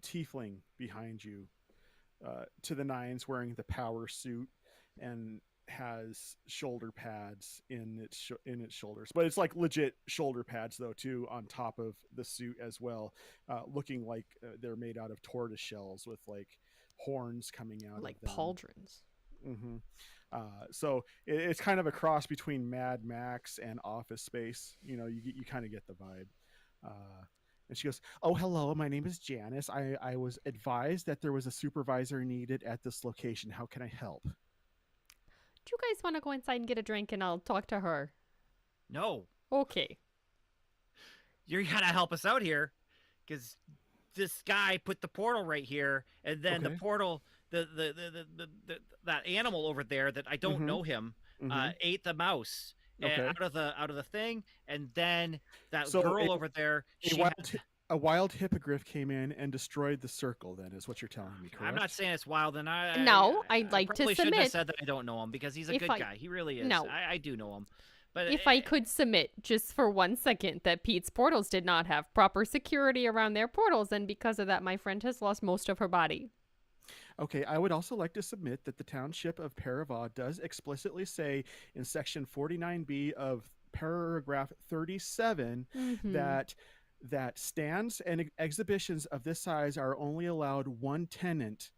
tiefling behind you, to the nines, wearing the power suit and has shoulder pads in its shoulders, but it's like legit shoulder pads though too, on top of the suit as well, looking like they're made out of tortoise shells with like horns coming out Like of them. pauldrons. hmm So it's kind of a cross between Mad Max and Office Space. You know, you kind of get the vibe. Uh, and she goes, "Oh, hello. My name is Janice. I was advised that there was a supervisor needed at this location. How can I help?" Do you guys want to go inside and get a drink and I'll talk to her? No, Okay. you gotta help us out here, because this guy put the portal right here, and then the Okay. portal, that animal over there that I don't Mhm. know him, Mhm. ate the mouse Okay. out of the thing, and then that So girl over there, a she wild had. a wild hippogriff came in and destroyed the circle. Then is what you're telling me, I'm not correct? saying it's wild, and Now, I'd I like to probably shouldn't have submit, said that I don't know him, because he's a if good I- guy. He really is. No. I do know him, but if I could submit just for 1 second that Pete's portals did not have proper security around their portals, and because of that, my friend has lost most of her body. Okay, I would also like to submit that the township of Parava does explicitly say in section 49B of paragraph 37 Mhm. that stands and exhibitions of this size are only allowed one tenant.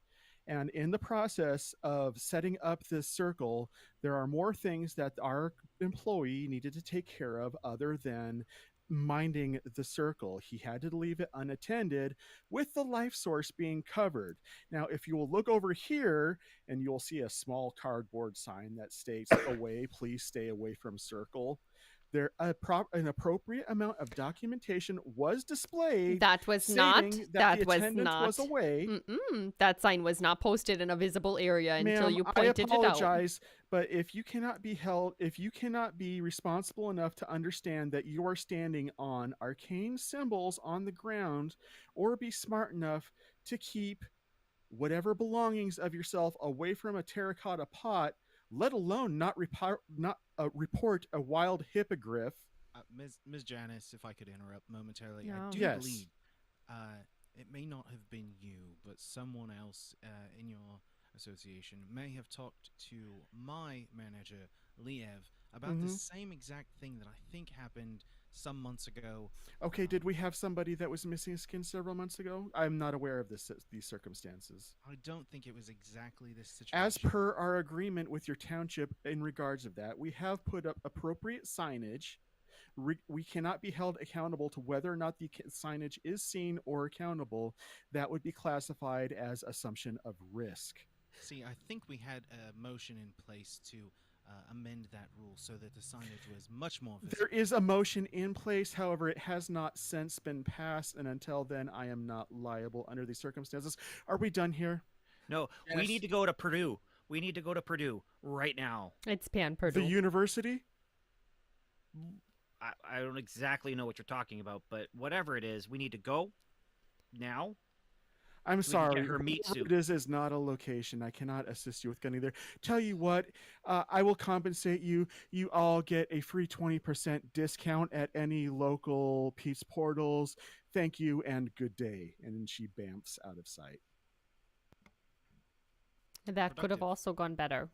And in the process of setting up this circle, there are more things that our employee needed to take care of other than minding the circle. He had to leave it unattended with the life source being covered. Now, if you will look over here and you'll see a small cardboard sign that states, "Away, please stay away from circle." An appropriate amount of documentation was displayed That was not. stating that That the was attendant not. was away. That sign was not posted in a visible area until Ma'am, you I pointed it out. apologize, but if you cannot be responsible enough to understand that you are standing on arcane symbols on the ground, or be smart enough to keep whatever belongings of yourself away from a terracotta pot, let alone report a wild hippogriff. Ms. Janice, if I could interrupt momentarily, Yeah. I do Yes. believe it may not have been you, but someone else in your association may have talked to my manager, Liev, about the Mhm. same exact thing that I think happened some months ago. Okay, did we have somebody that was missing skin several months ago? I'm not aware of these circumstances. I don't think it was exactly this situation. As per our agreement with your township in regards of that, we have put up appropriate signage. We cannot be held accountable to whether or not the signage is seen or accountable. That would be classified as assumption of risk. See, I think we had a motion in place to amend that rule so that the signage was much more visible. There is a motion in place, however, it has not since been passed, and until then, I am not liable under these circumstances. Are we done here? no, we Yes. need to go to Purdue. We need to go to Purdue right now. It's Pan The Purdue. university? I don't exactly know what you're talking about, but whatever it is, we need to go now. I'm So we can sorry. get her meat whatever suit. It is not a location. I cannot assist you with getting there. Tell you what, I will compensate you. You all get a free 20% discount at any local Pete's Portals. Thank you and good day. And then she bamfs out of sight. That could have Productive. also gone better.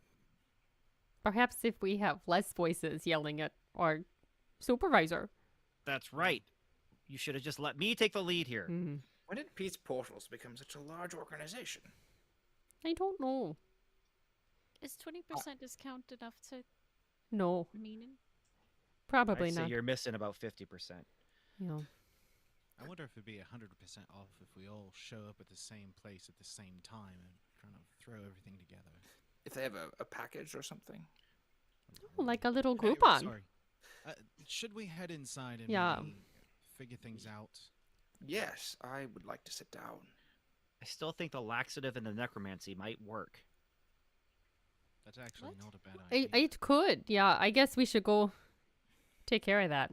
Perhaps if we have less voices yelling at our supervisor. That's right. You should have just let me take the lead here. Mhm. When did Pete's Portals become such a large organization? I don't know. Is 20% discount enough to No, mean it? probably I'd say not. you're missing about 50%. Yeah. I wonder if it'd be 100% off if we all show up at the same place at the same time and kind of throw everything together. If they have a package or something? Oh, like a little Okay, Groupon. Sorry. Should we head inside and Yeah. maybe figure things out? Yes, I would like to sit down. I still think the laxative and the necromancy might work. That's actually What? not a bad idea. It could. Yeah, I guess we should go take care of that.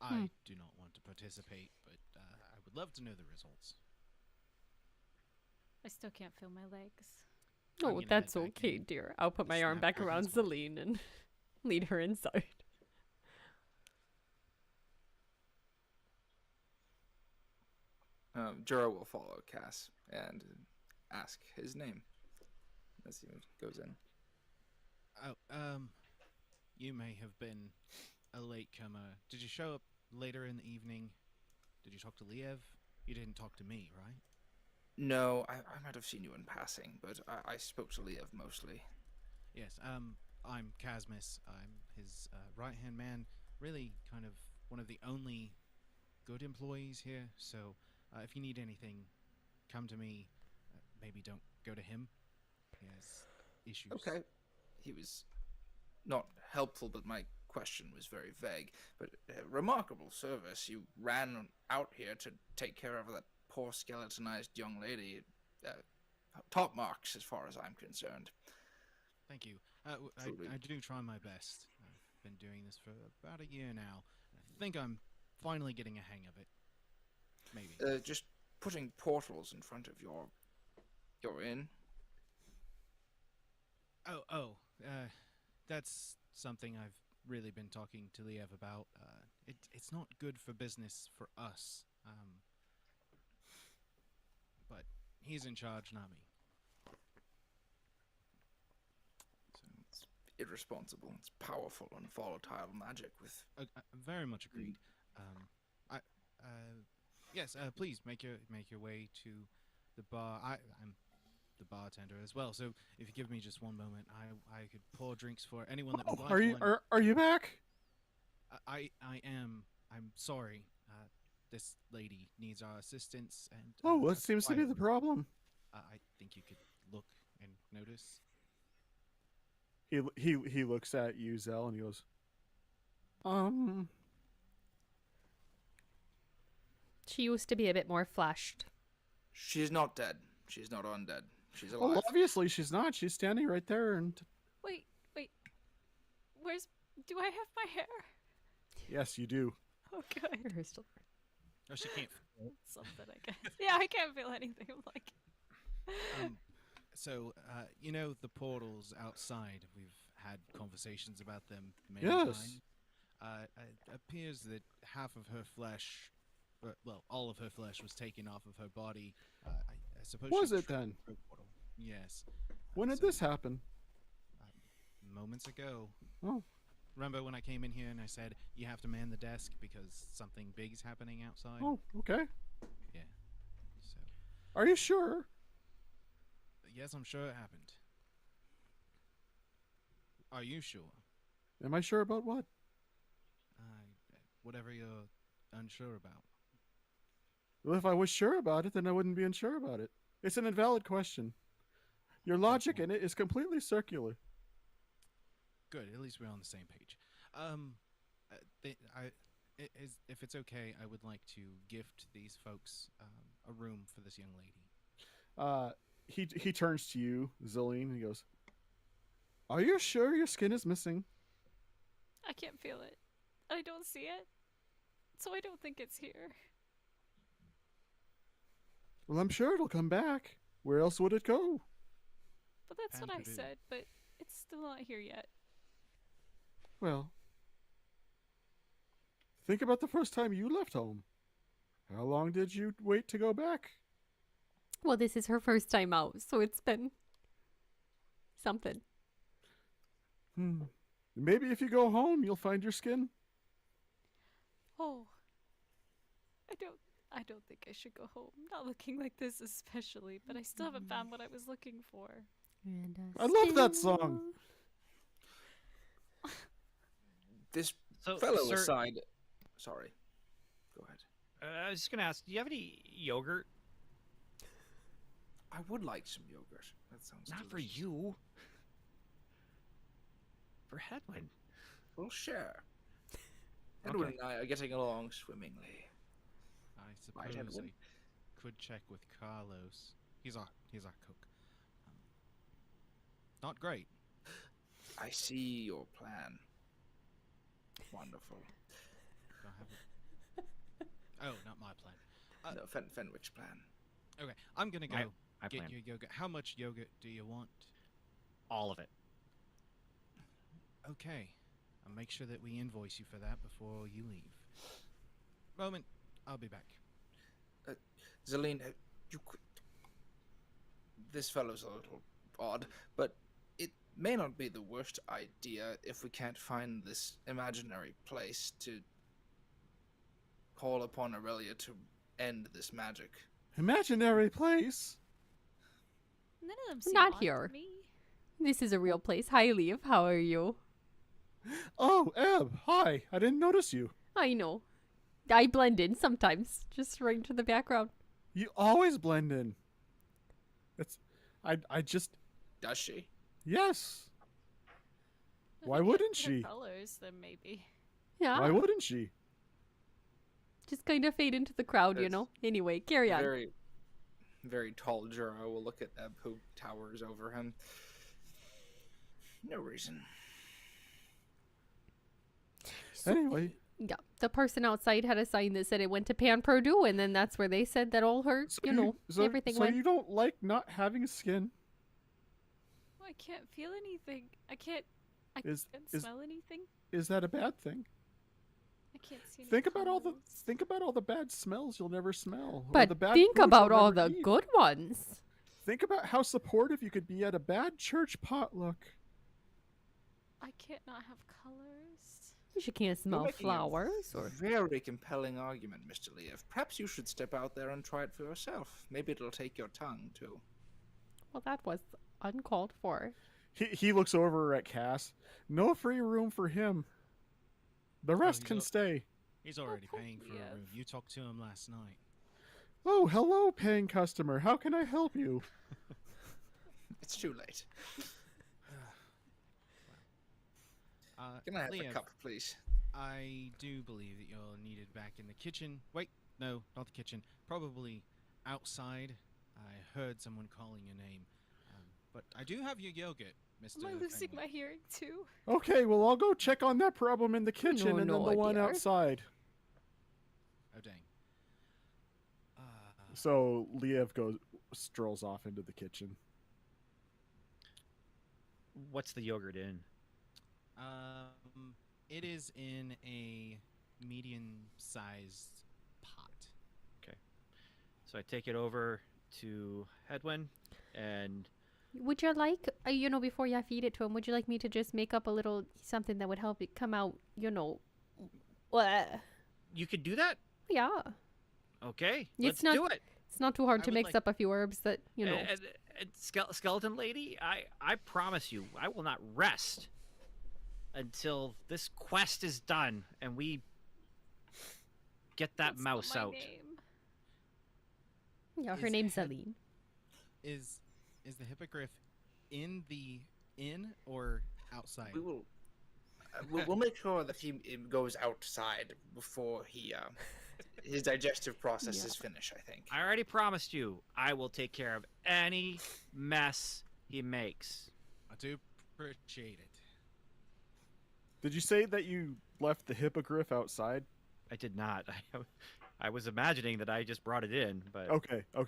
I do not want to participate, but I would love to know the results. I still can't feel my legs. I'm Oh, gonna that's head back okay, in dear. I'll put and my arm snap back Griffin's around body. Celine and lead her inside. Jura will follow Cass and ask his name as he goes in. Oh, you may have been a latecomer. Did you show up later in the evening? Did you talk to Liev? You didn't talk to me, right? No, I might have seen you in passing, but I spoke to Liev mostly. Yes, I'm Casmus. I'm his right-hand man. Really, kind of one of the only good employees here. So, if you need anything, come to me. Maybe don't go to him. He has issues. Okay. He was not helpful, but my question was very vague. But remarkable service. You ran out here to take care of that poor skeletonized young lady. Top marks, as far as I'm concerned. Thank you. Truly. I do try my best. I've been doing this for about a year now. I think I'm finally getting a hang of it. Maybe. Just putting portals in front of your inn. That's something I've really been talking to Liev about. It's not good for business for us. But he's in charge, not me. It's irresponsible. It's powerful and volatile magic with. Very much agreed. Yes. Please make your way to the bar. I'm the bartender as well. So if you give me just one moment, I could pour drinks for anyone that would like one. Are you back? I am. I'm sorry. This lady needs our assistance, and What seems to be the problem? I think you could look and notice. He looks at you, Zell, and he goes, She used to be a bit more flushed. She's not dead. She's not undead. She's alive. well, obviously she's not. She's standing right there, and Wait. Do I have my hair? yes, you do. Oh, good. Her still- Oh, she can't. Something, I guess. Yeah, I can't feel anything. I'm like. So, you know the portals outside. We've had conversations about them many Yes. times. It appears that half of her flesh, well, all of her flesh was taken off of her body. I suppose. Was she it tripped then? through a portal. Yes. When did So, this happen? Moments ago. Oh, Remember when I came in here and I said you have to man the desk because something big is happening outside? okay. Yeah. So, Are you sure? yes, I'm sure it happened. Are you sure? Am I sure about what? Whatever you're unsure about. Well, if I was sure about it, then I wouldn't be unsure about it. It's an invalid question. Your logic in it is completely circular. Good. At least we're on the same page. If it's okay, I would like to gift these folks a room for this young lady. He turns to you, Zillian, and he goes, "Are you sure your skin is missing?" I can't feel it. I don't see it. So I don't think it's here. Well, I'm sure it'll come back. Where else would it go? But that's what I Panther did. said, but it's still not here yet. Well, think about the first time you left home. How long did you wait to go back? Well, this is her first time out, so it's been something. Maybe if you go home, you'll find your skin. Oh. I don't think I should go home. Not looking like this especially, but I still haven't found what I was looking for. I love that song. This So, fellow sir, aside. Sorry. Go ahead. I was just gonna ask, do you have any yogurt? I would like some yogurt. That sounds Not for delicious. you. For Hedwin. We'll share. Okay. Edwin and I are getting along swimmingly. I Right, suppose Edwin? I could check with Carlos. He's our cook. Not great. I see your plan. Wonderful. Don't have it. Oh, not my plan. No, Fenwick's plan. Okay, I'm gonna go My get plan. your yogurt. How much yogurt do you want? All of it. Okay, I'll make sure that we invoice you for that before you leave. Moment, I'll be back. Zelene, this fellow's a little odd, but it may not be the worst idea if we can't find this imaginary place to call upon Aurelia to end this magic. Imaginary place? None of them seem Not odd here. to me. This is a real place. Hi, Leaf. How are you? Oh, Eb, hi. I didn't notice you. I know. I blend in sometimes, just right into the background. You always blend in. I just, Does she? yes. If Why we get wouldn't better she? Colors, then maybe. Yeah. Why wouldn't she? Just kind of fade into the crowd, you That's know? Anyway, carry on. Very, very tall Jura will look at Eb, who towers over him. No reason. Anyway, Yeah, the person outside had a sign that said it went to Pan Purdue, and then that's where they said that all her, so everything so went. you don't like not having skin? I can't feel anything. I can't Is smell anything. is that a bad thing? I can't see any Think about all the bad smells you'll never smell. or the But bad think foods about you'll all never the eat. good ones. Think about how supportive you could be at a bad church potluck. I can't not have colors. You can't smell making a flowers or. Very compelling argument, Mr. Leaf. Perhaps you should step out there and try it for yourself. Maybe it'll take your tongue, too. Well, that was uncalled for. He looks over at Cass. No free room for him. The rest he's can up. stay. He's already poor paying for Lev. a room. You talked to him last night. Oh, hello, paying customer. How can I help you? It's too late. Can I have Liev, a cup, please? I do believe that you're needed back in the kitchen. Wait, no, not the kitchen. Probably outside. I heard someone calling your name. But I do have your yogurt, Mr. Am I losing Fenwick. my hearing too? Okay, well, I'll go check on that problem in the kitchen and then no, the one dear. outside. Oh, dang. So Liev strolls off into the kitchen. What's the yogurt in? It is in a medium-sized pot. So I take it over to Hedwin, and Would you like, before you feed it to him, would you like me to just make up a little something that would help it come out, you could do that. yeah. Okay, It's let's not- do it. It's not too hard I to would mix like- up a few herbs that, And skeleton lady, I promise you, I will not rest until this quest is done and we get that That's mouse not my out. name. Yeah, her Is name's Het- Aline. Is the hippogriff in the inn or outside? We will. We'll make sure that he goes outside before he his digestive process is finished. I think. I already promised you I will take care of any mess he makes. I do appreciate it. Did you say that you left the hippogriff outside? I did not. I was imagining that I just brought it in, but Okay. Oh.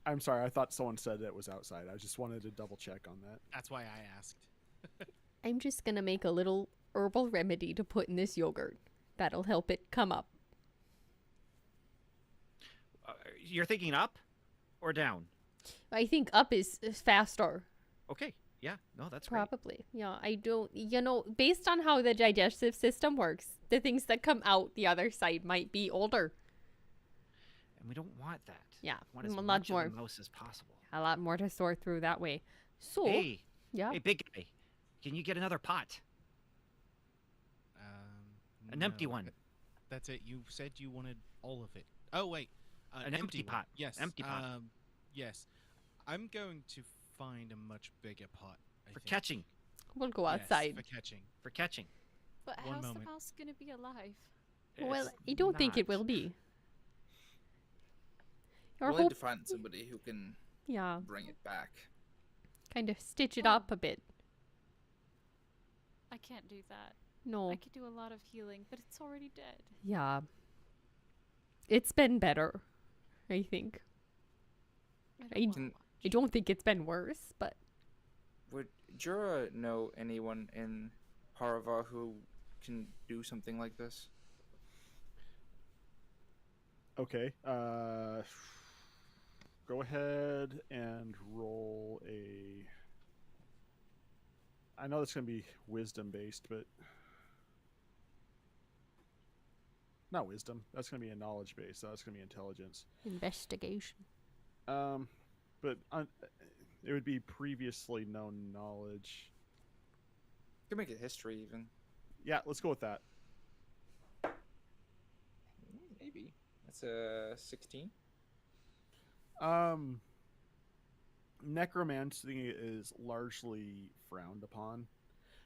I'm sorry. I thought someone said it was outside. I just wanted to double check on that. That's why I asked. I'm just gonna make a little herbal remedy to put in this yogurt. That'll help it come up. you're thinking up or down? I think up is faster. Okay, yeah, no, that's great. Probably. Yeah, I don't, based on how the digestive system works, the things that come out the other side might be older. And we don't want that. Yeah, We want as a lot much more. of the mouse as possible. A lot more to sort through that way. So, Hey, yeah. hey, big guy, can you get another pot? An empty No, one. That's it. You said you wanted all of it. Oh wait, An empty one. pot. Yes. Empty pot. Yes. I'm going to find a much bigger pot. I For think. catching. We'll go Yes, outside. for catching. For catching. But One how's moment. the mouse gonna be alive? Well, It's I don't think it not. will be. Or We'll need hope, to find somebody who can yeah, bring it back. kind of stitch it up a bit. I can't do that. No, I could do a lot of healing, but it's already dead. yeah. It's been better, I think. I I- don't want Can- I don't think it's been worse, but Would Jura know anyone in Parava who can do something like this? Okay. Go ahead and roll a. I know it's going to be wisdom based, but not wisdom. That's going to be a knowledge base. So that's going to be intelligence. Investigation. But it would be previously known knowledge. You can make it history even. Yeah, let's go with that. Maybe. That's a 16. Necromancy is largely frowned upon.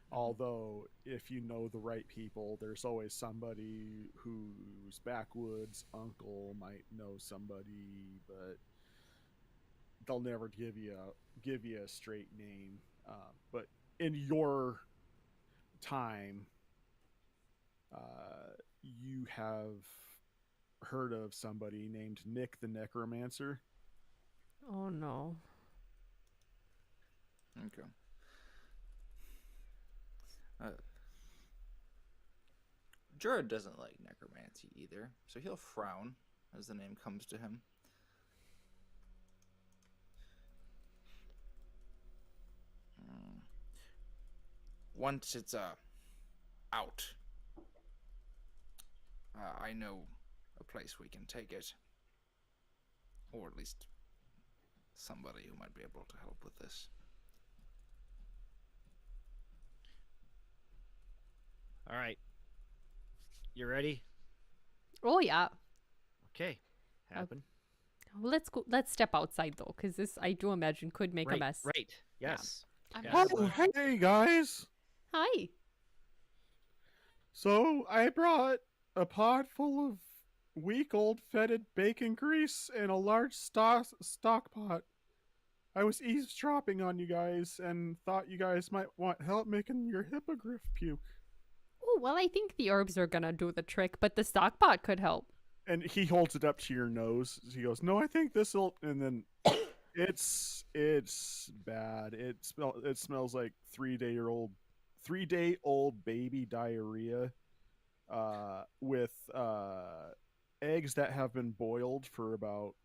Although, if you know the right people, there's always somebody whose backwoods uncle might know somebody, but they'll never give you a straight name. But in your time, you have heard of somebody named Nick the Necromancer. Oh no. Okay. Jared doesn't like necromancy either, so he'll frown as the name comes to him. Once it's out, I know a place we can take it, or at least somebody who might be able to help with this. All right. You ready? Oh yeah. Okay. Happen. Let's go. Let's step outside though, because this I do imagine could make a mess. Right. Yes. I'm Yeah. just- Oh, hey guys! Hi. So I brought a pot full of week-old fetid bacon grease and a large stock pot. I was eavesdropping on you guys and thought you guys might want help making your hippogriff puke. Oh well, I think the herbs are gonna do the trick, but the stock pot could help. And he holds it up to your nose. He goes, "No, I think this'll." And then it's bad. It smells like 3-day-old baby diarrhea, with eggs that have been boiled for about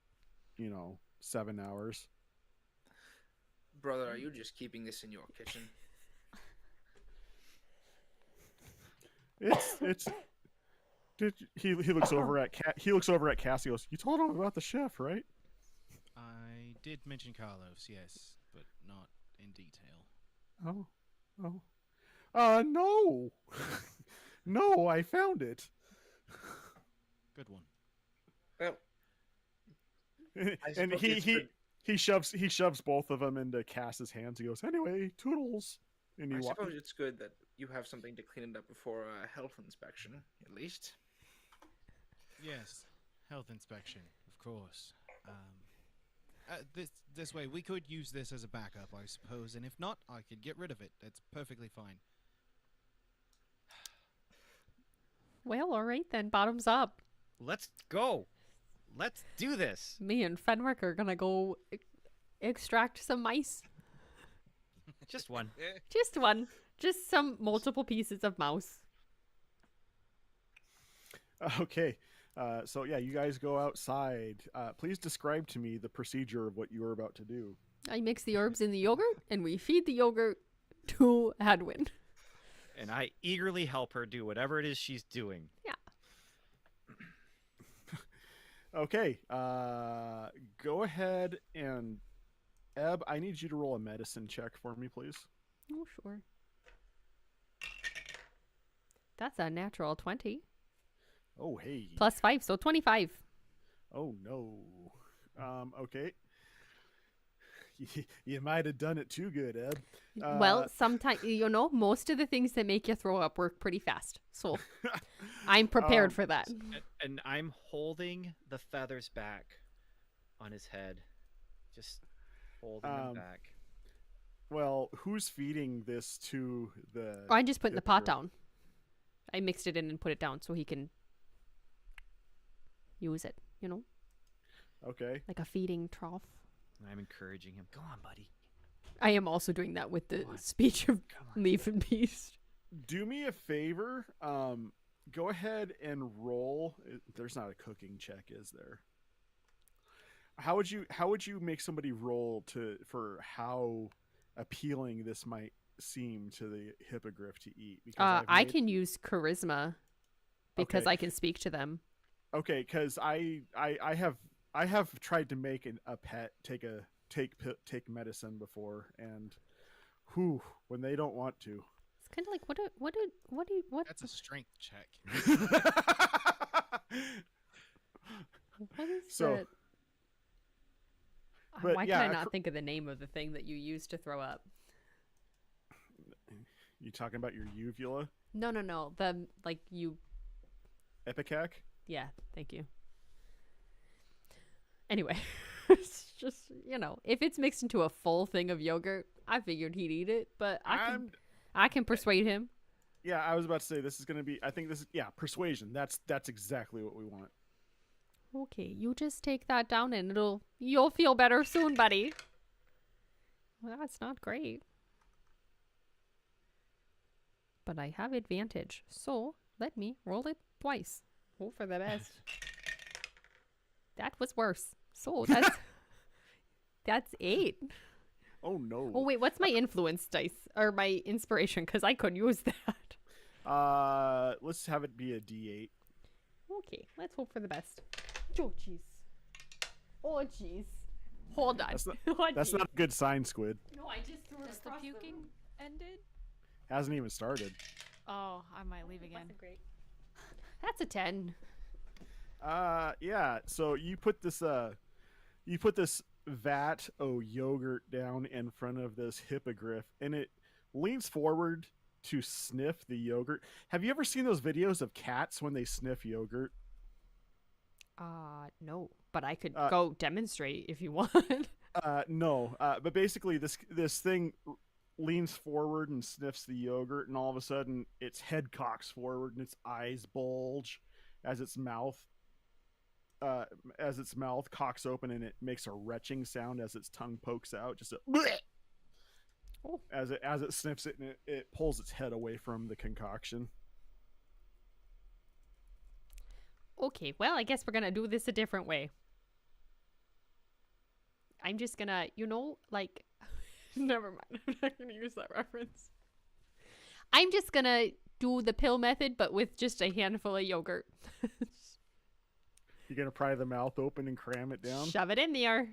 7 hours. Brother, are you just keeping this in your kitchen? It's. He looks over at he looks over at Cassie. Goes, "You told him about the chef, right?" I did mention Carlos, yes, but not in detail. No, no, I found it. Good one. Well, I And suppose it's good- he shoves both of them into Cass's hands. He goes, "Anyway, toodles." And I you suppose it's good that you have something to clean it up before a health inspection, at least. Yes, health inspection, of course. This way, we could use this as a backup, I suppose, and if not, I could get rid of it. That's perfectly fine. Well, all right then. Bottoms up. Let's go. Let's do this. Me and Fenwick are gonna go extract some mice. Just one. Just one. Just some multiple pieces of mouse. Okay. So yeah, you guys go outside. Please describe to me the procedure of what you are about to do. I mix the herbs in the yogurt, and we feed the yogurt to Hadwin. And I eagerly help her do whatever it is she's doing. Yeah. Okay. Go ahead and Eb, I need you to roll a medicine check for me, please. Oh, sure. That's a natural 20. Oh, hey. Plus 5, so 25. Oh no. Okay. You might have done it too good, Eb. Well, sometimes, most of the things that make you throw up work pretty fast. So I'm prepared for that. And I'm holding the feathers back on his head. Just holding them back. Well, who's feeding this to the... I'm just putting the pot hippogriff? down. I mixed it in and put it down so he can use it, Okay. like a feeding trough. I'm encouraging him. Go on, buddy. I am also doing that with the Come on. speech of Come on. Leaf and Beast. Do me a favor. Go ahead and roll. There's not a cooking check, is there? How would you make somebody roll for how appealing this might seem to the hippogriff to eat? Because I can use charisma because Okay. I can speak to them. Okay, because I have tried to make a pet take medicine before, and when they don't want to. It's kind of like what That's a strength check. what is So, that? but Why yeah, can I not think of the name of the thing that you use to throw up? You talking about your uvula, No. The like you. ipecac? Yeah, thank you. Anyway, it's just if it's mixed into a full thing of yogurt, I figured he'd eat it, but I can persuade him. Yeah, I was about to say this is gonna be. I think this is persuasion. That's exactly what we want. Okay, you just take that down and you'll feel better soon, buddy. Well, that's not great. But I have advantage, so let me roll it twice. Hope for the best. That was worse. So that's 8. Oh no. Oh wait, what's my influence dice or my inspiration? Because I could use that. Let's have it be a D8. Okay, let's hope for the best. Oh jeez. Oh jeez. Hold on. That's not a good sign, Squid. No, I just threw it Has the across puking room. ended? Hasn't even started. Oh, I might leave again. Wasn't great. That's a 10. Yeah. So you put this vat of yogurt down in front of this hippogriff, and it leans forward to sniff the yogurt. Have you ever seen those videos of cats when they sniff yogurt? No, but I could Uh, go demonstrate if you want. No. But basically, this thing leans forward and sniffs the yogurt, and all of a sudden, its head cocks forward and its eyes bulge as its mouth cocks open, and it makes a retching sound as its tongue pokes out. Just a Oh. as it sniffs it, and it pulls its head away from the concoction. Okay, well, I guess we're gonna do this a different way. I'm just gonna, like, never mind. I'm not gonna use that reference. I'm just gonna do the pill method, but with just a handful of yogurt. You're gonna pry the mouth open and cram it down. Shove it in there.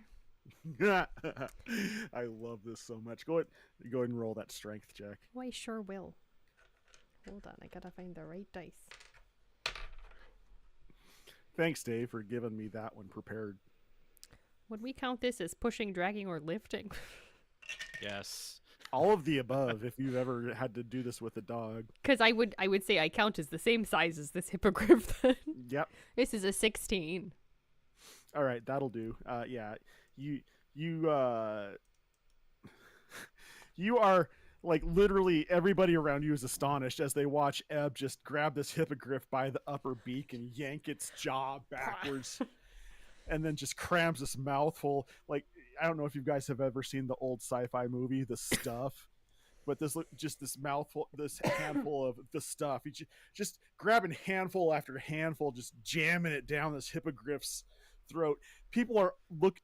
I love this so much. Go ahead and roll that strength check. Oh, I sure will. Hold on, I gotta find the right dice. Thanks, Dave, for giving me that one prepared. Would we count this as pushing, dragging, or lifting? Yes. All of the above, if you've ever had to do this with a dog. Because I would say I count as the same size as this hippogriff. Then Yep. this is a 16. All right, that'll do. Yeah, you you are like literally everybody around you is astonished as they watch Ebb just grab this hippogriff by the upper beak and yank its jaw backwards, and then just crams this mouthful. Like, I don't know if you guys have ever seen the old sci-fi movie, The Stuff. But this mouthful, this handful of the stuff, he's just grabbing handful after handful, just jamming it down this hippogriff's throat. People are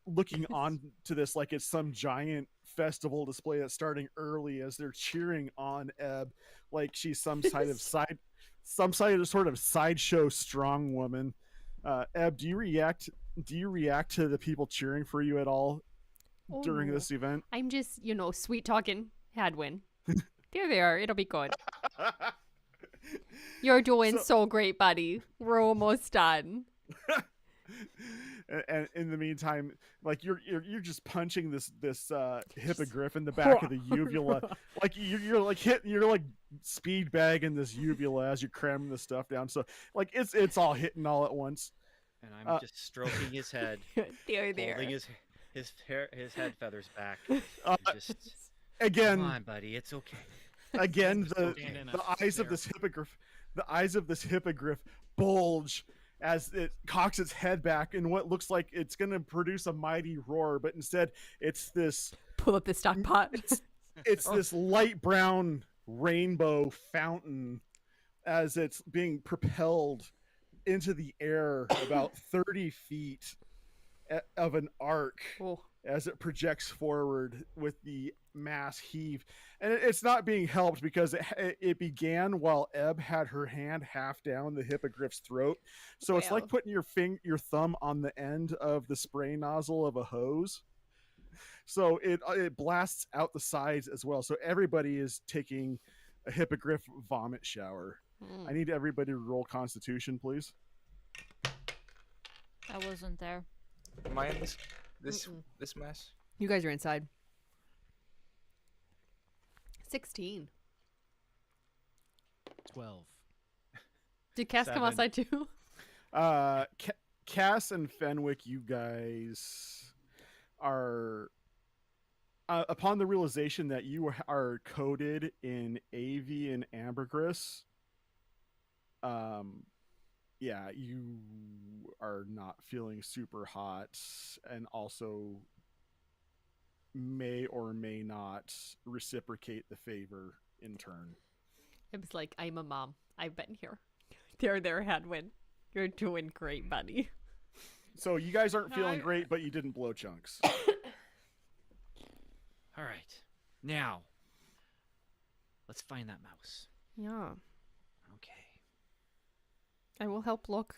looking on to this like it's some giant festival display that's starting early as they're cheering on Ebb like she's some sort of sideshow strong woman. Ebb, do you react to the people cheering for you at all during this event? I'm just, sweet talking Hadwin. There they are. It'll be good. You're doing so great, buddy. We're almost done. And in the meantime, like you're just punching this hippogriff in the back of the uvula, like you're like speed bagging this uvula as you're cramming the stuff down. So like it's all hitting all at once. And I'm just stroking his head, there. holding his head feathers back. Just Again, come on, buddy, it's okay. Again, the Standing eyes of there. this hippogriff bulge as it cocks its head back in what looks like it's going to produce a mighty roar, but instead it's this Pull up the stock pot. it's this light brown rainbow fountain as it's being propelled into the air about 30 feet of an arc Oh. as it projects forward with the mass heave. And it's not being helped because it began while Ebb had her hand half down the hippogriff's throat. So it's like Well. putting your thumb on the end of the spray nozzle of a hose. So it blasts out the sides as well. So everybody is taking a hippogriff vomit shower. I need everybody to roll Constitution, please. I wasn't there. Am I in this mess? You guys are inside. 16. 12. Did Cass come 7. outside too? Cass and Fenwick, you guys are upon the realization that you are coded in avian ambergris. Yeah, you are not feeling super hot, and also may or may not reciprocate the favor in turn. It was like, I'm a mom. I've been here. There, Hadwin. You're doing great, buddy. So you guys aren't feeling great, but you didn't blow chunks. All right. Now, let's find that mouse. Yeah. Okay. I will help look.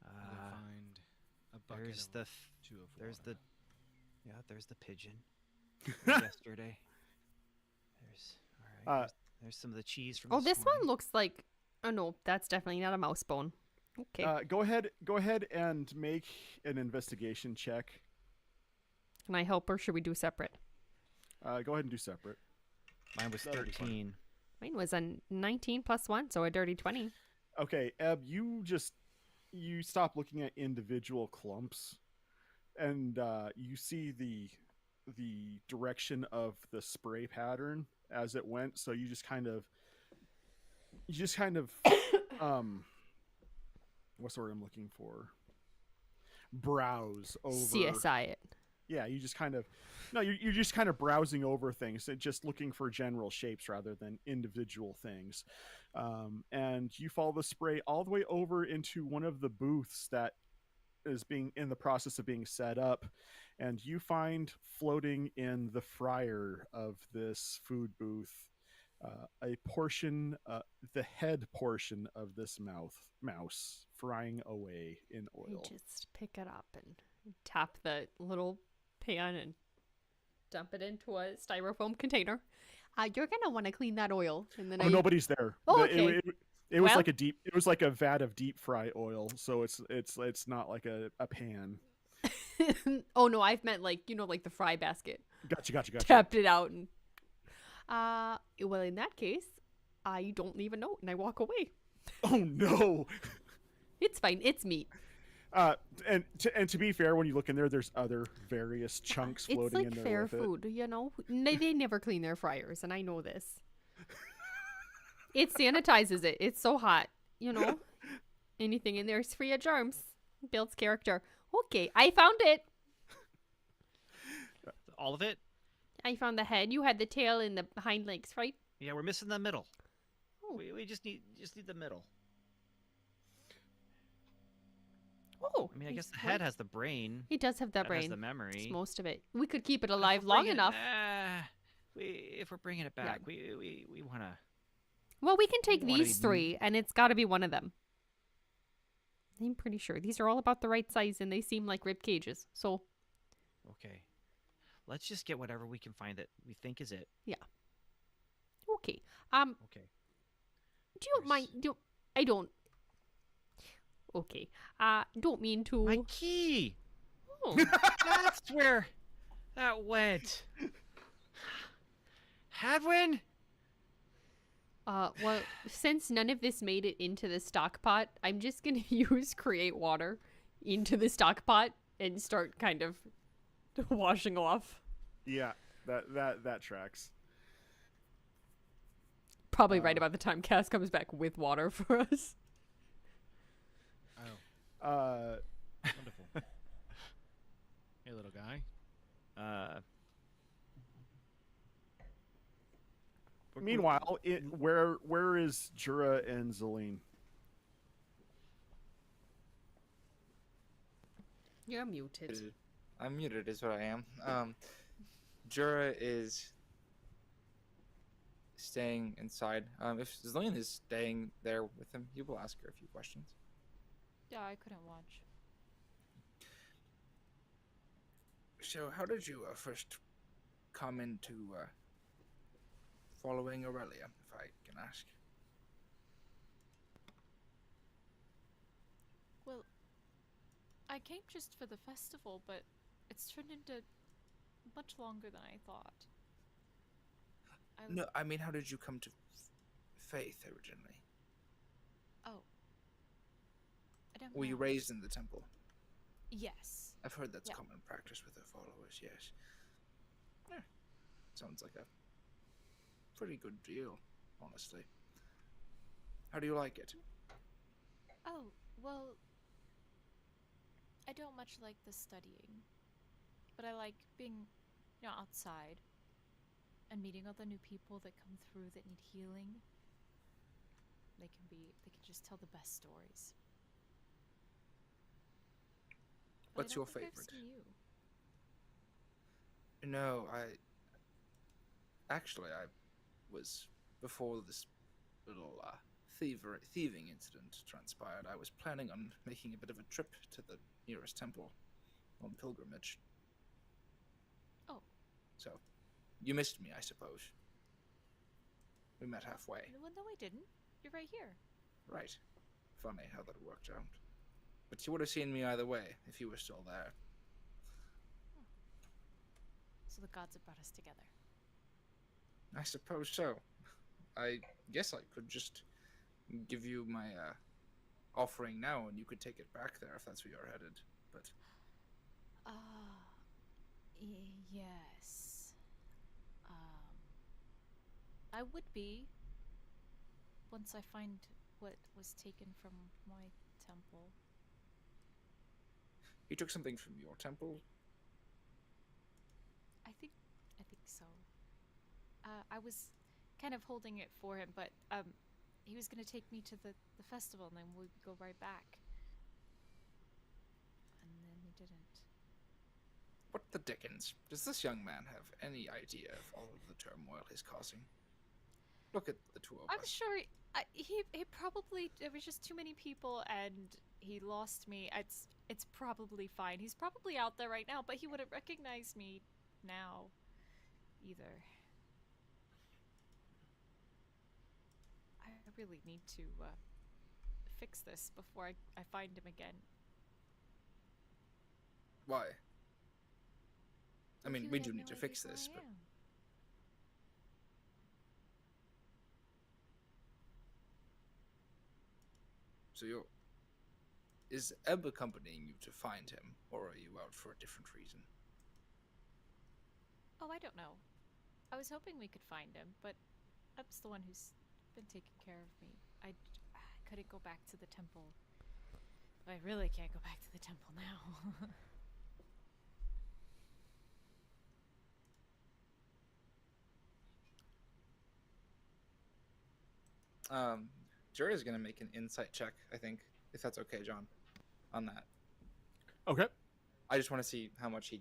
We'll find a bucket There's of the two of there's water. there's the pigeon. Yesterday. There's all right. There's some of the cheese from. Oh, this one looks like... Oh, no. That's definitely not a mouse bone. Okay. Go ahead and make an investigation check. Can I help or should we do separate? Go ahead and do separate. Mine was That'll be fun. 13. Mine was a 19 plus 1, so a dirty 20. Okay, Eb, you stop looking at individual clumps, and you see the direction of the spray pattern as it went. So you just kind of what's the word I'm looking for? Browse over. CSI it. Yeah, you just kind of you're just kind of browsing over things, just looking for general shapes rather than individual things. And you follow the spray all the way over into one of the booths that is being in the process of being set up, and you find floating in the fryer of this food booth a portion, the head portion of this mouse frying away in oil. I just pick it up and tap the little pan and dump it into a styrofoam container. You're gonna want to clean that oil, and then Nobody's there. Oh, okay. It was Well- like it was like a vat of deep fry oil, so it's not like a pan. Oh no, I've meant like like the fry basket. Gotcha. Tapped it out and well, in that case, I don't leave a note and I walk away. Oh no. It's fine. It's meat. And to be fair, when you look in there, there's other various chunks It's floating like in there fair with it. food, They never clean their fryers, and I know this. It sanitizes it. It's so hot, Anything in there is free of germs. Builds character. Okay, I found it. All of it? I found the head. You had the tail and the hind legs, right? Yeah, we're missing the middle. Oh. We just need the middle. Oh, I mean, I guess the head has the brain. He does have that Has brain. the memory. It's most of it. We could keep it If alive we're long bringing- enough. If we're bringing it back, we want to. Well, we can take wanna these be- 3, and it's got to be one of them. I'm pretty sure these are all about the right size, and they seem like rib cages. So, Okay. Let's just get whatever we can find that we think is it. okay. Okay. Do you mind? I don't. Okay. Don't mean to. My key. Oh. That's where that went. Hadwin? Well, since none of this made it into the stock pot, I'm just gonna use create water into the stock pot and start kind of washing off. Yeah, that tracks. Probably right about the time Cass comes back with water for us. Oh, wonderful. Hey, little guy. Meanwhile, where is Jura and Zelene? You're muted. I'm muted, is what I am. Jura is staying inside. If Zillian is staying there with him, he will ask her a few questions. Yeah, I couldn't watch. So, how did you first come into following Aurelia, if I can ask? Well, I came just for the festival, but it's turned into much longer than I thought. No, I mean, how did you come to faith originally? Oh. I don't Were you know. raised in the temple? Yes. I've heard that's Yeah. common practice with their followers, yes. Yeah. Sounds like a pretty good deal, honestly. How do you like it? Oh, well, I don't much like the studying, but I like being, outside and meeting other new people that come through that need healing. They can just tell the best stories. But I What's don't your think I've favorite? seen you. No, I was, before this little thieving incident transpired, I was planning on making a bit of a trip to the nearest temple on pilgrimage. Oh. So, you missed me, I suppose. We met halfway. Well, no, I didn't. You're right here. Right. Funny how that worked out. But you would have seen me either way if you were still there. So the gods have brought us together. I suppose so. I guess I could just give you my offering now and you could take it back there if that's where you're headed. But Yes. I would be once I find what was taken from my temple. he took something from your temple? I think so. I was kind of holding it for him, but he was gonna take me to the festival and then we'd go right back. And then he didn't. What the dickens? Does this young man have any idea of all of the turmoil he's causing? Look at the two of I'm us. sure he probably, there was just too many people and he lost me. It's probably fine. He's probably out there right now, but he wouldn't recognize me now either. I really need to fix this before I find him again. Why? I If mean, you we had do no need to idea fix who this, I but am. so you're... Is Ebb accompanying you to find him, or are you out for a different reason? Oh, I don't know. I was hoping we could find him, but Eb's the one who's been taking care of me. I couldn't go back to the temple. I really can't go back to the temple now. Jury's gonna make an insight check, I think, if that's okay, John, on that. Okay. I just want to see how much he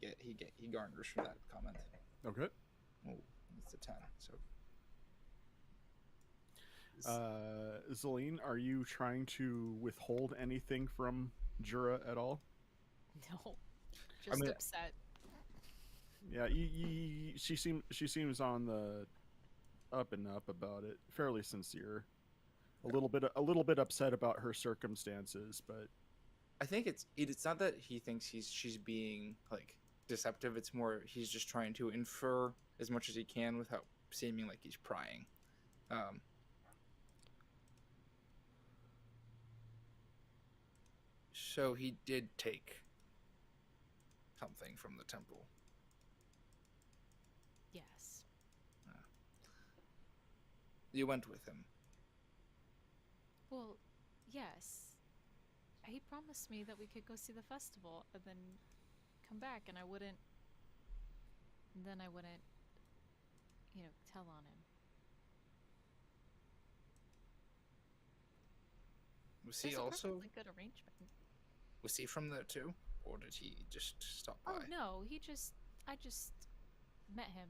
garners from that comment. Okay. Oh, it's a 10. So, Zelene, are you trying to withhold anything from Jura at all? No, just mean- upset. Yeah, she seems on the up and up about it. Fairly sincere. A little bit upset about her circumstances, but I think it's not that he thinks she's being like deceptive. It's more he's just trying to infer as much as he can without seeming like he's prying. So he did take something from the temple. Yes. You went with him. Well, yes. He promised me that we could go see the festival and then come back, and I wouldn't. Then I wouldn't, tell on him. Was It he was a also? perfectly good arrangement. Was he from there too? or did he just stop Oh by? no, I just met him.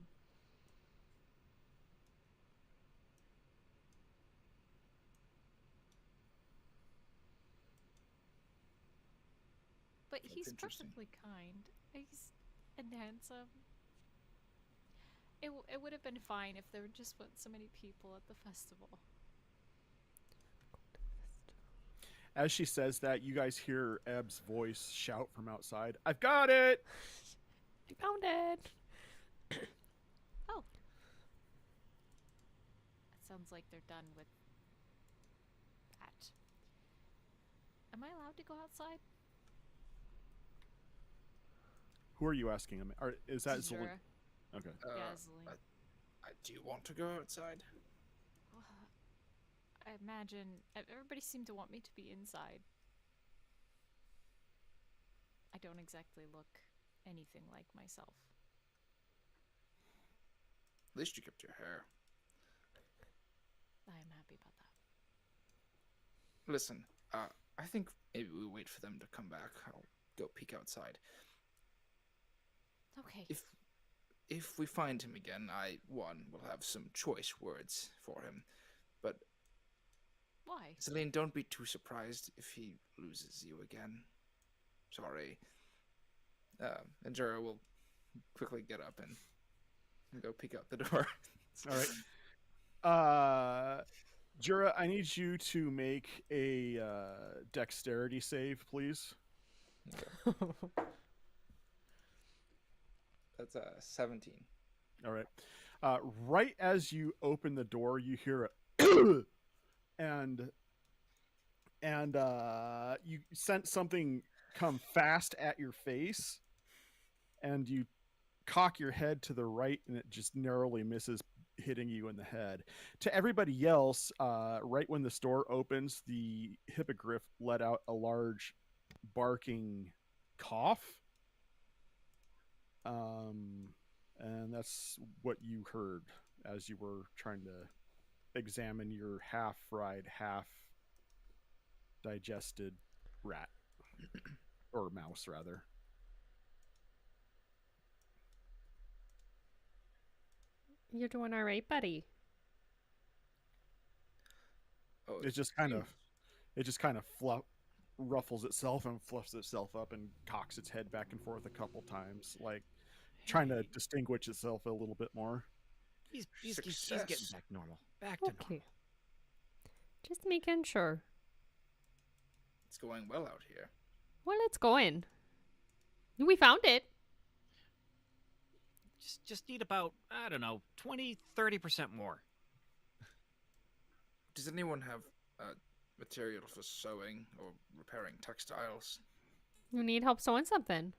But That's he's interesting. perfectly kind. He's and handsome. It would have been fine if there just weren't so many people at the festival. As she says that, you guys hear Eb's voice shout from outside, "I've got it!" I found it. Oh. It sounds like they're done with that. Am I allowed to go outside? Who are you asking him? Is that Zolan? Zura. Okay. Yeah, Zillian. Do you want to go outside? I imagine everybody seemed to want me to be inside. I don't exactly look anything like myself. At least you kept your hair. I am happy about that. Listen, I think maybe we wait for them to come back. I'll go peek outside. Okay. If we find him again, I will have some choice words for him. But Why? Celine, don't be too surprised if he loses you again. Sorry. And Jura will quickly get up and go peek out the door. All right. Jura, I need you to make a dexterity save, please. That's 17. All right. Right as you open the door, you hear a and you sense something come fast at your face, and you cock your head to the right, and it just narrowly misses hitting you in the head. To everybody else, right when the store opens, the hippogriff let out a large barking cough. And that's what you heard as you were trying to examine your half-fried, half-digested rat. Or mouse, rather. You're doing all right, buddy. Oh, It just kind of ruffles itself and fluffs itself up and cocks its head back and forth a couple times, like trying to distinguish itself a little bit more. He's getting Success. back normal. Back to normal. Okay. Just making sure. It's going well out here. Well, it's going. We found it. Just need about, I don't know, 20-30% more. Does anyone have material for sewing or repairing textiles? You need help sewing something.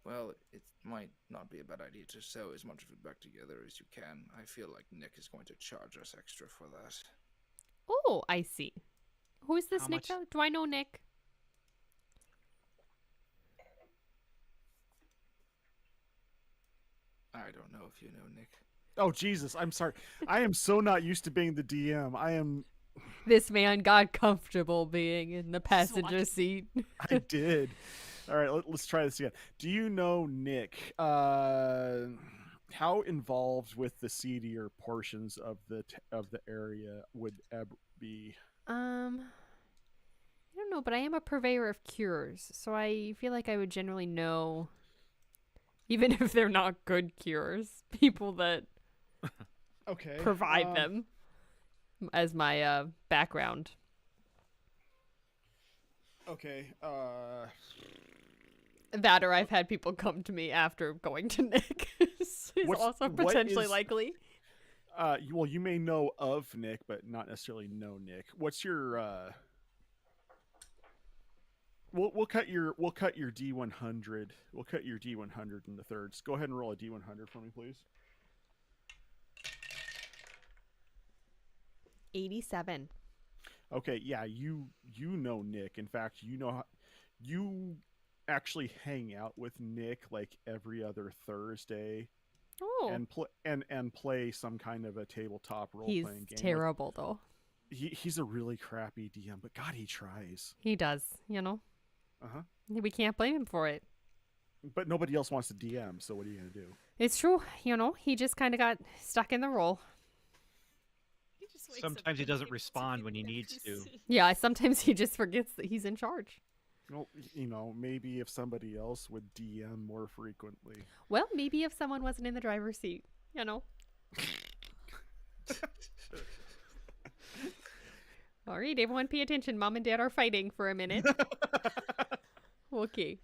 Well, it might not be a bad idea to sew as much of it back together as you can. I feel like Nick is going to charge us extra for that. Oh, I see. Who's this How Nick? much? Though? Do I know Nick? I don't know if you know Nick. Oh, Jesus, I'm sorry. I am so not used to being the DM. This man got comfortable being in the passenger seat. I did. All right, let's try this again. Do you know Nick? How involved with the seedier portions of the area would Eb be? I don't know, but I am a purveyor of cures, so I feel like I would generally know, even if they're not good cures, people that Okay. provide them as my background. Okay. That or I've had people come to me after going to Nick. Is also what potentially is- likely. Well, you may know of Nick, but not necessarily know Nick. What's your? We'll cut your D100. We'll cut your D100 in the thirds. Go ahead and roll a D100 for me, please. 87. Okay, yeah, you know Nick. In fact, you actually hang out with Nick like every other Thursday Oh, and play some kind of a tabletop role he's playing game. terrible though. He's a really crappy DM, but God, he tries. He does, you know. Uh-huh. We can't blame him for it. But nobody else wants to DM, so what are you going to do? It's true. He just kind of got stuck in the role. He just wakes up Sometimes he and doesn't thinks respond of when he the needs to. NPC. Yeah, sometimes he just forgets that he's in charge. Well, maybe if somebody else would DM more frequently. Well, maybe if someone wasn't in the driver's seat, All right, everyone pay attention. Mom and Dad are fighting for a minute. Okay.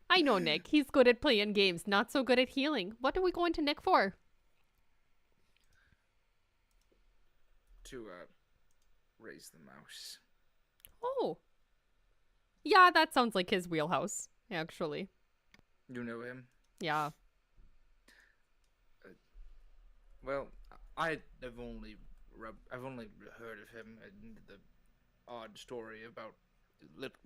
I know Nick. He's good at playing games, not so good at healing. What are we going to Nick for? To raise the mouse. Oh. Yeah, that sounds like his wheelhouse, actually. You know him? Yeah. Well, I've only heard of him and the odd story about.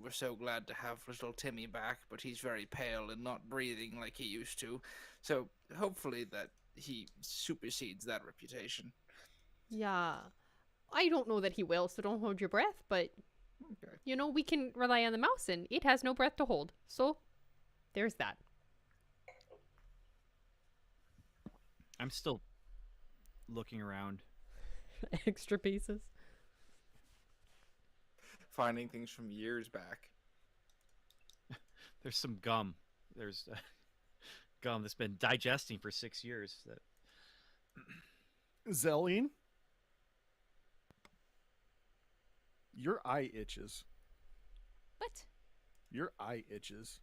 We're so glad to have little Timmy back, but he's very pale and not breathing like he used to. So hopefully that he supersedes that reputation. Yeah. I don't know that he will, so don't hold your breath, but Okay. we can rely on the mouse and it has no breath to hold. So there's that. I'm still looking around. Extra pieces. Finding things from years back. There's some gum. There's gum that's been digesting for 6 years. That Zelline? Your eye itches. What? Your eye itches.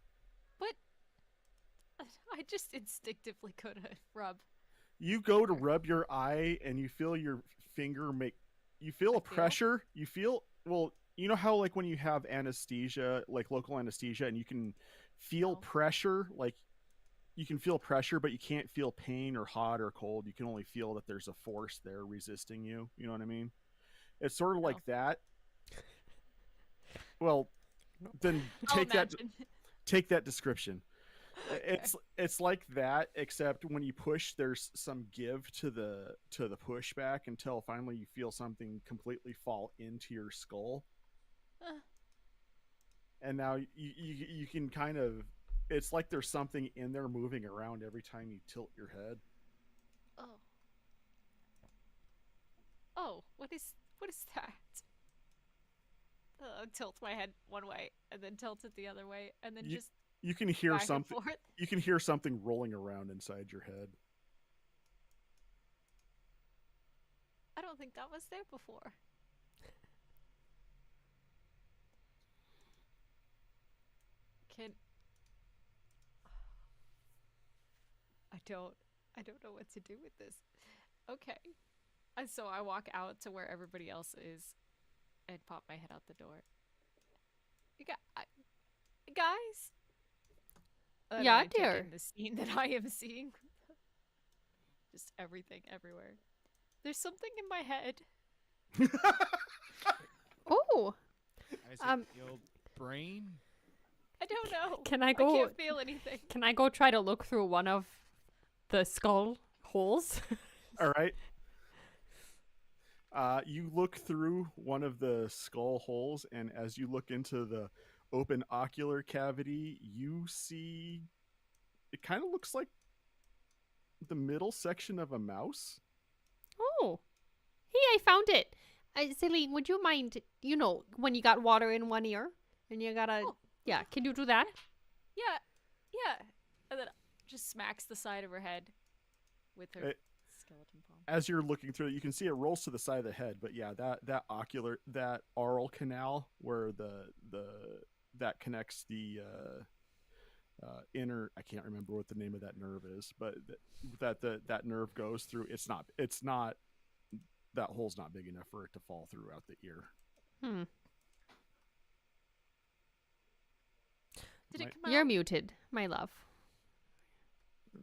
What? I just instinctively go to rub. You go to rub your eye and you feel your finger you feel a pressure. You feel, well, you know how like when you have anesthesia, like local anesthesia, and you can feel pressure, like you can feel pressure, but you can't feel pain or hot or cold. You can only feel that there's a force there resisting you. You know what I mean? It's sort of like that. Well, then take that description. Okay. It's like that, except when you push, there's some give to the pushback until finally you feel something completely fall into your skull. And now you can kind of, it's like there's something in there moving around every time you tilt your head. Oh, what is that? Tilt my head one way and then tilt it the other way and then just You can hear back and something. forth. You can hear something rolling around inside your head. I don't think that was there before. I don't know what to do with this. Okay. And so I walk out to where everybody else is and pop my head out the door. Guys? And Yeah, I take dear. in the scene that I am seeing. Just everything everywhere. There's something in my head. Oh, Is Um, it your brain? I don't know. Can I I go- can't feel anything. can I go try to look through one of the skull holes? All right. You look through one of the skull holes, and as you look into the open ocular cavity, you see it kind of looks like the middle section of a mouse. Oh, hey, I found it. Celine, would you mind, when you got water in one ear and you gotta, yeah, can you do that? Yeah. And then just smacks the side of her head with her skeleton palm. As you're looking through it, you can see it rolls to the side of the head, but yeah, that oral canal where that connects the inner, I can't remember what the name of that nerve is, but that nerve goes through. It's not that hole's not big enough for it to fall throughout the ear. Did Right. it come You're out? muted, my love.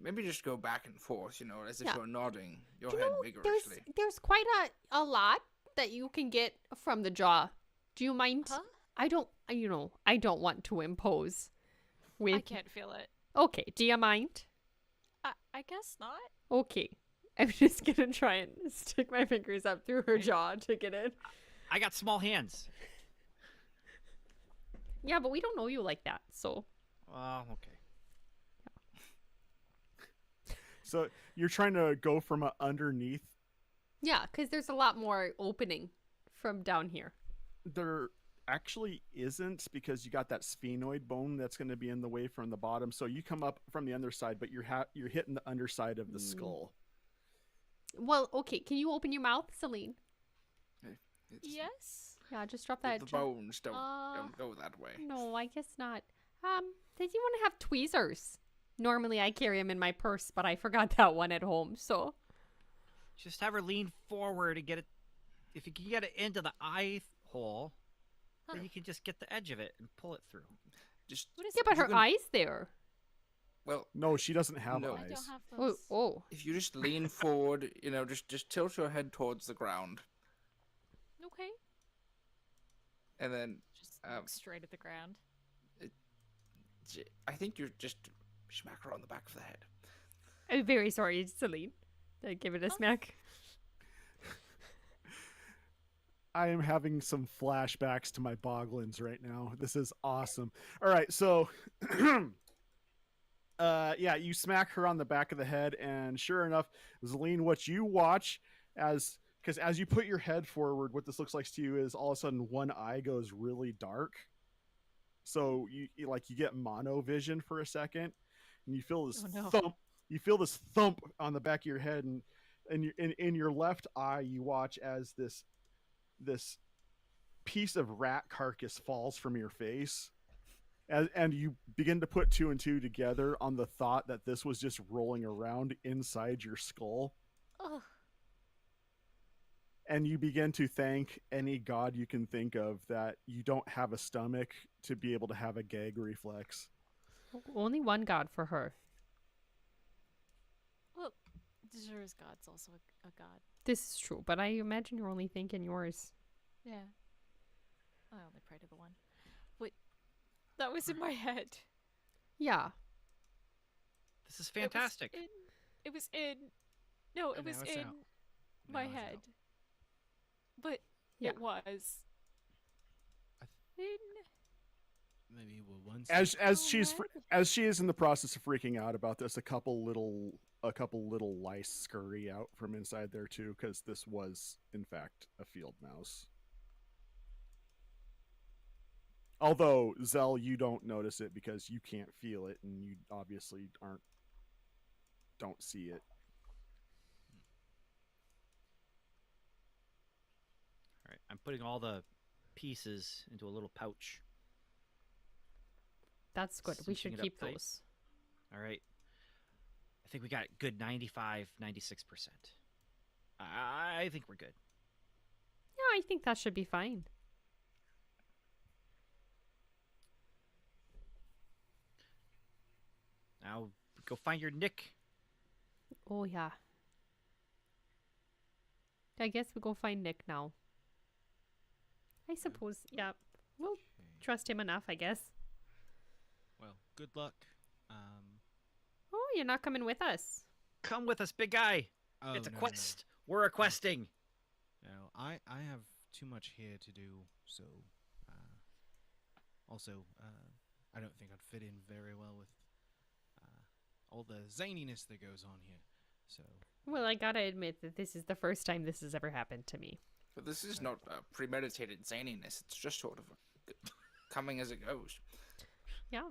Maybe just go back and forth, as if Yeah. you're nodding your Do you head know, vigorously. there's quite a lot that you can get from the jaw. Do you mind? Huh? I don't want to impose. I can't feel it. Okay, do you mind? I guess not. Okay. I'm just gonna try and stick my fingers up through her jaw to get in. I got small hands. Yeah, but we don't know you like that, so. Okay. So you're trying to go from underneath. Yeah, because there's a lot more opening from down here. There actually isn't, because you got that sphenoid bone that's going to be in the way from the bottom. So you come up from the underside, but you're hitting the underside of the skull. Well, okay, can you open your mouth, Celine? It's, Yes. Yeah, just drop the, that. the bones don't go that way. No, I guess not. Does you want to have tweezers? Normally I carry them in my purse, but I forgot that one at home, so. Just have her lean forward and get it. If you can get it into the eye hole, then you can just get the edge of it and pull it through. Just What is Yeah, it? but You her can- eyes there. well, No, she doesn't have No. I eyes. don't have Oh, those. oh. if you just lean forward, just tilt your head towards the ground, Okay. and then Just Um, look straight at the ground. I think you just smack her on the back of the head. I'm very sorry, Celine. I give it a smack. I am having some flashbacks to my boglins right now. This is awesome. All right, so yeah, you smack her on the back of the head, and sure enough, Zeline, what you watch because as you put your head forward, what this looks like to you is all of a sudden one eye goes really dark. So you get mono vision for a second, and you feel this Oh, no. thump. You feel this thump on the back of your head, and in your left eye, you watch as this piece of rat carcass falls from your face, and you begin to put two and two together on the thought that this was just rolling around inside your skull. Ugh. And you begin to thank any god you can think of that you don't have a stomach to be able to have a gag reflex. Only one god for her. Well, Dejure's God's also a god. This is true, but I imagine you're only thinking yours. Yeah. I only pray to the one. Wait, that was in my head. Yeah. This is fantastic. It was in. No, it And was now it's in out. my Now it's head. out. But Yeah. it was. I In. Maybe we'll once. As she is in the process of freaking out about this, a couple little lice scurry out from inside there too, because this was in fact a field mouse. Although Zell, you don't notice it because you can't feel it, and you obviously don't see it. All right, I'm putting all the pieces into a little pouch. That's good. We Cinching should it up keep tight. those. All right. I think we got a good 95, 96%. I think we're good. Yeah, I think that should be fine. Now go find your Nick. Oh, yeah. I guess we go find Nick now. I suppose, yeah. We'll Okay. trust him enough, I guess. Well, good luck. Oh, you're not coming with us. Come with us, big guy. Oh, It's a no, quest. We're a questing. No, I have too much here to do. So, also, I don't think I'd fit in very well with all the zaniness that goes on here. So, Well, I gotta admit that this is the first time this has ever happened to me. But this is not premeditated zaniness. It's just sort of coming as it goes. Yeah.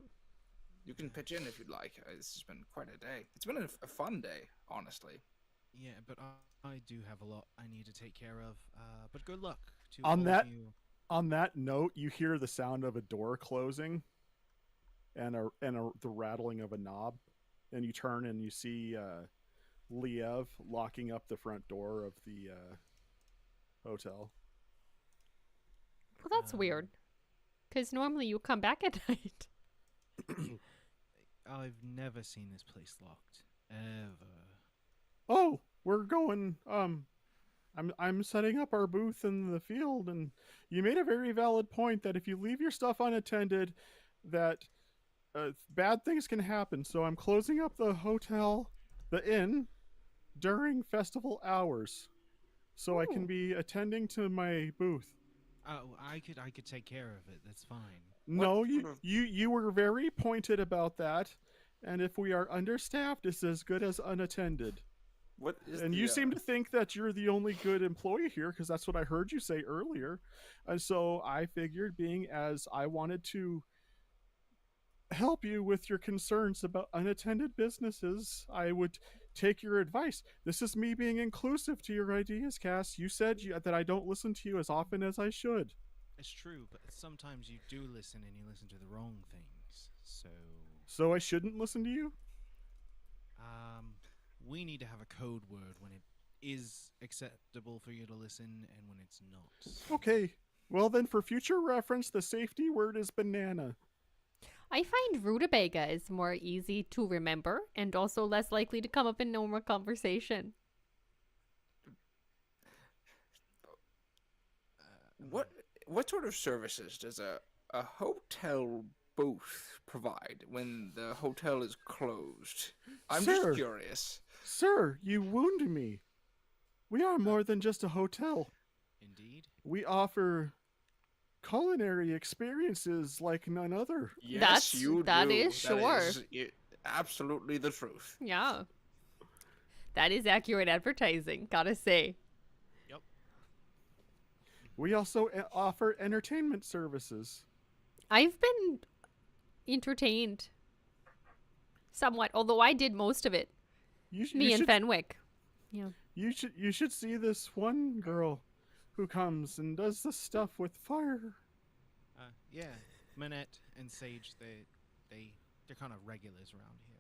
You can pitch in if you'd like. This has been quite a day. It's been a fun day, honestly. yeah, but I do have a lot I need to take care of. But good luck to On all that- of you. On that note, you hear the sound of a door closing, and the rattling of a knob, and you turn and you see Liev locking up the front door of the hotel. Well, that's weird. Because normally you come back at night. I've never seen this place locked. Ever. Oh, we're going. I'm setting up our booth in the field, and you made a very valid point that if you leave your stuff unattended, that bad things can happen. So I'm closing up the hotel, the inn, during festival hours, so I can Ooh. be attending to my booth. Oh, I could take care of it. That's fine. No, What you, sort of- you were very pointed about that. And if we are understaffed, it's as good as unattended. What is And the, you seem to think that you're the only good employee here because that's what I heard you say earlier. And so I figured, being as I wanted to help you with your concerns about unattended businesses, I would take your advice. This is me being inclusive to your ideas, Cass. You said that I don't listen to you as often as I should. It's true, but sometimes you do listen and you listen to the wrong things. So, So I shouldn't listen to you? we need to have a code word when it is acceptable for you to listen and when it's not. Okay. Well, then, for future reference, the safety word is banana. I find rutabaga is more easy to remember and also less likely to come up in normal conversation. what sort of services does a hotel booth provide when the hotel is closed? I'm Sir. just curious. Sir, you wound me. We are more than just a hotel. Indeed. We offer culinary experiences like none other. Yes, That's- you that do. is sure. Absolutely the truth. Yeah. That is accurate advertising, gotta say. We also offer entertainment services. I've been entertained somewhat, although I did most of it. You, sh- Me you and should, Fenwick. Yeah. you should see this one girl who comes and does the stuff with fire. Yeah, Manette and Sage, they're kind of regulars around here.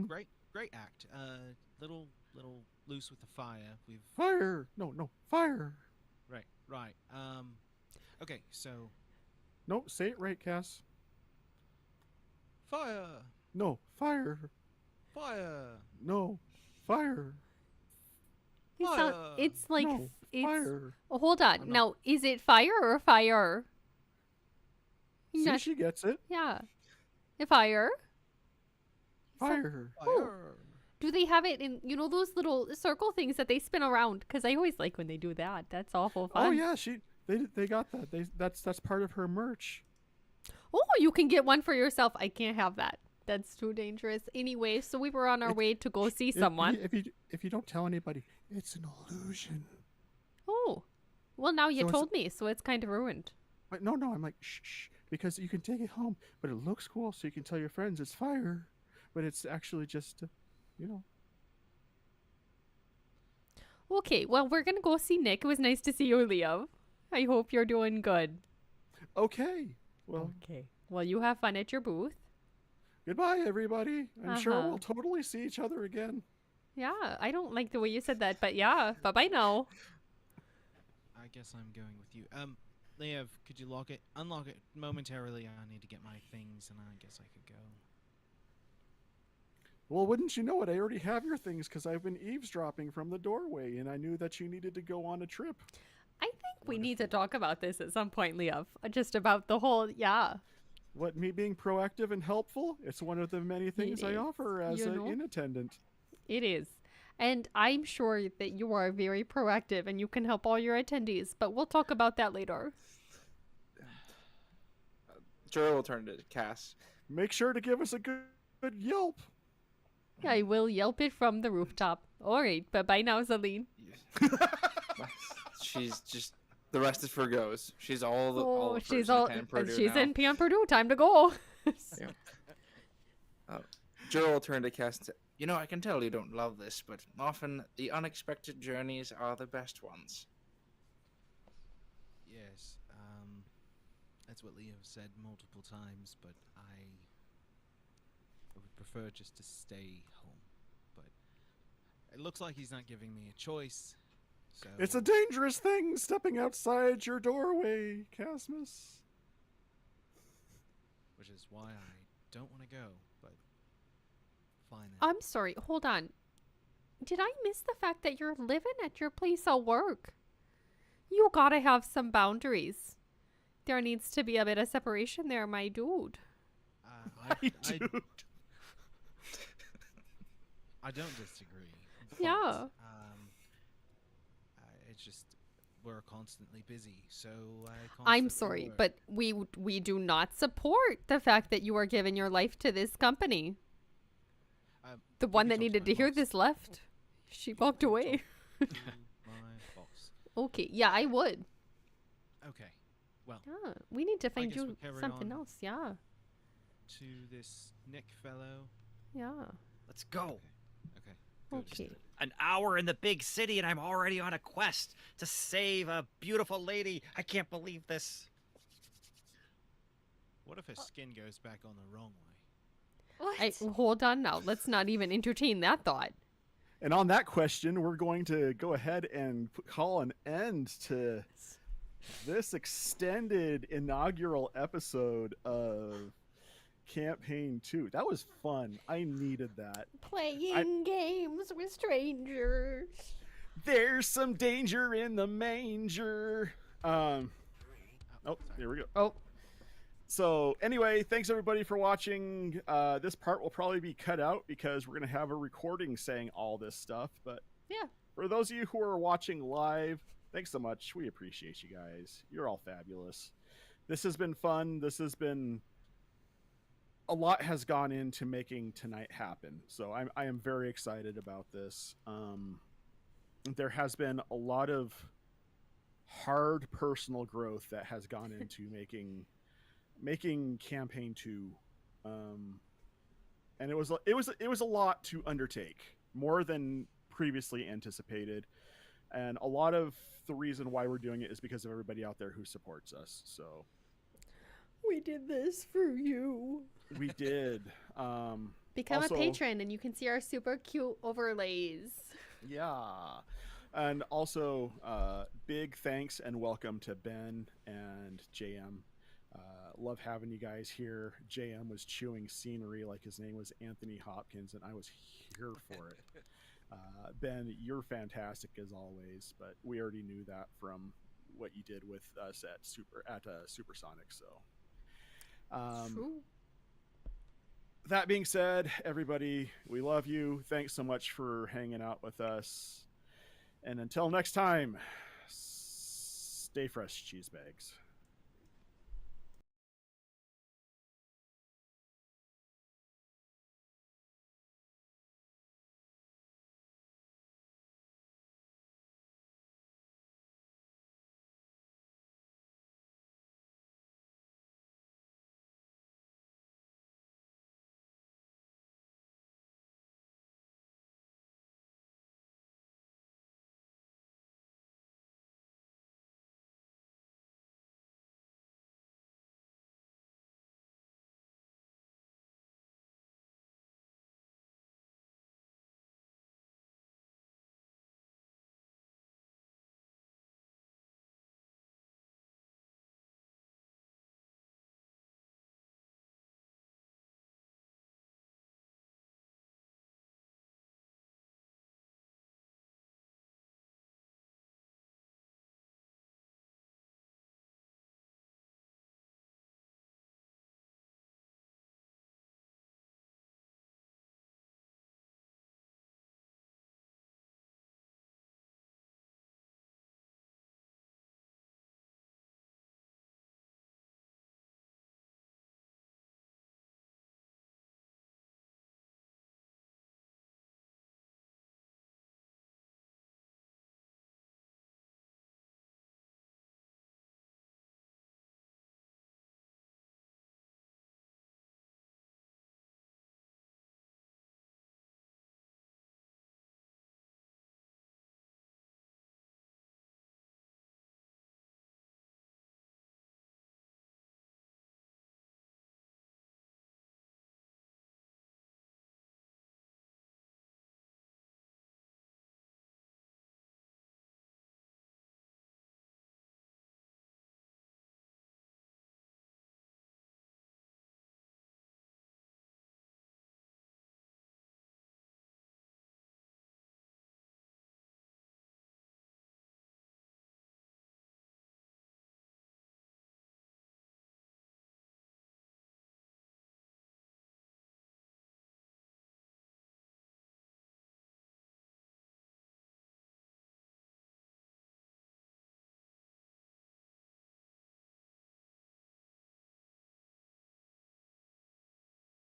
So, great act. Little loose with the fire. We've Fire! No, fire! right. Okay, so No, say it right, Cass. fire, No, fire! fire, No, fire! It's like no, it's. fire! Oh, hold on. I'm not- Now, is it fire or fire? See, Not- she gets it. Yeah. A fire. Fire! fire. Do they have it in those little circle things that they spin around? Because I always like when they do that. That's awful fun. Oh yeah, they got that. That's part of her merch. Oh, you can get one for yourself. I can't have that. That's too dangerous. Anyway, so we were on our way to go see someone. If you don't tell anybody, it's an illusion. Oh, well now you So it's- told me, so it's kind of ruined. But no, I'm like shh, because you can take it home, but it looks cool, so you can tell your friends it's fire, but it's actually just, Okay, well we're gonna go see Nick. It was nice to see you, Leo. I hope you're doing good. Okay. Well, Okay. Well, you have fun at your booth. goodbye, everybody. I'm sure Uh-huh. we'll totally see each other again. Yeah, I don't like the way you said that, but yeah, bye bye now. I guess I'm going with you. Lev, could you unlock it momentarily? I need to get my things, and I guess I could go. Well, wouldn't you know it? I already have your things because I've been eavesdropping from the doorway, and I knew that you needed to go on a trip. I think we need to talk about this at some point, Leo. Just about the whole, yeah. What, me being proactive and helpful? It's one of the many things I is, offer as you an know. inn attendant. It is. And I'm sure that you are very proactive and you can help all your attendees, but we'll talk about that later. Jura will turn to Cass. Make sure to give us a good yelp. I will yelp it from the rooftop. All right, bye-bye now, Zaline. She's just the rest is for goes. She's all the Oh, of she's Persian all, and Purdue she's now. in Pan Purdue. Time to go. Jura will turn to Cass and say, "You know, I can tell you don't love this, but often the unexpected journeys are the best ones." Yes, that's what Leo said multiple times, but I would prefer just to stay home. But it looks like he's not giving me a choice, so... It's a dangerous thing stepping outside your doorway, Casmus. Which is why I don't want to go, but fine then. I'm sorry. Hold on. Did I miss the fact that you're living at your place of work? You gotta have some boundaries. There needs to be a bit of separation there, my dude. I don't disagree. but, Yeah. It's just we're constantly busy, so I I'm constantly sorry, work. but we do not support the fact that you are giving your life to this company. The You one can that talk to needed my to hear boss. this left. She walked You can away. talk to my boss. Okay, yeah, I would. Okay, well, Yeah, we need to find guess we'll you carry something on. else. Yeah, to this Nick fellow. yeah. Let's go. Okay. Good. Okay. An hour in the big city, and I'm already on a quest to save a beautiful lady. I can't believe this. What if her skin goes back on the wrong way? What? Hold on now. Let's not even entertain that thought. And on that question, we're going to go ahead and call an end to this extended inaugural episode of Campaign 2. That was fun. I needed that. Playing games with strangers. There's some danger in the manger. Oh, here we go. Oh, So anyway, thanks everybody for watching. This part will probably be cut out because we're going to have a recording saying all this stuff. But yeah. for those of you who are watching live, thanks so much. We appreciate you guys. You're all fabulous. This has been fun. This has been... A lot has gone into making tonight happen. So I am very excited about this. There has been a lot of hard personal growth that has gone into making Campaign 2, and it was a lot to undertake, more than previously anticipated, and a lot of the reason why we're doing it is because of everybody out there who supports us. So We did this for you. we did. Become Also- a patron and you can see our super cute overlays. Yeah. And also, big thanks and welcome to Ben and JM. Love having you guys here. JM was chewing scenery like his name was Anthony Hopkins, and I was here for it. Ben, you're fantastic as always, but we already knew that from what you did with us at Supersonic. So, True. that being said, everybody, we love you. Thanks so much for hanging out with us. And until next time, stay fresh, cheese bags.